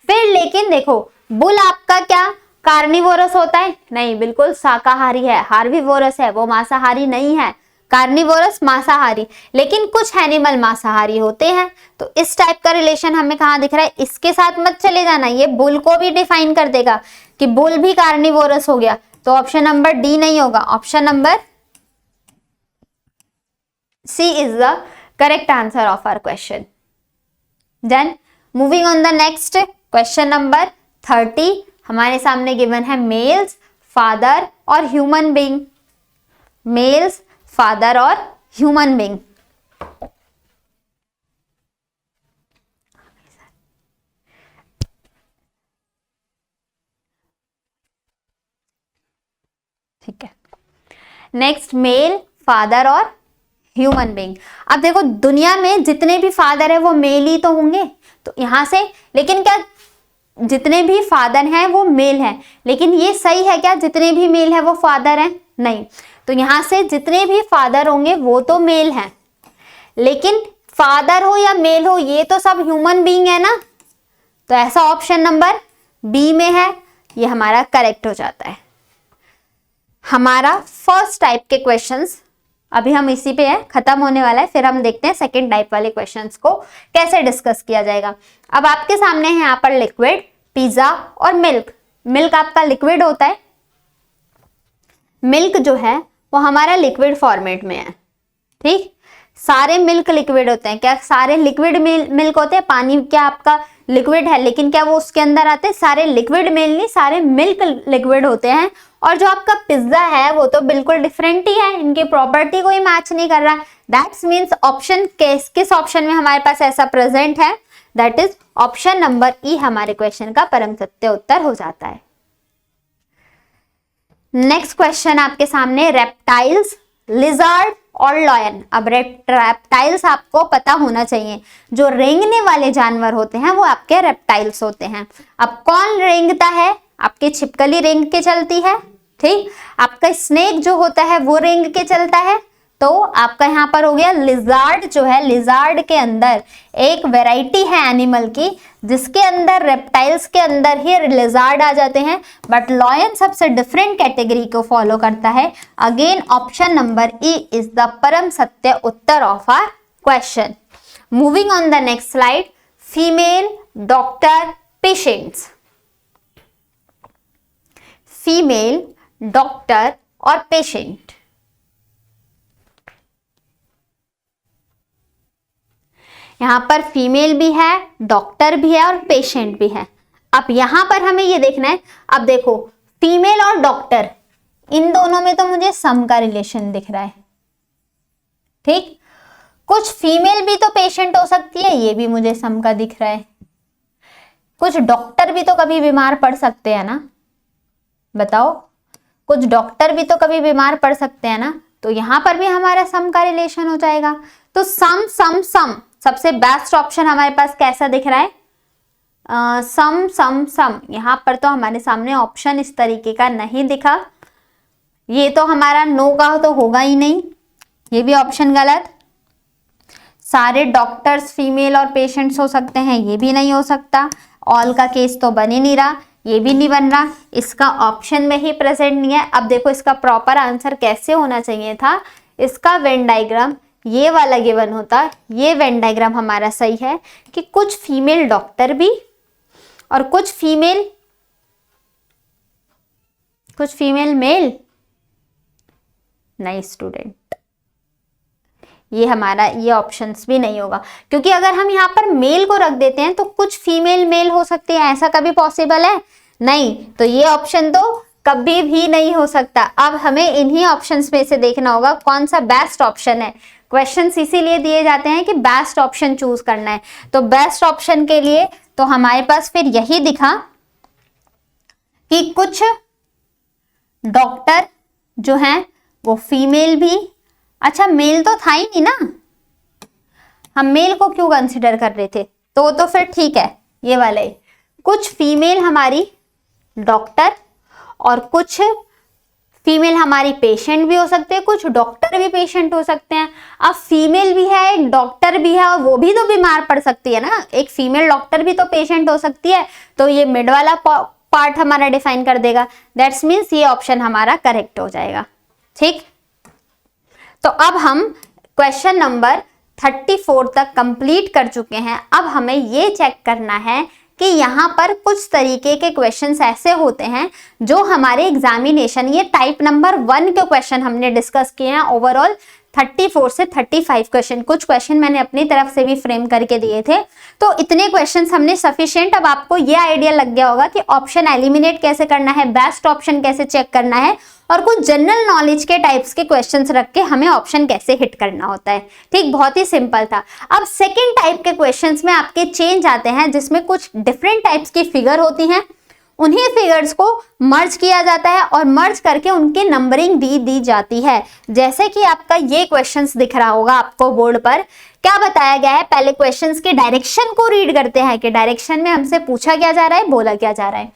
फिर लेकिन देखो बुल आपका क्या कार्निवोरस होता है? नहीं, बिल्कुल शाकाहारी है। हार्बिवोरस है, वो मांसाहारी नहीं है। कार्निवोरस मांसाहारी, लेकिन कुछ एनिमल मांसाहारी होते हैं। तो इस टाइप का रिलेशन हमें कहां दिख रहा है? इसके साथ मत चले जाना, ये बुल को भी डिफाइन कर देगा कि बुल भी कार्निवोरस हो गया। तो ऑप्शन नंबर डी नहीं होगा, option number C is the correct answer of our question. Then moving on the next question number 30 हमारे सामने गिवन है मेल्स, फादर और ह्यूमन बीइंग। मेल्स, फादर और ह्यूमन बीइंग। ठीक है, नेक्स्ट मेल, फादर और ह्यूमन बीइंग। अब देखो दुनिया में जितने भी फादर है वो मेल ही तो होंगे, तो यहां से, लेकिन क्या जितने भी फादर हैं वो मेल हैं? लेकिन ये सही है क्या जितने भी मेल है वो फादर हैं? नहीं। तो यहां से जितने भी फादर होंगे वो तो मेल हैं, लेकिन फादर हो या मेल हो ये तो सब ह्यूमन बीइंग है ना। तो ऐसा ऑप्शन नंबर बी में है, ये हमारा करेक्ट हो जाता है। हमारा फर्स्ट टाइप के क्वेश्चंस अभी हम इसी पे है, खत्म होने वाला है। फिर हम देखते हैं सेकंड टाइप वाले क्वेश्चंस को कैसे डिस्कस किया जाएगा। अब आपके सामने है यहाँ पर लिक्विड, पिज्जा और मिल्क। मिल्क आपका लिक्विड होता है। मिल्क जो है वो हमारा लिक्विड फॉर्मेट में है, ठीक। सारे मिल्क लिक्विड होते हैं। क्या सारे लिक्विड मिल्क होते हैं? पानी क्या आपका लिक्विड है, लेकिन क्या वो उसके अंदर आते हैं? सारे लिक्विड मिल्क नहीं, सारे मिल्क लिक्विड होते हैं। और जो आपका पिज्जा है वो तो बिल्कुल डिफरेंट ही है, इनकी प्रॉपर्टी कोई मैच नहीं कर रहा। दैट्स मीन्स ऑप्शन किस ऑप्शन में हमारे पास ऐसा प्रेजेंट है? दैट इज ऑप्शन नंबर ई हमारे क्वेश्चन का परम सत्य उत्तर हो जाता है। नेक्स्ट क्वेश्चन आपके सामने रेप्टाइल्स, लिजर्ड और लॉयन। अब रेप्टाइल्स आपको पता होना चाहिए, जो रेंगने वाले जानवर होते हैं वो आपके रेप्टाइल्स होते हैं। अब कौन रेंगता है? आपकी छिपकली रेंग के चलती है, ठीक। आपका स्नेक जो होता है वो रेंग के चलता है। तो आपका यहाँ पर हो गया लिजार्ड जो है, लिजार्ड के अंदर एक वैरायटी है एनिमल की जिसके अंदर रेप्टाइल्स के अंदर ही लिजार्ड आ जाते हैं, बट लॉयन सबसे डिफरेंट कैटेगरी को फॉलो करता है। Again option number E is the परम सत्य उत्तर of our question. Moving on the next slide, female, doctor, patients. Female, doctor और पेशेंट। यहाँ पर फीमेल भी है, डॉक्टर भी है और पेशेंट भी है। अब यहाँ पर हमें ये देखना है, अब देखो फीमेल और डॉक्टर इन दोनों में तो मुझे सम का रिलेशन दिख रहा है, ठीक। कुछ फीमेल भी तो पेशेंट हो सकती है, ये भी मुझे सम का दिख रहा है। कुछ डॉक्टर भी तो कभी बीमार पड़ सकते हैं ना, बताओ, कुछ डॉक्टर भी तो कभी बीमार पड़ सकते हैं ना, तो यहां पर भी हमारा सम का रिलेशन हो जाएगा। तो सम सम सम सबसे बेस्ट ऑप्शन हमारे पास कैसा दिख रहा है, सम सम सम। यहां पर तो हमारे सामने ऑप्शन इस तरीके का नहीं दिखा, ये तो हमारा नो का तो होगा ही नहीं, ये भी ऑप्शन गलत। सारे डॉक्टर्स फीमेल और पेशेंट्स हो सकते हैं, ये भी नहीं हो सकता। ऑल का केस तो बन ही नहीं रहा, ये भी नहीं बन रहा, इसका ऑप्शन में ही प्रेजेंट नहीं है। अब देखो इसका प्रॉपर आंसर कैसे होना चाहिए था, इसका वेन डायग्राम ये वाला गिवन होता, ये वेन डायग्राम हमारा सही है कि कुछ फीमेल डॉक्टर भी और कुछ फीमेल मेल। नहीं स्टूडेंट, ये हमारा ये ऑप्शंस भी नहीं होगा, क्योंकि अगर हम यहाँ पर मेल को रख देते हैं तो कुछ फीमेल मेल हो सकती है, ऐसा कभी पॉसिबल है नहीं, तो ये ऑप्शन तो कभी भी नहीं हो सकता। अब हमें इन्हीं ऑप्शंस में से देखना होगा कौन सा बेस्ट ऑप्शन है। क्वेश्चंस इसीलिए दिए जाते हैं कि बेस्ट ऑप्शन चूज करना है, तो बेस्ट ऑप्शन के लिए तो हमारे पास फिर यही दिखा कि कुछ डॉक्टर जो हैं वो फीमेल भी, अच्छा मेल तो था ही नहीं ना, हम मेल को क्यों कंसिडर कर रहे थे, तो फिर ठीक है ये वाला ही। कुछ फीमेल हमारी डॉक्टर और कुछ फीमेल हमारी पेशेंट भी हो सकते हैं, कुछ डॉक्टर भी पेशेंट हो सकते हैं। अब फीमेल भी है, एक डॉक्टर भी है, और वो भी तो बीमार पड़ सकती है ना, एक फीमेल डॉक्टर भी तो पेशेंट हो सकती है, तो ये मिड वाला पार्ट हमारा डिफाइन कर देगा। दैट्स मीन्स ये ऑप्शन हमारा करेक्ट हो जाएगा, ठीक। तो अब हम क्वेश्चन नंबर 34 तक कंप्लीट कर चुके हैं। अब हमें ये चेक करना है कि यहाँ पर कुछ तरीके के क्वेश्चंस ऐसे होते हैं जो हमारे एग्जामिनेशन, ये टाइप नंबर 1 के क्वेश्चन हमने डिस्कस किए हैं। ओवरऑल 34 से 35 क्वेश्चन, कुछ क्वेश्चन मैंने अपनी तरफ से भी फ्रेम करके दिए थे, तो इतने क्वेश्चंस हमने सफिशिएंट। अब आपको ये आइडिया लग गया होगा कि ऑप्शन एलिमिनेट कैसे करना है, बेस्ट ऑप्शन कैसे चेक करना है, और कुछ जनरल नॉलेज के टाइप्स के क्वेश्चंस रख के हमें ऑप्शन कैसे हिट करना होता है, ठीक। बहुत ही सिंपल था। अब सेकेंड टाइप के क्वेश्चंस में आपके चेंज आते हैं, जिसमें कुछ डिफरेंट टाइप्स की फिगर होती हैं, उन्हीं फिगर्स को मर्ज किया जाता है और मर्ज करके उनकी नंबरिंग दी जाती है। जैसे कि आपका ये क्वेश्चंस दिख रहा होगा आपको बोर्ड पर, क्या बताया गया है, पहले क्वेश्चंस के डायरेक्शन को रीड करते हैं कि डायरेक्शन में हमसे पूछा क्या जा रहा है, बोला क्या जा रहा है।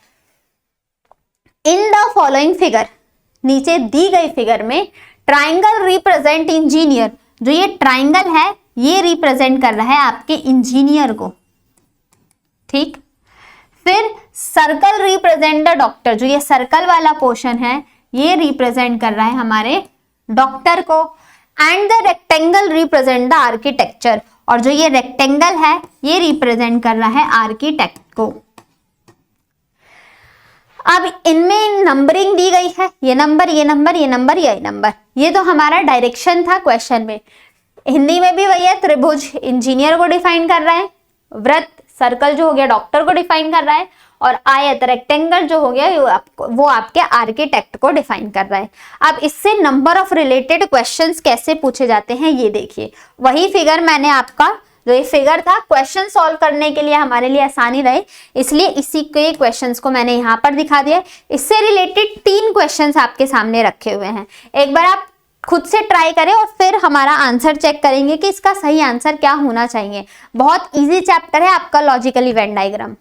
इन द फॉलोइंग फिगर, नीचे दी गई फिगर में ट्राइंगल रिप्रेजेंट इंजीनियर, जो ये ट्राइंगल है ये रिप्रेजेंट कर रहा है आपके इंजीनियर को, ठीक। फिर सर्कल रिप्रेजेंट द डॉक्टर, जो ये सर्कल वाला पोर्शन है ये रिप्रेजेंट कर रहा है हमारे डॉक्टर को। And the rectangle represent the architecture, और जो ये रेक्टेंगल है ये रिप्रेजेंट कर रहा है आर्किटेक्ट को। अब इनमें नंबरिंग दी गई है, ये नंबर ये नंबर ये नंबर ये नंबर, ये तो हमारा डायरेक्शन था क्वेश्चन में। हिंदी में भी वही है, त्रिभुज इंजीनियर को डिफाइन कर रहा है, वृत्त सर्कल जो हो गया डॉक्टर को डिफाइन कर रहा है, और आयत रेक्टेंगल जो हो गया वो आपके आर्किटेक्ट को डिफाइन कर रहा है। अब इससे नंबर ऑफ रिलेटेड क्वेश्चंस कैसे पूछे जाते हैं ये देखिए। वही फिगर मैंने आपका, जो ये फिगर था, क्वेश्चन सॉल्व करने के लिए हमारे लिए आसानी रहे इसलिए इसी के क्वेश्चंस को मैंने यहाँ पर दिखा दिया। इससे रिलेटेड 3 क्वेश्चंस आपके सामने रखे हुए हैं, एक बार आप खुद से ट्राई करें और फिर हमारा आंसर चेक करेंगे कि इसका सही आंसर क्या होना चाहिए। बहुत इजी चैप्टर है आपका लॉजिकल वेन डायग्राम।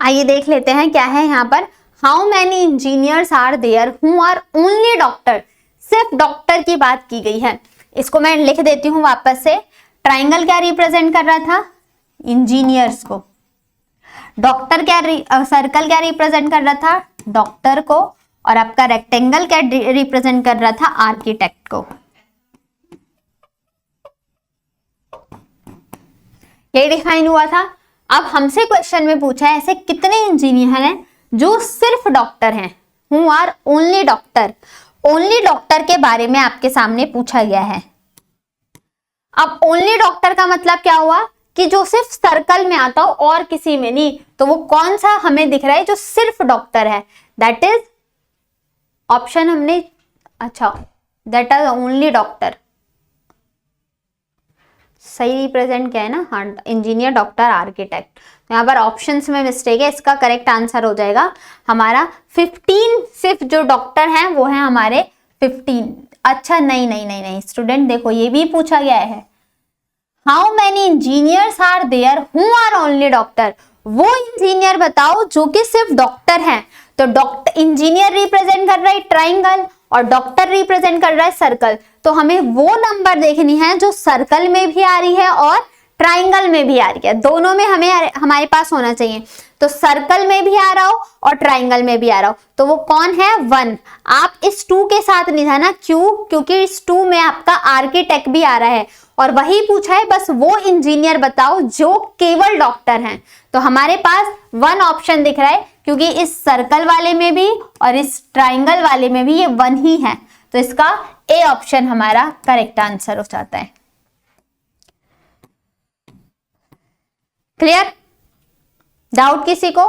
आइए देख लेते हैं क्या है यहाँ पर। How many engineers are there who are only doctor, सिर्फ डॉक्टर की बात की गई है। इसको मैं लिख देती हूँ वापस से। ट्राइंगल क्या रिप्रेजेंट कर रहा था, इंजीनियर्स को। डॉक्टर क्या, सर्कल क्या रिप्रेजेंट कर रहा था, डॉक्टर को। और आपका रेक्टेंगल क्या रिप्रेजेंट कर रहा था, आर्किटेक्ट को। ये डिफाइन हुआ था। अब हमसे क्वेश्चन में पूछा है ऐसे कितने इंजीनियर हैं जो सिर्फ डॉक्टर हैं, who are only doctor. Only doctor के बारे में आपके सामने पूछा गया है। अब ओनली डॉक्टर का मतलब क्या हुआ कि जो सिर्फ सर्कल में आता हो और किसी में नहीं, तो वो कौन सा हमें दिख रहा है जो सिर्फ डॉक्टर है, दैट इज ऑप्शन हमने, अच्छा दैट इज ओनली डॉक्टर। सही रिप्रेजेंट क्या है ना, हाँ इंजीनियर, डॉक्टर, आर्किटेक्ट। तो यहाँ पर ऑप्शंस में मिस्टेक है, इसका करेक्ट आंसर हो जाएगा हमारा 15। सिर्फ जो डॉक्टर हैं वो है हमारे 15। अच्छा नहीं नहीं नहीं नहीं स्टूडेंट, देखो ये भी पूछा गया है, how many engineers are there who are only doctor. वो इंजीनियर बताओ जो कि सिर्फ डॉक्टर हैं। तो डॉक्टर इंजीनियर रिप्रेजेंट कर रहा है ट्राइंगल और डॉक्टर रिप्रेजेंट कर रहा है सर्कल। तो हमें वो नंबर देखनी है जो सर्कल में भी आ रही है और ट्राइंगल में भी आ रही है, दोनों में हमारे पास होना चाहिए। तो सर्कल में भी आ रहा हो और ट्राइंगल में भी आ रहा हो, तो वो कौन है, 1। आप इस 2 के साथ नहीं था ना, क्यों, क्योंकि इस 2 में आपका आर्किटेक्ट भी आ रहा है और वही पूछा है बस वो इंजीनियर बताओ जो केवल डॉक्टर हैं। तो हमारे पास 1 ऑप्शन दिख रहा है, क्योंकि इस सर्कल वाले में भी और इस ट्राइंगल वाले में भी ये 1 ही है। तो इसका ए ऑप्शन हमारा करेक्ट आंसर हो जाता है। क्लियर, डाउट किसी को?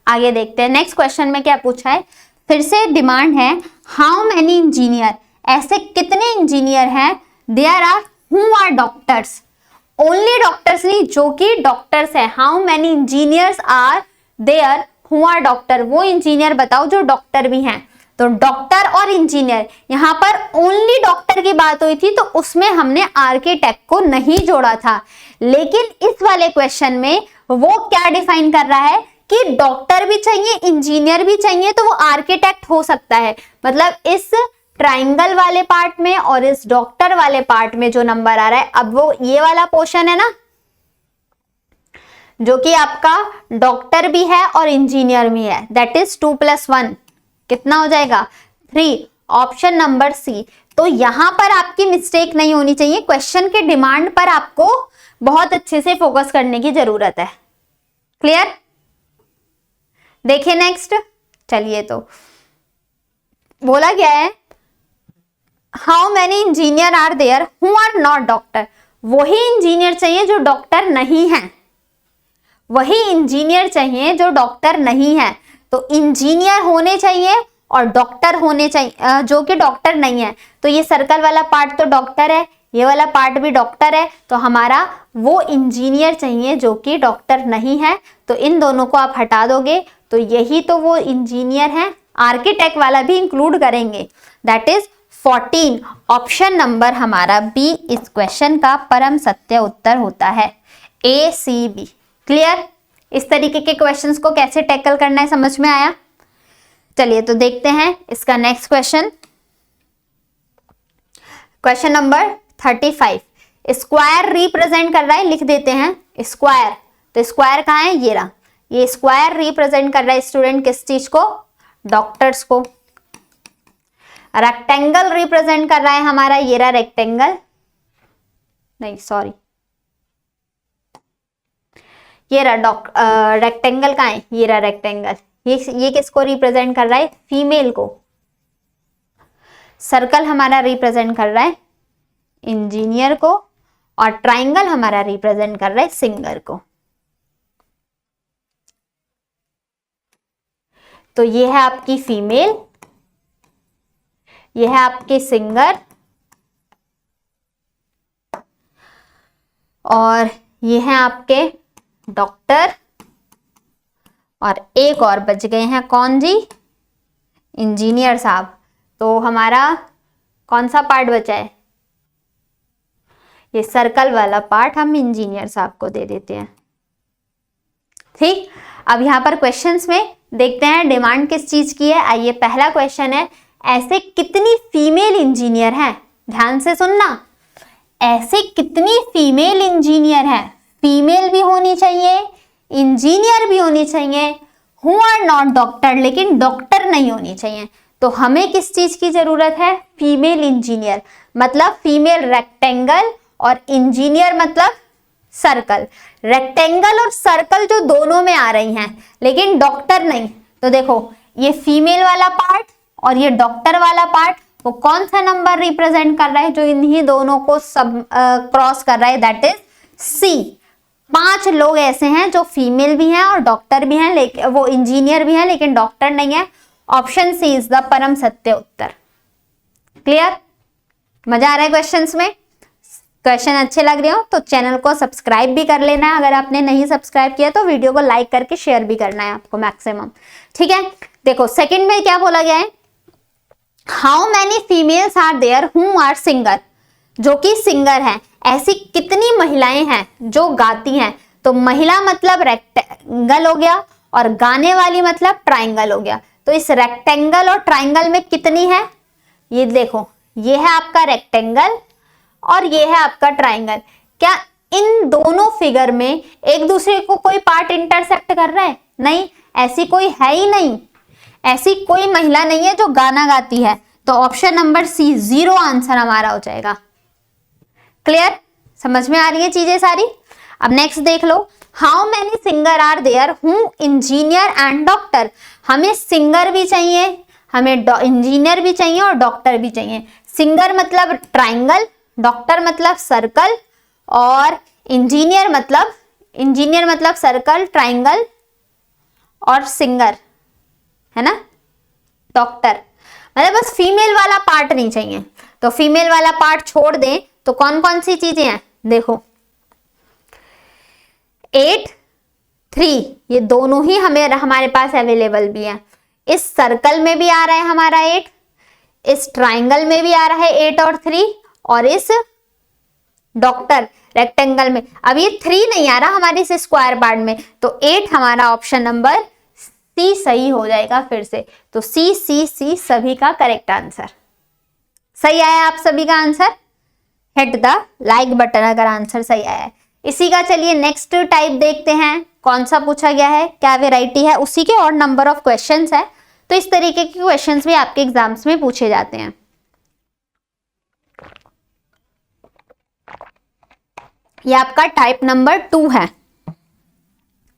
आगे देखते हैं नेक्स्ट क्वेश्चन में क्या पूछा है। फिर से डिमांड है, हाउ मैनी इंजीनियर, ऐसे कितने इंजीनियर हैं, there are who are doctors. Only doctors नहीं, जो कि डॉक्टर्स है। How many engineers are there who are doctor, वो इंजीनियर बताओ जो डॉक्टर भी हैं। तो डॉक्टर और इंजीनियर, यहां पर ओनली डॉक्टर की बात हुई थी तो उसमें हमने आर्किटेक्ट को नहीं जोड़ा था, लेकिन इस वाले क्वेश्चन में वो क्या डिफाइन कर रहा है कि डॉक्टर भी चाहिए, इंजीनियर भी चाहिए, तो वो आर्किटेक्ट हो सकता है। मतलब इस ट्राइंगल वाले पार्ट में और इस डॉक्टर वाले पार्ट में जो नंबर आ रहा है, अब वो ये वाला पोर्शन है ना जो कि आपका डॉक्टर भी है और इंजीनियर भी है, दैट इज 2 + 1 कितना हो जाएगा, 3। Option number C. तो यहां पर आपकी मिस्टेक नहीं होनी चाहिए, क्वेश्चन के डिमांड पर आपको बहुत अच्छे से फोकस करने की जरूरत है। क्लियर, देखिए नेक्स्ट। चलिए, तो बोला गया है how many engineer are there who are not doctor. वही इंजीनियर चाहिए जो डॉक्टर नहीं है, वही इंजीनियर चाहिए जो डॉक्टर नहीं है। तो इंजीनियर होने चाहिए और डॉक्टर होने चाहिए जो कि डॉक्टर नहीं है। तो ये सर्कल वाला पार्ट तो डॉक्टर है, ये वाला पार्ट भी डॉक्टर है, तो हमारा वो इंजीनियर चाहिए जो कि डॉक्टर नहीं है। तो इन दोनों को आप हटा दोगे तो यही तो वो इंजीनियर है। आर्किटेक्ट वाला भी इंक्लूड करेंगे, दैट इज 14। ऑप्शन नंबर हमारा बी इस क्वेश्चन का परम सत्य उत्तर होता है, ACB। क्लियर, इस तरीके के क्वेश्चंस को कैसे टैकल करना है समझ में आया। चलिए तो देखते हैं इसका next question. Question number 35। Square represent कर रहा है, लिख देते हैं स्क्वायर। तो स्क्वायर कहाँ है, ये रहा। ये स्क्वायर रिप्रेजेंट कर रहा है स्टूडेंट किस चीज को, डॉक्टर्स को। रेक्टेंगल रिप्रेजेंट कर रहा है हमारा, ये रहा रेक्टेंगल, नहीं सॉरी ये रहा रेक्टेंगल कहाँ है, ये रहा रेक्टेंगल। ये किसको रिप्रेजेंट कर रहा है, फीमेल को। सर्कल हमारा रिप्रेजेंट कर रहा है इंजीनियर को और ट्राइंगल हमारा रिप्रेजेंट कर रहा है सिंगर को। तो ये है आपकी फीमेल, ये है आपके सिंगर और ये है आपके डॉक्टर और एक और बच गए हैं कौन जी, इंजीनियर साहब। तो हमारा कौन सा पार्ट बचा है, ये सर्कल वाला पार्ट हम इंजीनियर साहब को दे देते हैं। ठीक, अब यहां पर क्वेश्चंस में देखते हैं डिमांड किस चीज की है। आइए, पहला क्वेश्चन है, ऐसे कितनी फीमेल इंजीनियर हैं, ध्यान से सुनना, ऐसे कितनी फीमेल इंजीनियर हैं। फीमेल भी होनी चाहिए, इंजीनियर भी होनी चाहिए, हु आर नॉट डॉक्टर, लेकिन डॉक्टर नहीं होनी चाहिए। तो हमें किस चीज की जरूरत है, फीमेल इंजीनियर, मतलब फीमेल रेक्टेंगल और इंजीनियर मतलब सर्कल। रेक्टेंगल और सर्कल जो दोनों में आ रही हैं, लेकिन डॉक्टर नहीं। तो देखो ये फीमेल वाला पार्ट और ये डॉक्टर वाला पार्ट, वो कौन सा नंबर रिप्रेजेंट कर रहा है जो इन्हीं दोनों को सब क्रॉस कर रहा है, दैट इज सी। 5 लोग ऐसे हैं जो फीमेल भी हैं और डॉक्टर भी हैं, लेकिन वो इंजीनियर भी हैं लेकिन डॉक्टर नहीं है। ऑप्शन सी इज द परम सत्य उत्तर। क्लियर? मजा आ रहा है क्वेश्चंस में? क्वेश्चन अच्छे लग रहे हो तो चैनल को सब्सक्राइब भी कर लेना है। अगर आपने नहीं सब्सक्राइब किया तो वीडियो को लाइक करके शेयर भी करना है आपको मैक्सिमम। ठीक है, देखो सेकंड में क्या बोला गया है, how many females are there who are singer, जो कि सिंगर हैं। ऐसी कितनी महिलाएं हैं जो गाती हैं। तो महिला मतलब रेक्टेंगल हो गया और गाने वाली मतलब ट्राइंगल हो गया। तो इस रेक्टेंगल और ट्राइंगल में कितनी है, ये देखो, ये है आपका रेक्टेंगल और ये है आपका ट्राइंगल। क्या इन दोनों फिगर में एक दूसरे को कोई पार्ट इंटरसेक्ट कर रहा है? नहीं, ऐसी कोई है ही नहीं। ऐसी कोई महिला नहीं है जो गाना गाती है। तो ऑप्शन नंबर सी 0 आंसर हमारा हो जाएगा। क्लियर? समझ में आ रही है चीजें सारी? अब नेक्स्ट देख लो, how many singer are there who engineer and doctor. हमें सिंगर भी चाहिए, हमें इंजीनियर भी चाहिए और डॉक्टर भी चाहिए। सिंगर मतलब ट्राइंगल, डॉक्टर मतलब सर्कल और इंजीनियर मतलब सर्कल, ट्राइंगल और सिंगर, है ना, डॉक्टर। मतलब बस फीमेल वाला पार्ट नहीं चाहिए। तो फीमेल वाला पार्ट छोड़ दें तो कौन कौन सी चीजें हैं, देखो 8, 3, ये दोनों ही हमारे पास अवेलेबल भी है। इस सर्कल में भी आ रहा है हमारा 8, इस ट्राइंगल में भी आ रहा है 8 और 3, और इस डॉक्टर रेक्टेंगल में अब ये 3 नहीं आ रहा हमारे इस स्क्वायर पार्ट में। तो 8 हमारा ऑप्शन नंबर सी सही हो जाएगा फिर से। तो सी सी सी सभी का करेक्ट आंसर। सही आया आप सभी का answer? Hit the like button अगर आंसर सही आया है। इसी का चलिए नेक्स्ट टाइप देखते हैं, कौन सा पूछा गया है, क्या वेराइटी है, उसी के और नंबर ऑफ क्वेश्चंस है। तो इस तरीके के क्वेश्चंस भी आपके एग्जाम्स में पूछे जाते हैं। ये आपका टाइप नंबर 2 है।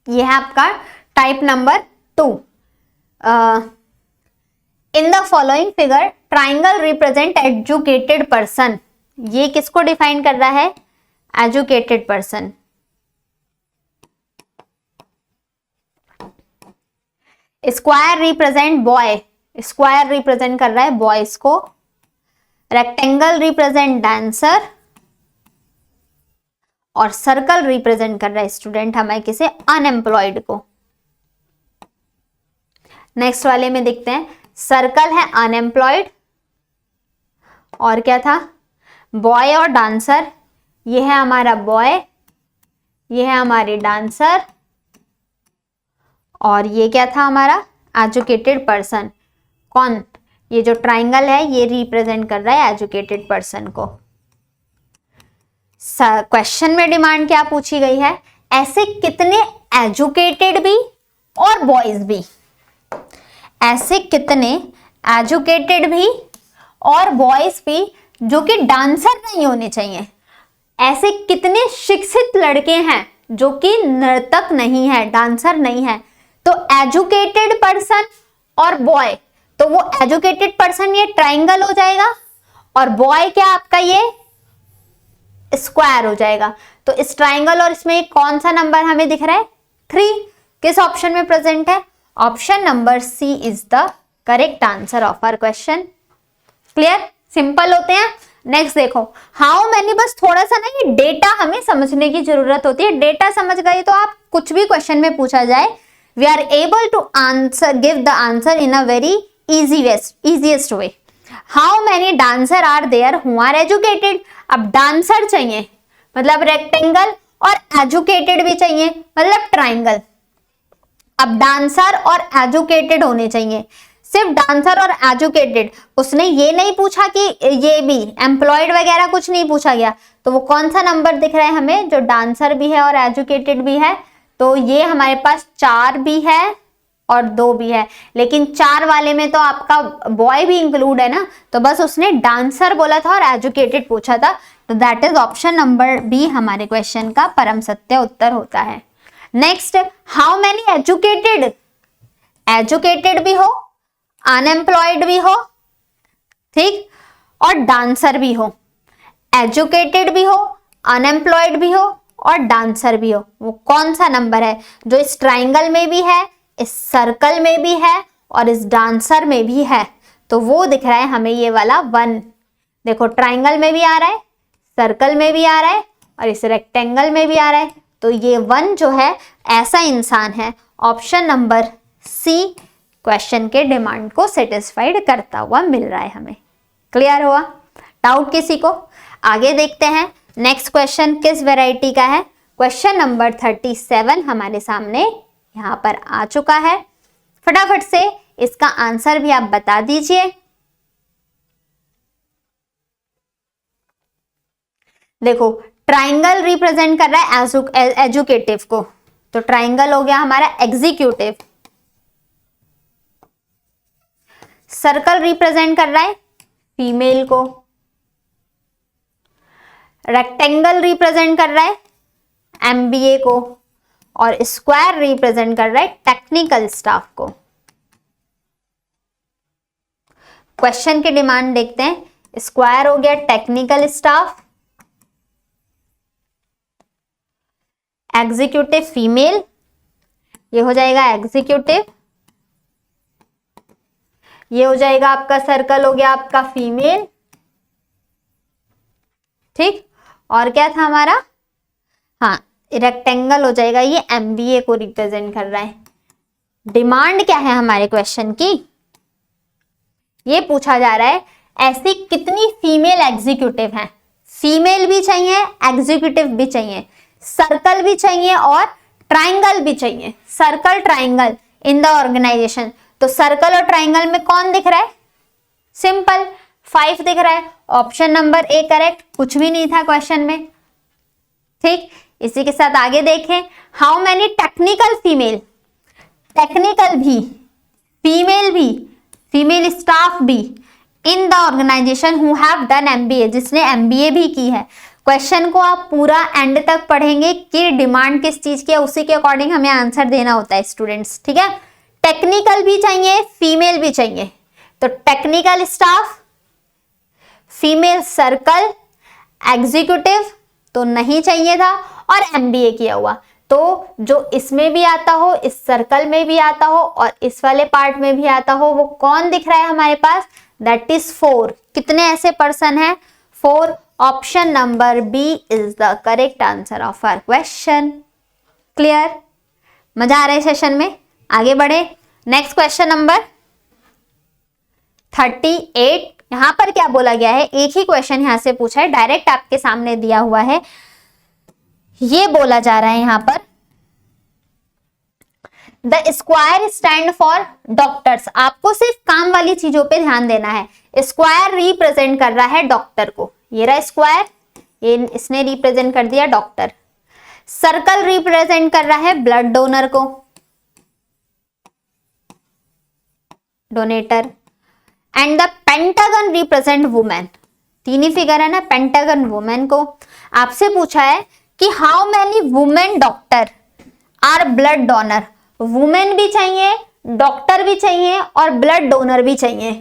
ये है आपका type number 2। In the following figure triangle represent educated person. ये किसको डिफाइन कर रहा है? Educated person. Square represent boy, square represent कर रहा है बॉयज को। रेक्टेंगल रिप्रेजेंट डांसर और सर्कल रिप्रेजेंट कर रहा है स्टूडेंट, हमें किसे, अनएम्प्लॉयड को। नेक्स्ट वाले में देखते हैं, सर्कल है अनएम्प्लॉयड और क्या था, बॉय और डांसर। ये है हमारा बॉय, ये है हमारी डांसर और ये क्या था हमारा, एजुकेटेड पर्सन। कौन? ये जो ट्राइंगल है ये रिप्रेजेंट कर रहा है एजुकेटेड पर्सन को। क्वेश्चन में डिमांड क्या पूछी गई है, ऐसे कितने एजुकेटेड भी और बॉयज भी, ऐसे कितने एजुकेटेड भी और बॉयज भी जो कि डांसर नहीं होने चाहिए। ऐसे कितने शिक्षित लड़के हैं जो कि नर्तक नहीं है, डांसर नहीं है। तो एजुकेटेड पर्सन और बॉय, तो वो एजुकेटेड पर्सन ये ट्राइंगल हो जाएगा और बॉय क्या आपका ये स्क्वायर हो जाएगा। तो इस ट्राइंगल और इसमें कौन सा नंबर हमें दिख रहा है, 3। किस ऑप्शन में प्रेजेंट है? Option number C is the correct answer of our question. Clear? Simple होते हैं। नेक्स्ट देखो, हाउ मैनी, बस थोड़ा सा ना ये डेटा हमें समझने की जरूरत होती है। डेटा समझ गए तो आप कुछ भी क्वेश्चन में पूछा जाए, we are able to answer, give the answer in a very easiest way. How many dancer are there who are educated. अब डांसर चाहिए मतलब रेक्टेंगल और एजुकेटेड भी चाहिए मतलब ट्राइंगल। अब डांसर और एजुकेटेड होने चाहिए, सिर्फ डांसर और एजुकेटेड। उसने ये नहीं पूछा कि ये भी एम्प्लॉयड वगैरह कुछ नहीं पूछा गया। तो वो कौन सा नंबर दिख रहा है हमें जो डांसर भी है और एजुकेटेड भी है? तो ये हमारे पास 4 भी है और 2 भी है, लेकिन 4 वाले में तो आपका बॉय भी इंक्लूड है ना, तो बस उसने डांसर बोला था और एजुकेटेड पूछा था, तो that is option number B हमारे क्वेश्चन का परम सत्य उत्तर होता है। Next, how many educated, educated भी हो, अनएम्प्लॉयड भी हो, ठीक, और डांसर भी हो। एजुकेटेड भी हो, अनएम्प्लॉयड भी हो और डांसर भी हो, वो कौन सा नंबर है जो इस ट्राइंगल में भी है, इस सर्कल में भी है और इस डांसर में भी है? तो वो दिख रहा है हमें ये वाला 1। देखो ट्राइंगल में भी आ रहा है, सर्कल में भी आ रहा है और इस रेक्टेंगल में भी आ रहा है, तो ये 1 जो है ऐसा इंसान है। ऑप्शन नंबर सी क्वेश्चन के डिमांड को सेटिस्फाइड करता हुआ मिल रहा है हमें। क्लियर हुआ? डाउट किसी को? आगे देखते हैं नेक्स्ट क्वेश्चन किस वैरायटी का है। क्वेश्चन नंबर 37 हमारे सामने यहाँ पर आ चुका है। फटाफट से इसका आंसर भी आप बता दीजिए। देखो ट्राइंगल रिप्रेजेंट कर रहा है एजुकेटिव को, तो ट्राइंगल हो गया हमारा एग्जीक्यूटिव। सर्कल रिप्रेजेंट कर रहा है फीमेल को, रेक्टेंगल रिप्रेजेंट कर रहा है एमबीए को और स्क्वायर रिप्रेजेंट कर रहा है टेक्निकल स्टाफ को। क्वेश्चन की डिमांड देखते हैं। स्क्वायर हो गया टेक्निकल स्टाफ, एग्जीक्यूटिव फीमेल, ये हो जाएगा एग्जीक्यूटिव, ये हो जाएगा आपका सर्कल हो गया आपका फीमेल, ठीक, और क्या था हमारा, हाँ रेक्टेंगल हो जाएगा, ये एमबीए को रिप्रेजेंट कर रहा है। डिमांड क्या है हमारे क्वेश्चन की? ये पूछा जा रहा है ऐसी कितनी फीमेल एग्जीक्यूटिव हैं। फीमेल भी चाहिए, एग्जीक्यूटिव भी चाहिए, सर्कल भी चाहिए और ट्राइंगल भी चाहिए। Circle triangle in the organisation, तो सर्कल और ट्राइंगल में कौन दिख रहा है? सिंपल 5 दिख रहा है। ऑप्शन नंबर ए करेक्ट, कुछ भी नहीं था क्वेश्चन में, ठीक। इसी के साथ आगे देखें, how many technical female, technical भी, फीमेल भी, फीमेल स्टाफ भी in the organisation who have done MBA, जिसने एमबीए भी की है। क्वेश्चन को आप पूरा एंड तक पढ़ेंगे कि डिमांड किस चीज की है, उसी के अकॉर्डिंग हमें आंसर देना होता है स्टूडेंट्स, ठीक है। टेक्निकल भी चाहिए, फीमेल भी चाहिए, तो technical staff, female circle, executive तो नहीं चाहिए था और एमबीए किया हुआ। तो जो इसमें भी आता हो, इस सर्कल में भी आता हो और इस वाले पार्ट में भी आता हो, वो कौन दिख रहा है हमारे पास? That is 4। कितने ऐसे पर्सन हैं? 4। Option number B is the correct answer of our question. Clear? मजा आ रहा है सेशन में? आगे बढ़े। Next question number 38। यहां पर क्या बोला गया है? एक ही क्वेश्चन यहां से पूछा है, डायरेक्ट आपके सामने दिया हुआ है। ये बोला जा रहा है यहां पर the square stand for doctors. आपको सिर्फ काम वाली चीजों पे ध्यान देना है। स्क्वायर रिप्रेजेंट कर रहा है डॉक्टर को, ये रहा स्क्वायर, ये इसने रिप्रेजेंट कर दिया डॉक्टर। सर्कल रिप्रेजेंट कर रहा है ब्लड डोनर को, donator. And the pentagon represent women. 3 he figure है ना, पेंटागन वुमेन को। आपसे पूछा है कि how many women doctor R blood donor. Women भी चाहिए, डॉक्टर भी चाहिए और ब्लड डोनर भी चाहिए।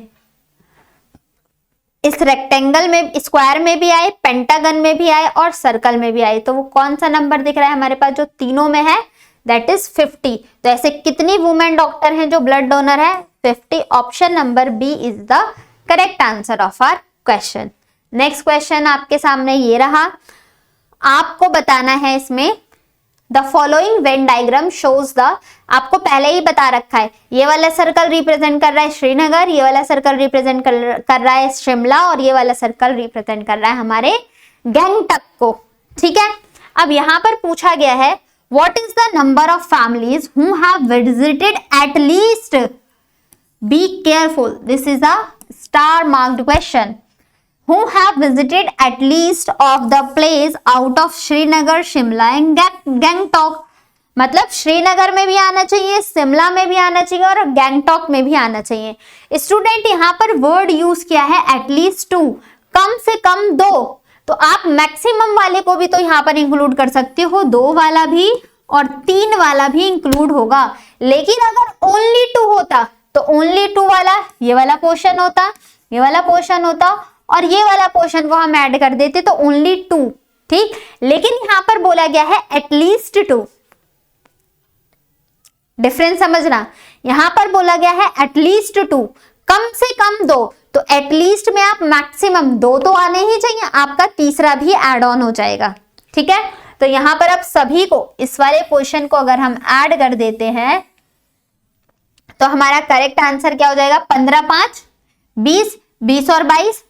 इस रेक्टेंगल में, स्क्वायर में भी आए, पेंटागन में भी आए और सर्कल में भी आए, तो वो कौन सा नंबर दिख रहा है हमारे पास जो तीनों में है? That is 50। तो ऐसे कितनी वुमेन डॉक्टर हैं जो ब्लड डोनर है? 50। Option number B is the correct answer of our question. Next question आपके सामने ये रहा। आपको बताना है इसमें the following Venn diagram shows the, आपको पहले ही बता रखा है, ये वाला सर्कल रिप्रेजेंट कर रहा है श्रीनगर, ये वाला सर्कल रिप्रेजेंट कर रहा है शिमला और ये वाला सर्कल रिप्रेजेंट कर रहा है हमारे गैंगटक को, ठीक है। अब यहां पर पूछा गया है what is the number of families who have visited at least, be careful, this is a star marked question, who have visited at least of the place out of Srinagar, Shimla and Gangtok। मतलब श्रीनगर में भी आना चाहिए, शिमला में भी आना चाहिए और गैंगटॉक में भी आना चाहिए। स्टूडेंट यहाँ पर वर्ड यूज किया है एटलीस्ट 2, कम से कम 2, तो आप मैक्सिमम वाले को भी तो यहाँ पर इंक्लूड कर सकते हो, 2 वाला भी और 3 वाला भी इंक्लूड होगा। लेकिन अगर ओनली 2 होता तो ओनली 2 वाला ये वाला पोर्शन होता, ये वाला पोर्शन होता और ये वाला पोर्शन को हम ऐड कर देते तो ओनली 2, ठीक। लेकिन यहाँ पर बोला गया है एटलीस्ट 2, डिफरेंस समझना, यहां पर बोला गया है एटलीस्ट 2, कम से कम 2, तो एटलीस्ट में आप मैक्सिमम 2 तो आने ही चाहिए, आपका तीसरा भी ऐड ऑन हो जाएगा, ठीक है। तो यहां पर अब सभी को इस वाले क्वेश्चन को अगर हम ऐड कर देते हैं तो हमारा करेक्ट आंसर क्या हो जाएगा, 15 5 20, 20 और 22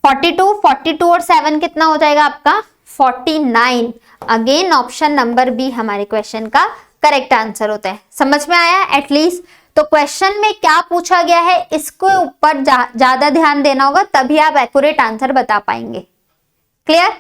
42, 42 और 7 कितना हो जाएगा आपका 49। अगेन ऑप्शन नंबर बी हमारे क्वेश्चन का करेक्ट आंसर होता है। समझ में आया एटलीस्ट? तो क्वेश्चन में क्या पूछा गया है इसके ऊपर ज्यादा ध्यान देना होगा, तभी आप एक्यूरेट आंसर बता पाएंगे। क्लियर?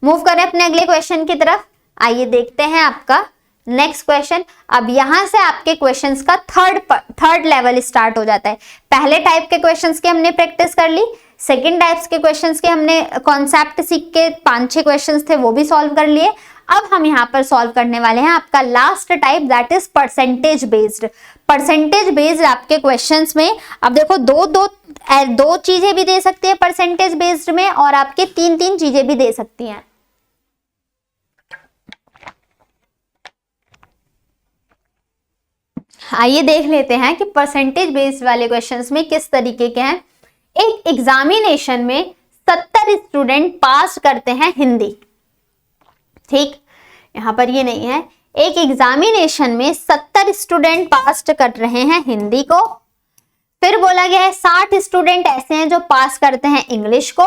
मूव करें अपने अगले क्वेश्चन की तरफ। आइए देखते हैं आपका नेक्स्ट क्वेश्चन। अब यहां से आपके क्वेश्चंस का थर्ड लेवल स्टार्ट हो जाता है। पहले टाइप के क्वेश्चंस की हमने प्रैक्टिस कर ली, सेकंड टाइप्स के क्वेश्चंस के हमने कॉन्सेप्ट सीख के 5-6 क्वेश्चंस थे वो भी सॉल्व कर लिए। अब हम यहाँ पर सॉल्व करने वाले हैं आपका last type, that is percentage based. Percentage based आपके क्वेश्चंस में अब देखो दो चीजें भी दे सकती है परसेंटेज बेस्ड में और आपके 3 चीजें भी दे सकती हैं। आइए देख लेते हैं कि परसेंटेज बेस्ड वाले क्वेश्चंस में किस तरीके के हैं। एक एग्जामिनेशन में 70 स्टूडेंट पास करते हैं हिंदी, ठीक, यहां पर ये नहीं है। एक एग्जामिनेशन में 70 स्टूडेंट पास कर रहे हैं हिंदी को। फिर बोला गया है 60 स्टूडेंट ऐसे हैं जो पास करते हैं इंग्लिश को।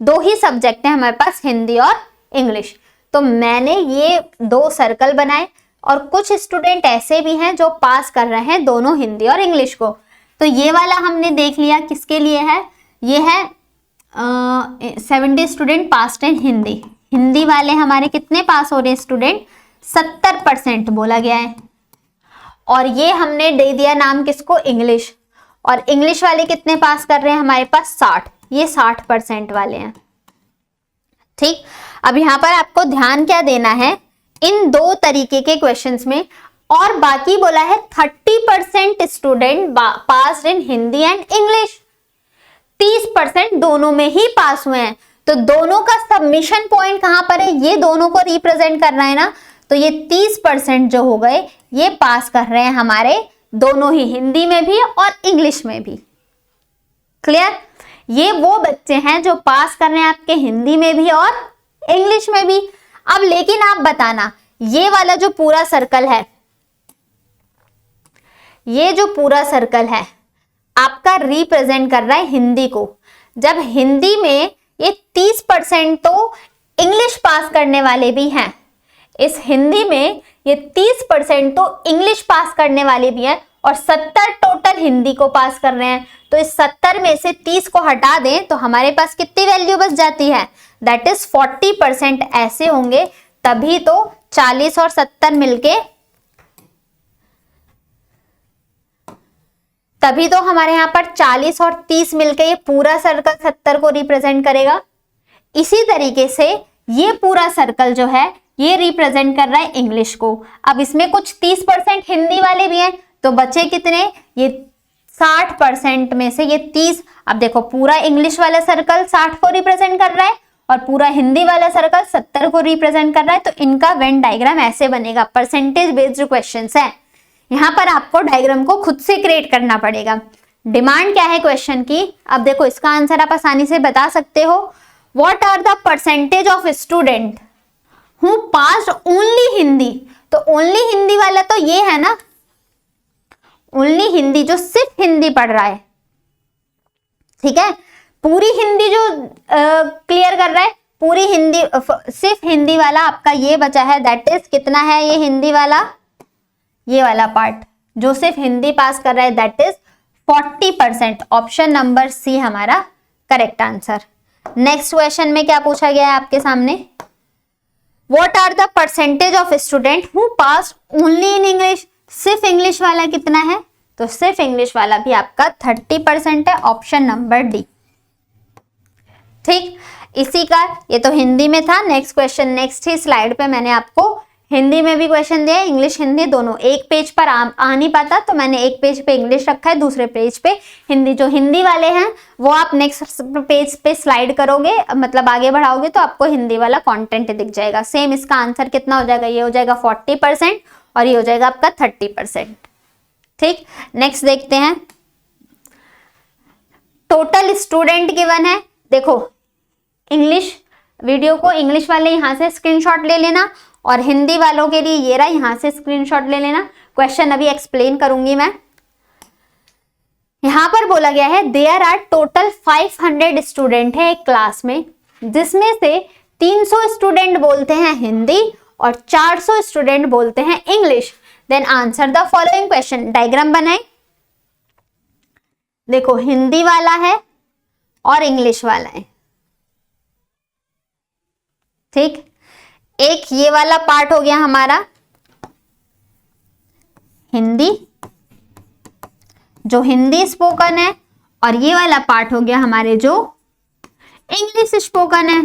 2 ही सब्जेक्ट है हमारे पास, हिंदी और इंग्लिश। तो मैंने ये 2 सर्कल बनाए और कुछ स्टूडेंट ऐसे भी हैं जो पास कर रहे हैं दोनों हिंदी और इंग्लिश को। तो ये वाला हमने देख लिया किसके लिए है, ये है 70 स्टूडेंट पास इन हिंदी। हिंदी वाले हमारे कितने पास हो रहे हैं स्टूडेंट, 70% बोला गया है। और ये हमने दे दिया नाम किसको, इंग्लिश। और इंग्लिश वाले कितने पास कर रहे हैं हमारे पास 60, ये 60% वाले हैं, ठीक। अब यहाँ पर आपको ध्यान क्या देना है इन 2 तरीके के क्वेश्चंस में। और बाकी बोला है 30% student pass in Hindi and English, 30% दोनों में ही पास हुए हैं। तो दोनों का सबमिशन पॉइंट कहां पर है, ये दोनों को रिप्रेजेंट करना है ना। तो ये 30% जो हो गए ये पास कर रहे हैं हमारे दोनों ही, हिंदी में भी और इंग्लिश में भी। क्लियर? ये वो बच्चे हैं जो पास कर रहे हैं आपके हिंदी में भी और इंग्लिश में भी। अब लेकिन आप बताना, ये वाला जो पूरा सर्कल है, ये जो पूरा सर्कल है आपका रिप्रेजेंट कर रहा है हिंदी को। जब हिंदी में ये 30% तो इंग्लिश पास करने वाले भी हैं, इस हिंदी में ये 30% तो इंग्लिश पास करने वाले भी हैं और 70 टोटल हिंदी को पास कर रहे हैं। तो इस 70 में से 30 को हटा दें तो हमारे पास कितनी वैल्यू बच जाती है, दैट इज 40% ऐसे होंगे, तभी तो 40 और 70 मिलके, तभी तो हमारे यहाँ पर 40 और 30 मिलके ये पूरा सर्कल 70 को रिप्रेजेंट करेगा। इसी तरीके से ये पूरा सर्कल जो है ये रिप्रेजेंट कर रहा है इंग्लिश को। अब इसमें कुछ 30% हिंदी वाले भी हैं, तो बचे कितने, ये 60% में से ये 30। अब देखो पूरा इंग्लिश वाला सर्कल 60 को रिप्रेजेंट कर रहा है और पूरा हिंदी वाला सर्कल 70 को रिप्रेजेंट कर रहा है। तो इनका वेन डायग्राम ऐसे बनेगा। परसेंटेज बेस्ड क्वेश्चंस है, यहाँ पर आपको डायग्राम को खुद से क्रिएट करना पड़ेगा। डिमांड क्या है क्वेश्चन की, अब देखो इसका आंसर आप आसानी से बता सकते हो। What are the percentage of student who passed only Hindi. तो ओनली हिंदी वाला तो ये है ना, ओनली हिंदी जो सिर्फ हिंदी पढ़ रहा है, ठीक है। पूरी हिंदी जो क्लियर कर रहा है, पूरी हिंदी, सिर्फ हिंदी वाला आपका ये बचा है, दैट इज कितना है ये हिंदी वाला, ये वाला पार्ट जो सिर्फ हिंदी पास कर रहा है, that is 40%। Option number C हमारा करेक्ट आंसर। नेक्स्ट क्वेश्चन में क्या पूछा गया है आपके सामने, what are the percentage of student who pass only in English, सिर्फ इंग्लिश वाला कितना है, तो सिर्फ इंग्लिश वाला भी आपका 30% है, ऑप्शन नंबर डी। ठीक, इसी का ये तो हिंदी में था। नेक्स्ट क्वेश्चन, नेक्स्ट ही स्लाइड पे मैंने आपको हिंदी में भी क्वेश्चन दिया, इंग्लिश हिंदी दोनों। एक पेज पर आ नहीं पाता तो मैंने एक पेज पे इंग्लिश रखा है, दूसरे पेज पे हिंदी। जो हिंदी वाले हैं वो आप नेक्स्ट पेज पे स्लाइड करोगे, मतलब आगे बढ़ाओगे तो आपको हिंदी वाला कंटेंट दिख जाएगा। सेम इसका आंसर कितना हो जाएगा, ये हो जाएगा 40% और ये हो जाएगा आपका 30%। ठीक, नेक्स्ट देखते हैं। टोटल स्टूडेंट गिवन है, देखो इंग्लिश वीडियो को इंग्लिश वाले यहाँ से स्क्रीनशॉट ले लेना और हिंदी वालों के लिए ये रहा, यहाँ से स्क्रीनशॉट ले लेना। क्वेश्चन अभी एक्सप्लेन करूंगी मैं। यहाँ पर बोला गया है देयर आर टोटल 500 स्टूडेंट है एक क्लास में, जिसमें से 300 स्टूडेंट बोलते हैं हिंदी और 400 स्टूडेंट बोलते हैं English. Then answer the following question. Diagram बनाए, देखो हिंदी वाला है और इंग्लिश वाला है। ठीक, एक ये वाला पार्ट हो गया हमारा हिंदी, जो हिंदी स्पोकन है, और ये वाला पार्ट हो गया हमारे जो इंग्लिश स्पोकन है।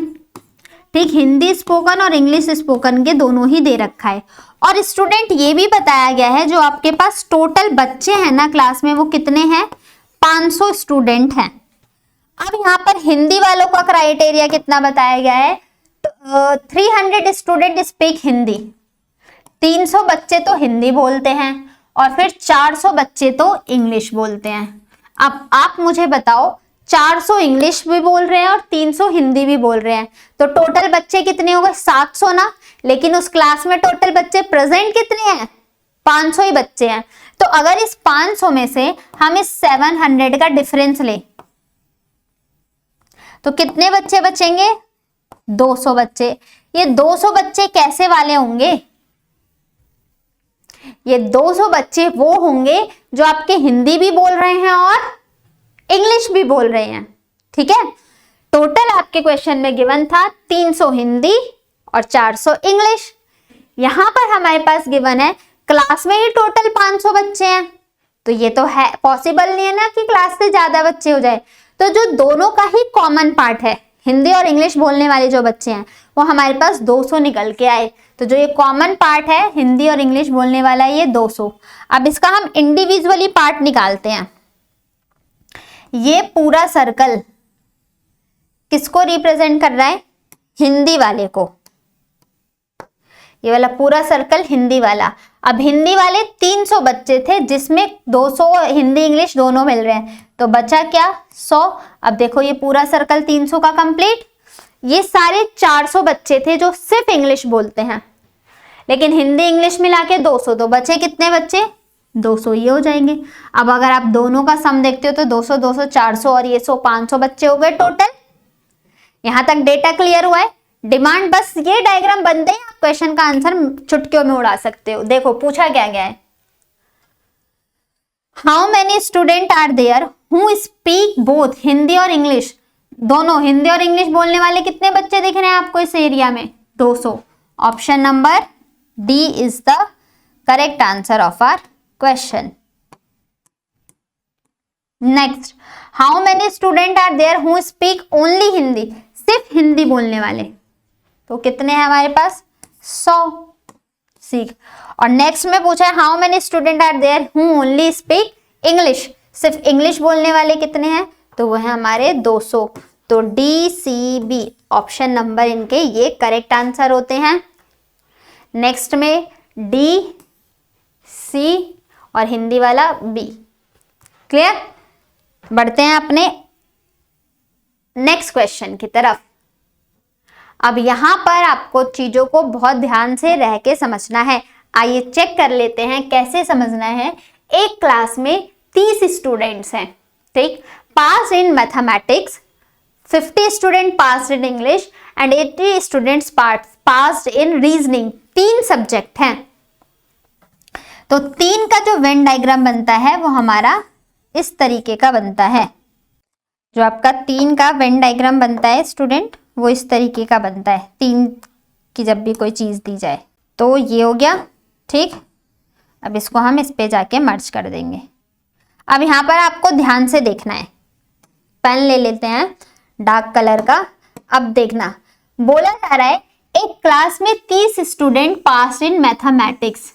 ठीक, हिंदी स्पोकन और इंग्लिश स्पोकन के दोनों ही दे रखा है। और स्टूडेंट ये भी बताया गया है जो आपके पास टोटल बच्चे हैं ना क्लास में वो कितने हैं, 500 स्टूडेंट हैं। अब यहाँ पर हिंदी वालों का क्राइटेरिया कितना बताया गया है, 300 स्टूडेंट स्पीक हिंदी, 300 बच्चे तो हिंदी बोलते हैं और फिर 400 बच्चे तो इंग्लिश बोलते हैं। अब आप मुझे बताओ 400 इंग्लिश भी बोल रहे हैं और 300 हिंदी भी बोल रहे हैं, तो टोटल बच्चे कितने हो गए, 700 ना। लेकिन उस क्लास में टोटल बच्चे प्रेजेंट कितने हैं, 500 ही बच्चे हैं। तो अगर इस 500 में से हम इस 700 का डिफरेंस लें तो कितने बच्चे बचेंगे, 200 बच्चे। ये 200 बच्चे कैसे वाले होंगे, ये 200 बच्चे वो होंगे जो आपके हिंदी भी बोल रहे हैं और इंग्लिश भी बोल रहे हैं। ठीक है, टोटल आपके क्वेश्चन में गिवन था 300 हिंदी और 400 इंग्लिश। यहां पर हमारे पास गिवन है क्लास में ही टोटल 500 बच्चे हैं, तो ये तो है पॉसिबल नहीं है ना कि क्लास से ज्यादा बच्चे हो जाए। तो जो दोनों का ही कॉमन पार्ट है, हिंदी और इंग्लिश बोलने वाले जो बच्चे हैं वो हमारे पास 200 निकल के आए। तो जो ये कॉमन पार्ट है हिंदी और इंग्लिश बोलने वाला ये 200। अब इसका हम इंडिविजुअली पार्ट निकालते हैं। ये पूरा सर्कल किसको रिप्रेजेंट कर रहा है, हिंदी वाले को। ये वाला पूरा सर्कल हिंदी वाला। अब हिंदी वाले 300 बच्चे थे जिसमें 200 हिंदी इंग्लिश दोनों मिल रहे हैं, तो बचा क्या, 100। अब देखो ये पूरा सर्कल 300 का कंप्लीट। ये सारे 400 बच्चे थे जो सिर्फ इंग्लिश बोलते हैं, लेकिन हिंदी इंग्लिश मिला के 200, तो बचे कितने बच्चे, 200 ये हो जाएंगे। अब अगर आप दोनों का सम देखते हो तो 200 200 400 और ये 100 500 बच्चे हो गए टोटल। यहां तक डेटा क्लियर हुआ है। डिमांड बस ये डायग्राम बनते हैं, आप क्वेश्चन का आंसर चुटकियों में उड़ा सकते हो। देखो पूछा क्या गया है, how many student are there who speak both Hindi और इंग्लिश। दोनों हिंदी और इंग्लिश बोलने वाले कितने बच्चे दिख रहे हैं आपको इस एरिया में, 200। Option number D is the correct answer of our question. Next, how many student are there who speak only Hindi, सिर्फ हिंदी बोलने वाले, तो कितने हैं हमारे पास, 100। सीख। और नेक्स्ट में पूछा है how many student are there who only speak English, सिर्फ इंग्लिश बोलने वाले कितने हैं, तो वो है हमारे 200। तो D C B option number इनके ये करेक्ट आंसर होते हैं। नेक्स्ट में डी सी और हिंदी वाला बी। क्लियर, बढ़ते हैं अपने नेक्स्ट क्वेश्चन की तरफ। अब यहां पर आपको चीजों को बहुत ध्यान से रह के समझना है। आइए चेक कर लेते हैं कैसे समझना है। एक क्लास में 30 स्टूडेंट्स हैं, ठीक, pass in mathematics, 50 student pass in English and 80 students pass in reasoning. 3 subject हैं, तो 3 का जो वेन डायग्राम बनता है वो हमारा इस तरीके का बनता है। जो आपका 3 का वेन डायग्राम बनता है स्टूडेंट वो इस तरीके का बनता है। 3 कि जब भी कोई चीज दी जाए। तो ये हो गया, ठीक। अब इसको हम इस पे जाके मर्ज कर देंगे। अब यहाँ पर आपको ध्यान से देखना है, पेन ले लेते हैं डार्क कलर का। अब देखना, बोला जा रहा है एक क्लास में 30 student pass in mathematics.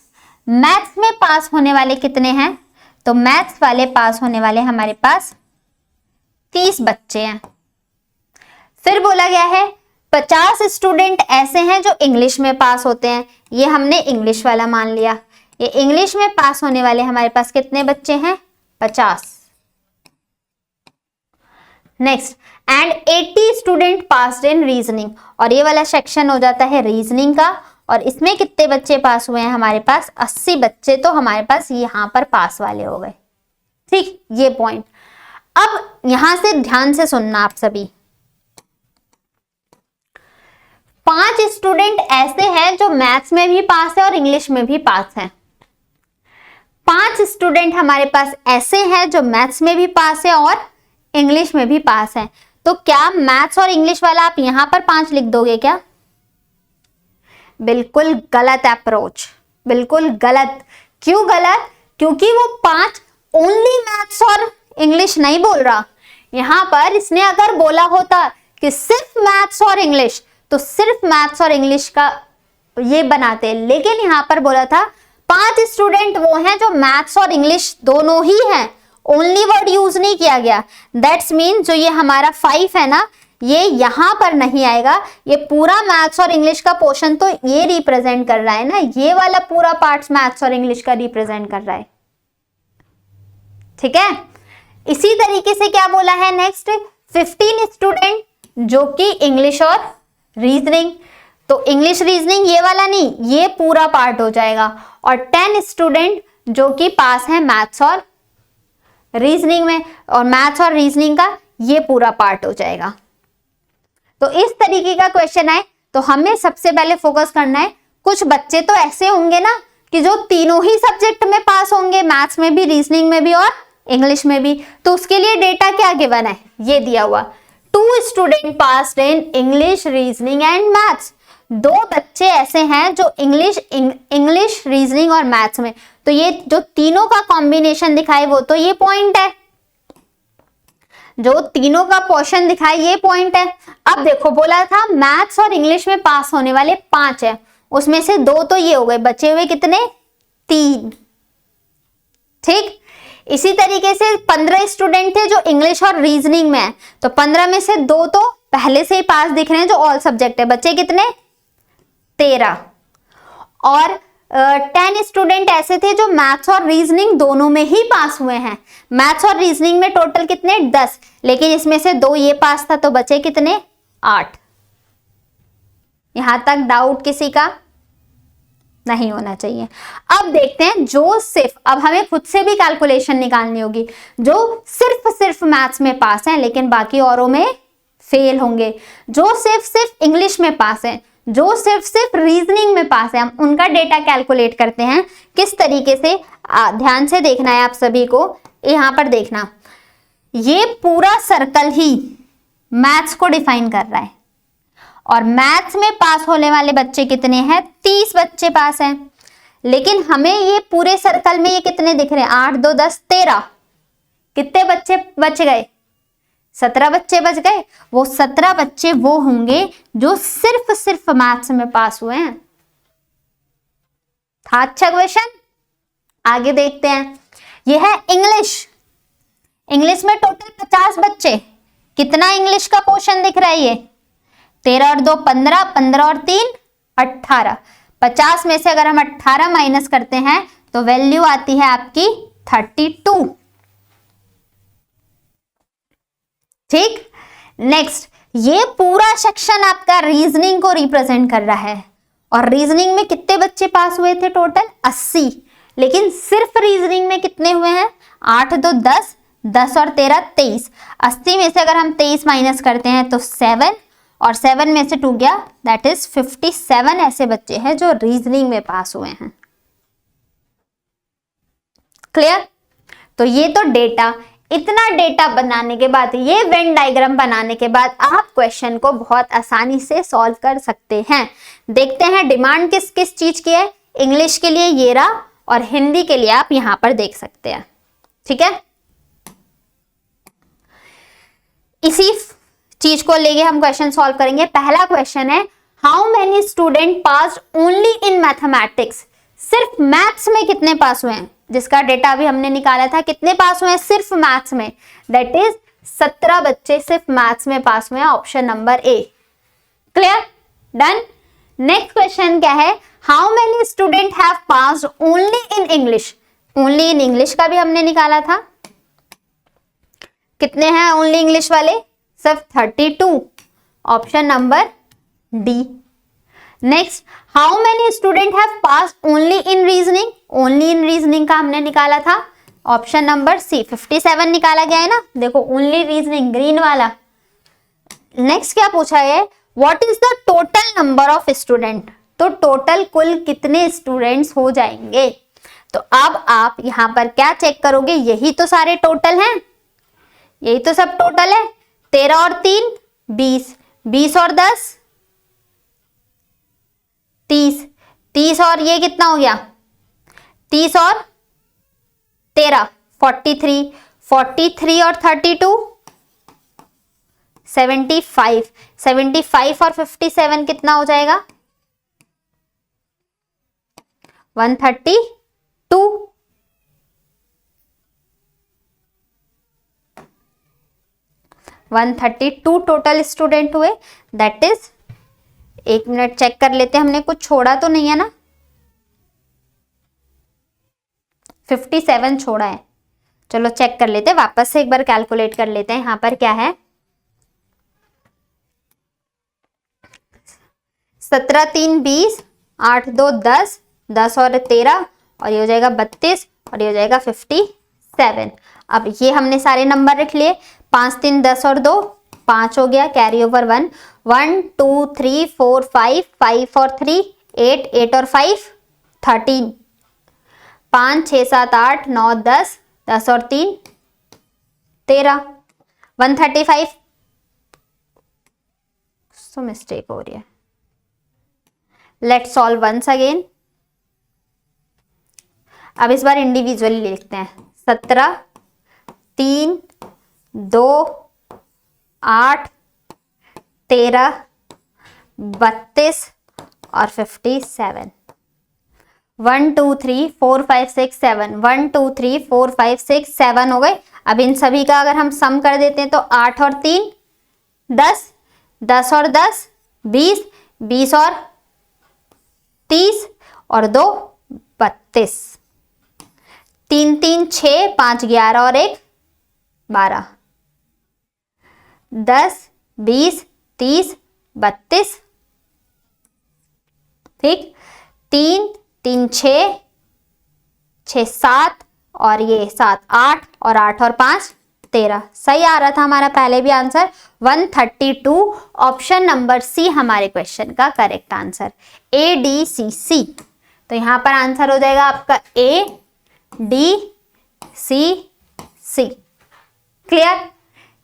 Maths में पास होने वाले कितने हैं? तो मैथ्स वाले पास होने वाले हमारे पास 30 बच्चे हैं। फिर बोला गया है 50 स्टूडेंट ऐसे हैं जो इंग्लिश में पास होते हैं। ये हमने इंग्लिश वाला मान लिया। ये इंग्लिश में पास होने वाले हमारे पास कितने बच्चे हैं? 50। Next, and 80 student pass in reasoning. और ये वाला सेक्शन हो जाता है रीजनिंग का। और इसमें कितने बच्चे पास हुए हैं? हमारे पास 80 बच्चे तो हमारे पास यहां पर पास वाले हो गए, ठीक। ये पॉइंट। अब यहां से ध्यान से सुनना आप सभी। 5 स्टूडेंट ऐसे हैं जो मैथ्स में भी पास है और इंग्लिश में भी पास है। 5 स्टूडेंट हमारे पास ऐसे हैं जो मैथ्स में भी पास है और इंग्लिश में भी पास है। तो क्या मैथ्स और इंग्लिश वाला आप यहां पर 5 लिख दोगे क्या? बिल्कुल गलत अप्रोच, बिल्कुल गलत। क्यों गलत? क्योंकि वो 5 ओनली मैथ्स और इंग्लिश नहीं बोल रहा। यहां पर इसने अगर बोला होता कि सिर्फ मैथ्स और इंग्लिश, तो सिर्फ मैथ्स और इंग्लिश का ये बनाते, लेकिन यहां पर बोला था 5 स्टूडेंट वो हैं जो मैथ्स और इंग्लिश दोनों ही हैं, ओनली वर्ड यूज नहीं किया गया। दैट्स मीन जो ये हमारा 5 है ना, ये यहां पर नहीं आएगा। ये पूरा मैथ्स और इंग्लिश का पोर्शन तो ये रिप्रेजेंट कर रहा है ना, ये वाला पूरा पार्ट मैथ्स और इंग्लिश का रिप्रेजेंट कर रहा है, ठीक है। इसी तरीके से क्या बोला है नेक्स्ट, 15 स्टूडेंट जो कि इंग्लिश और रीजनिंग, तो इंग्लिश रीजनिंग ये वाला नहीं, ये पूरा पार्ट हो जाएगा। और 10 स्टूडेंट जो कि पास है मैथ्स और रीजनिंग में, और मैथ्स और रीजनिंग का ये पूरा पार्ट हो जाएगा। तो इस तरीके का क्वेश्चन है, तो हमें सबसे पहले फोकस करना है। कुछ बच्चे तो ऐसे होंगे ना कि जो तीनों ही सब्जेक्ट में पास होंगे, मैथ्स में भी, रीजनिंग में भी और इंग्लिश में भी। तो उसके लिए डेटा क्या गिवन है? ये दिया हुआ 2 student pass in English, reasoning and maths. 2 बच्चे ऐसे हैं जो इंग्लिश, रीजनिंग और मैथ्स में, तो ये जो तीनों का कॉम्बिनेशन दिखाए वो तो ये पॉइंट है, जो तीनों का पोर्शन दिखाए ये पॉइंट है। अब देखो बोला था मैथ्स और इंग्लिश में पास होने वाले 5 है, उसमें से 2 तो ये हो गए, बचे हुए कितने? 3, ठीक। इसी तरीके से 15 स्टूडेंट थे जो इंग्लिश और रीजनिंग में है, तो 15 में से 2 तो पहले से ही पास दिख रहे हैं जो ऑल सब्जेक्ट है, बच्चे कितने? 13। और 10 स्टूडेंट ऐसे थे जो मैथ्स और रीजनिंग दोनों में ही पास हुए हैं। मैथ्स और रीजनिंग में टोटल कितने? 10, लेकिन इसमें से 2 ये पास था, तो बचे कितने? 8। यहां तक डाउट किसी का नहीं होना चाहिए। अब देखते हैं जो सिर्फ, अब हमें खुद से भी कैलकुलेशन निकालनी होगी, जो सिर्फ मैथ्स में पास हैं लेकिन बाकी औरों में फेल होंगे, जो सिर्फ इंग्लिश में पास हैं, जो सिर्फ रीजनिंग में पास है, हम उनका डेटा कैलकुलेट करते हैं। किस तरीके से? ध्यान से देखना है आप सभी को। यहां पर देखना, ये पूरा सर्कल ही मैथ्स को डिफाइन कर रहा है, और मैथ्स में पास होने वाले बच्चे कितने हैं? 30 बच्चे पास हैं। लेकिन हमें ये पूरे सर्कल में ये कितने दिख रहे हैं? 8, 2, 10, 13। कितने बच्चे बच गए? 17 बच्चे बच गए। वो 17 बच्चे वो होंगे जो सिर्फ मैथ्स में पास हुए हैं। था अच्छा क्वेश्चन। आगे देखते हैं, ये है इंग्लिश। इंग्लिश में टोटल 50 बच्चे। कितना इंग्लिश का पोर्शन दिख रहा है? ये 13 और 2 15, 15 और 3 18। 50 में से अगर हम 18 माइनस करते हैं तो वैल्यू आती है आपकी 32, ठीक। नेक्स्ट, ये पूरा सेक्शन आपका रीजनिंग को रिप्रेजेंट कर रहा है, और रीजनिंग में कितने बच्चे पास हुए थे? टोटल 80। लेकिन सिर्फ रीजनिंग में कितने हुए हैं? 8, 2, 10, 10 और 13 23। 80 में से अगर हम 23 माइनस करते हैं तो 7, और 7 में से 2 गया, दैट इज 57 ऐसे बच्चे हैं जो रीजनिंग में पास हुए हैं। क्लियर? तो ये तो डेटा इतना डेटा बनाने के बाद, ये वेन डायग्राम बनाने के बाद आप क्वेश्चन को बहुत आसानी से सॉल्व कर सकते हैं। देखते हैं डिमांड किस किस चीज की है। इंग्लिश के लिए ये रहा और हिंदी के लिए आप यहां पर देख सकते हैं। ठीक है, इसी चीज को लेके हम क्वेश्चन सॉल्व करेंगे। पहला क्वेश्चन है, how many student pass only in mathematics. सिर्फ मैथ्स में कितने पास हुए हैं, जिसका डेटा अभी हमने निकाला था। कितने पास हुए हैं सिर्फ मैथ्स में, दैट इज 17 बच्चे सिर्फ मैथ्स में पास हुए हैं। Option number A. Clear, done. Next question क्या है, how many student have passed only in English. Only in English का भी हमने निकाला था। कितने हैं ओनली इंग्लिश वाले, सिर्फ 32। Option number D. Next, how many student have pass only in reasoning. Only in reasoning का हमने निकाला था। ऑप्शन नंबर सी, 57 निकाला गया है ना, देखो ओनली रीजनिंग ग्रीन वाला। नेक्स्ट क्या पूछा है, what is the total number of student. तो टोटल कुल कितने स्टूडेंट्स हो जाएंगे। तो अब आप यहां पर क्या चेक करोगे, यही तो सारे टोटल हैं, यही तो सब टोटल है। 13 और 3 20, 20 और 10 30, 30 और ये कितना हो गया, 30 और 13 43, 43 और 32 75, 75 और 57 कितना हो जाएगा, 132। 132 टोटल स्टूडेंट हुए। दैट इज, एक मिनट चेक कर लेते हैं, हमने कुछ छोड़ा तो नहीं है ना। 57 छोड़ा है, चलो चेक कर लेते हैं, वापस से एक बार कैलकुलेट कर लेते हैं। यहां पर क्या है, 17 3 20, 8 2 10, 10 और 13 और ये हो जाएगा 32 और ये हो जाएगा 57। अब ये हमने सारे नंबर रख लिए। 5 3 10 और 2 5 हो गया, कैरी ओवर 1 1 2 3 4 5 5 और 3 8 8 और 5 13 5 6 7 8 9 10 10 और 3 13 135। सो मिस्टेक हो रही है, लेट्स सॉल्व वंस अगेन। अब इस बार इंडिविजुअली लिखते हैं। 17 3 2 8 13 32 और 57। 1 2 3 4 5 6 7 1 2 3 4 5 6 7 हो गए। अब इन सभी का अगर हम सम कर देते हैं तो 8 और 3 10, 10 और 10 20, 20 और 30 और 2 32, 3 3 6 5 11 और 1 12, 10 20 30 32। ठीक, 3 3 6 6 7 और ये 7 8 और 8 और 5 13। सही आ रहा था हमारा पहले भी आंसर 132। ऑप्शन नंबर सी हमारे क्वेश्चन का correct answer, A D C C. तो यहां पर आंसर हो जाएगा आपका ए डी सी सी। क्लियर,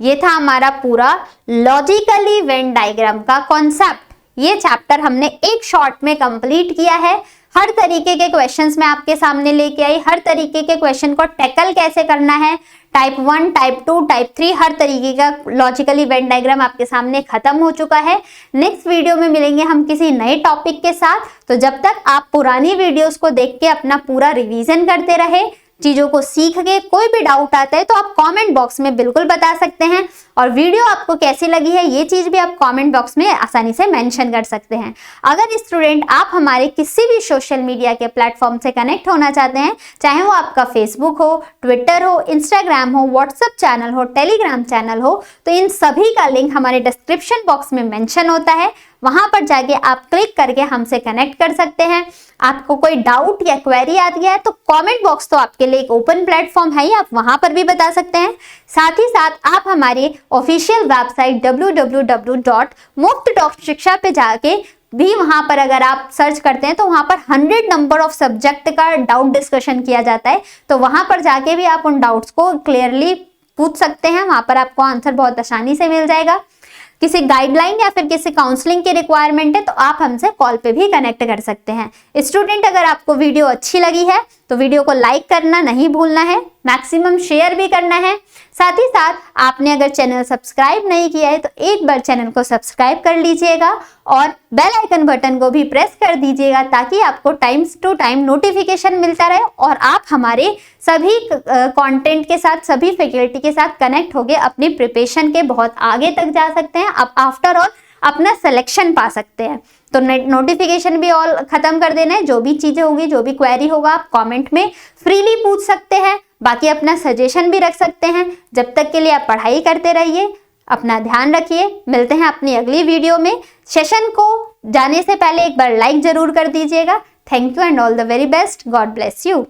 ये था हमारा पूरा लॉजिकली वेन डायग्राम का कॉन्सेप्ट। ये चैप्टर हमने एक शॉर्ट में कंप्लीट किया है। हर तरीके के क्वेश्चंस मैं आपके सामने लेके आई, हर तरीके के क्वेश्चन को टैकल कैसे करना है, टाइप 1 टाइप 2 टाइप 3 हर तरीके का लॉजिकली वेन डायग्राम आपके सामने खत्म हो चुका है। नेक्स्ट वीडियो में मिलेंगे हम किसी नए टॉपिक के साथ। तो जब तक आप पुरानी वीडियोस को देख के अपना पूरा रिवीजन करते रहे, चीजों को सीख के कोई भी डाउट आता है तो आप कमेंट बॉक्स में बिल्कुल बता सकते हैं। और वीडियो आपको कैसी लगी है ये चीज भी आप कमेंट बॉक्स में आसानी से मेंशन कर सकते हैं। अगर स्टूडेंट आप हमारे किसी भी सोशल मीडिया के प्लेटफॉर्म से कनेक्ट होना चाहते हैं, चाहे वो आपका फेसबुक हो, ट्विटर हो, इंस्टाग्राम हो, व्हाट्सएप चैनल हो, टेलीग्राम चैनल हो, तो इन सभी का लिंक हमारे डिस्क्रिप्शन बॉक्स में मेंशन होता है। वहां पर जाके आप क्लिक करके हमसे कनेक्ट कर सकते हैं। आपको कोई डाउट या क्वेरी आती है तो कमेंट बॉक्स तो आपके लिए एक ओपन प्लेटफॉर्म है ही, आप वहां पर भी बता सकते हैं। साथ ही साथ आप हमारी ऑफिशियल वेबसाइट www.मुफ्त.शिक्षा पे जाके भी वहां पर अगर आप सर्च करते हैं तो वहां पर 100 नंबर ऑफ सब्जेक्ट का डाउट डिस्कशन किया जाता है। तो वहां पर जाके भी आप उन डाउट्स को क्लियरली पूछ सकते हैं, वहां पर आपको आंसर बहुत आसानी से मिल जाएगा। किसी गाइडलाइन या फिर किसी काउंसलिंग की रिक्वायरमेंट है तो आप हमसे कॉल पे भी कनेक्ट कर सकते हैं। स्टूडेंट, अगर आपको वीडियो अच्छी लगी है तो वीडियो को लाइक करना नहीं भूलना है, मैक्सिमम शेयर भी करना है। साथ ही साथ आपने अगर चैनल सब्सक्राइब नहीं किया है तो एक बार चैनल को सब्सक्राइब कर लीजिएगा और बेल आइकन बटन को भी प्रेस कर दीजिएगा ताकि आपको टाइम टू टाइम नोटिफिकेशन मिलता रहे और आप हमारे सभी कंटेंट के साथ, सभी फैकल्टी के साथ कनेक्ट होकर अपनी प्रिपरेशन के बहुत आगे तक जा सकते हैं। आप आफ्टर ऑल अपना सिलेक्शन पा सकते हैं। तो नोटिफिकेशन भी ऑल खत्म कर देना है। जो भी चीजें होगी, जो भी क्वेरी होगा, आप कमेंट में फ्रीली पूछ सकते हैं। बाकी अपना सजेशन भी रख सकते हैं। जब तक के लिए आप पढ़ाई करते रहिए, अपना ध्यान रखिए। मिलते हैं अपनी अगली वीडियो में। सेशन को जाने से पहले एक बार लाइक जरूर कर दीजिएगा। Thank you and all the very best. God bless you.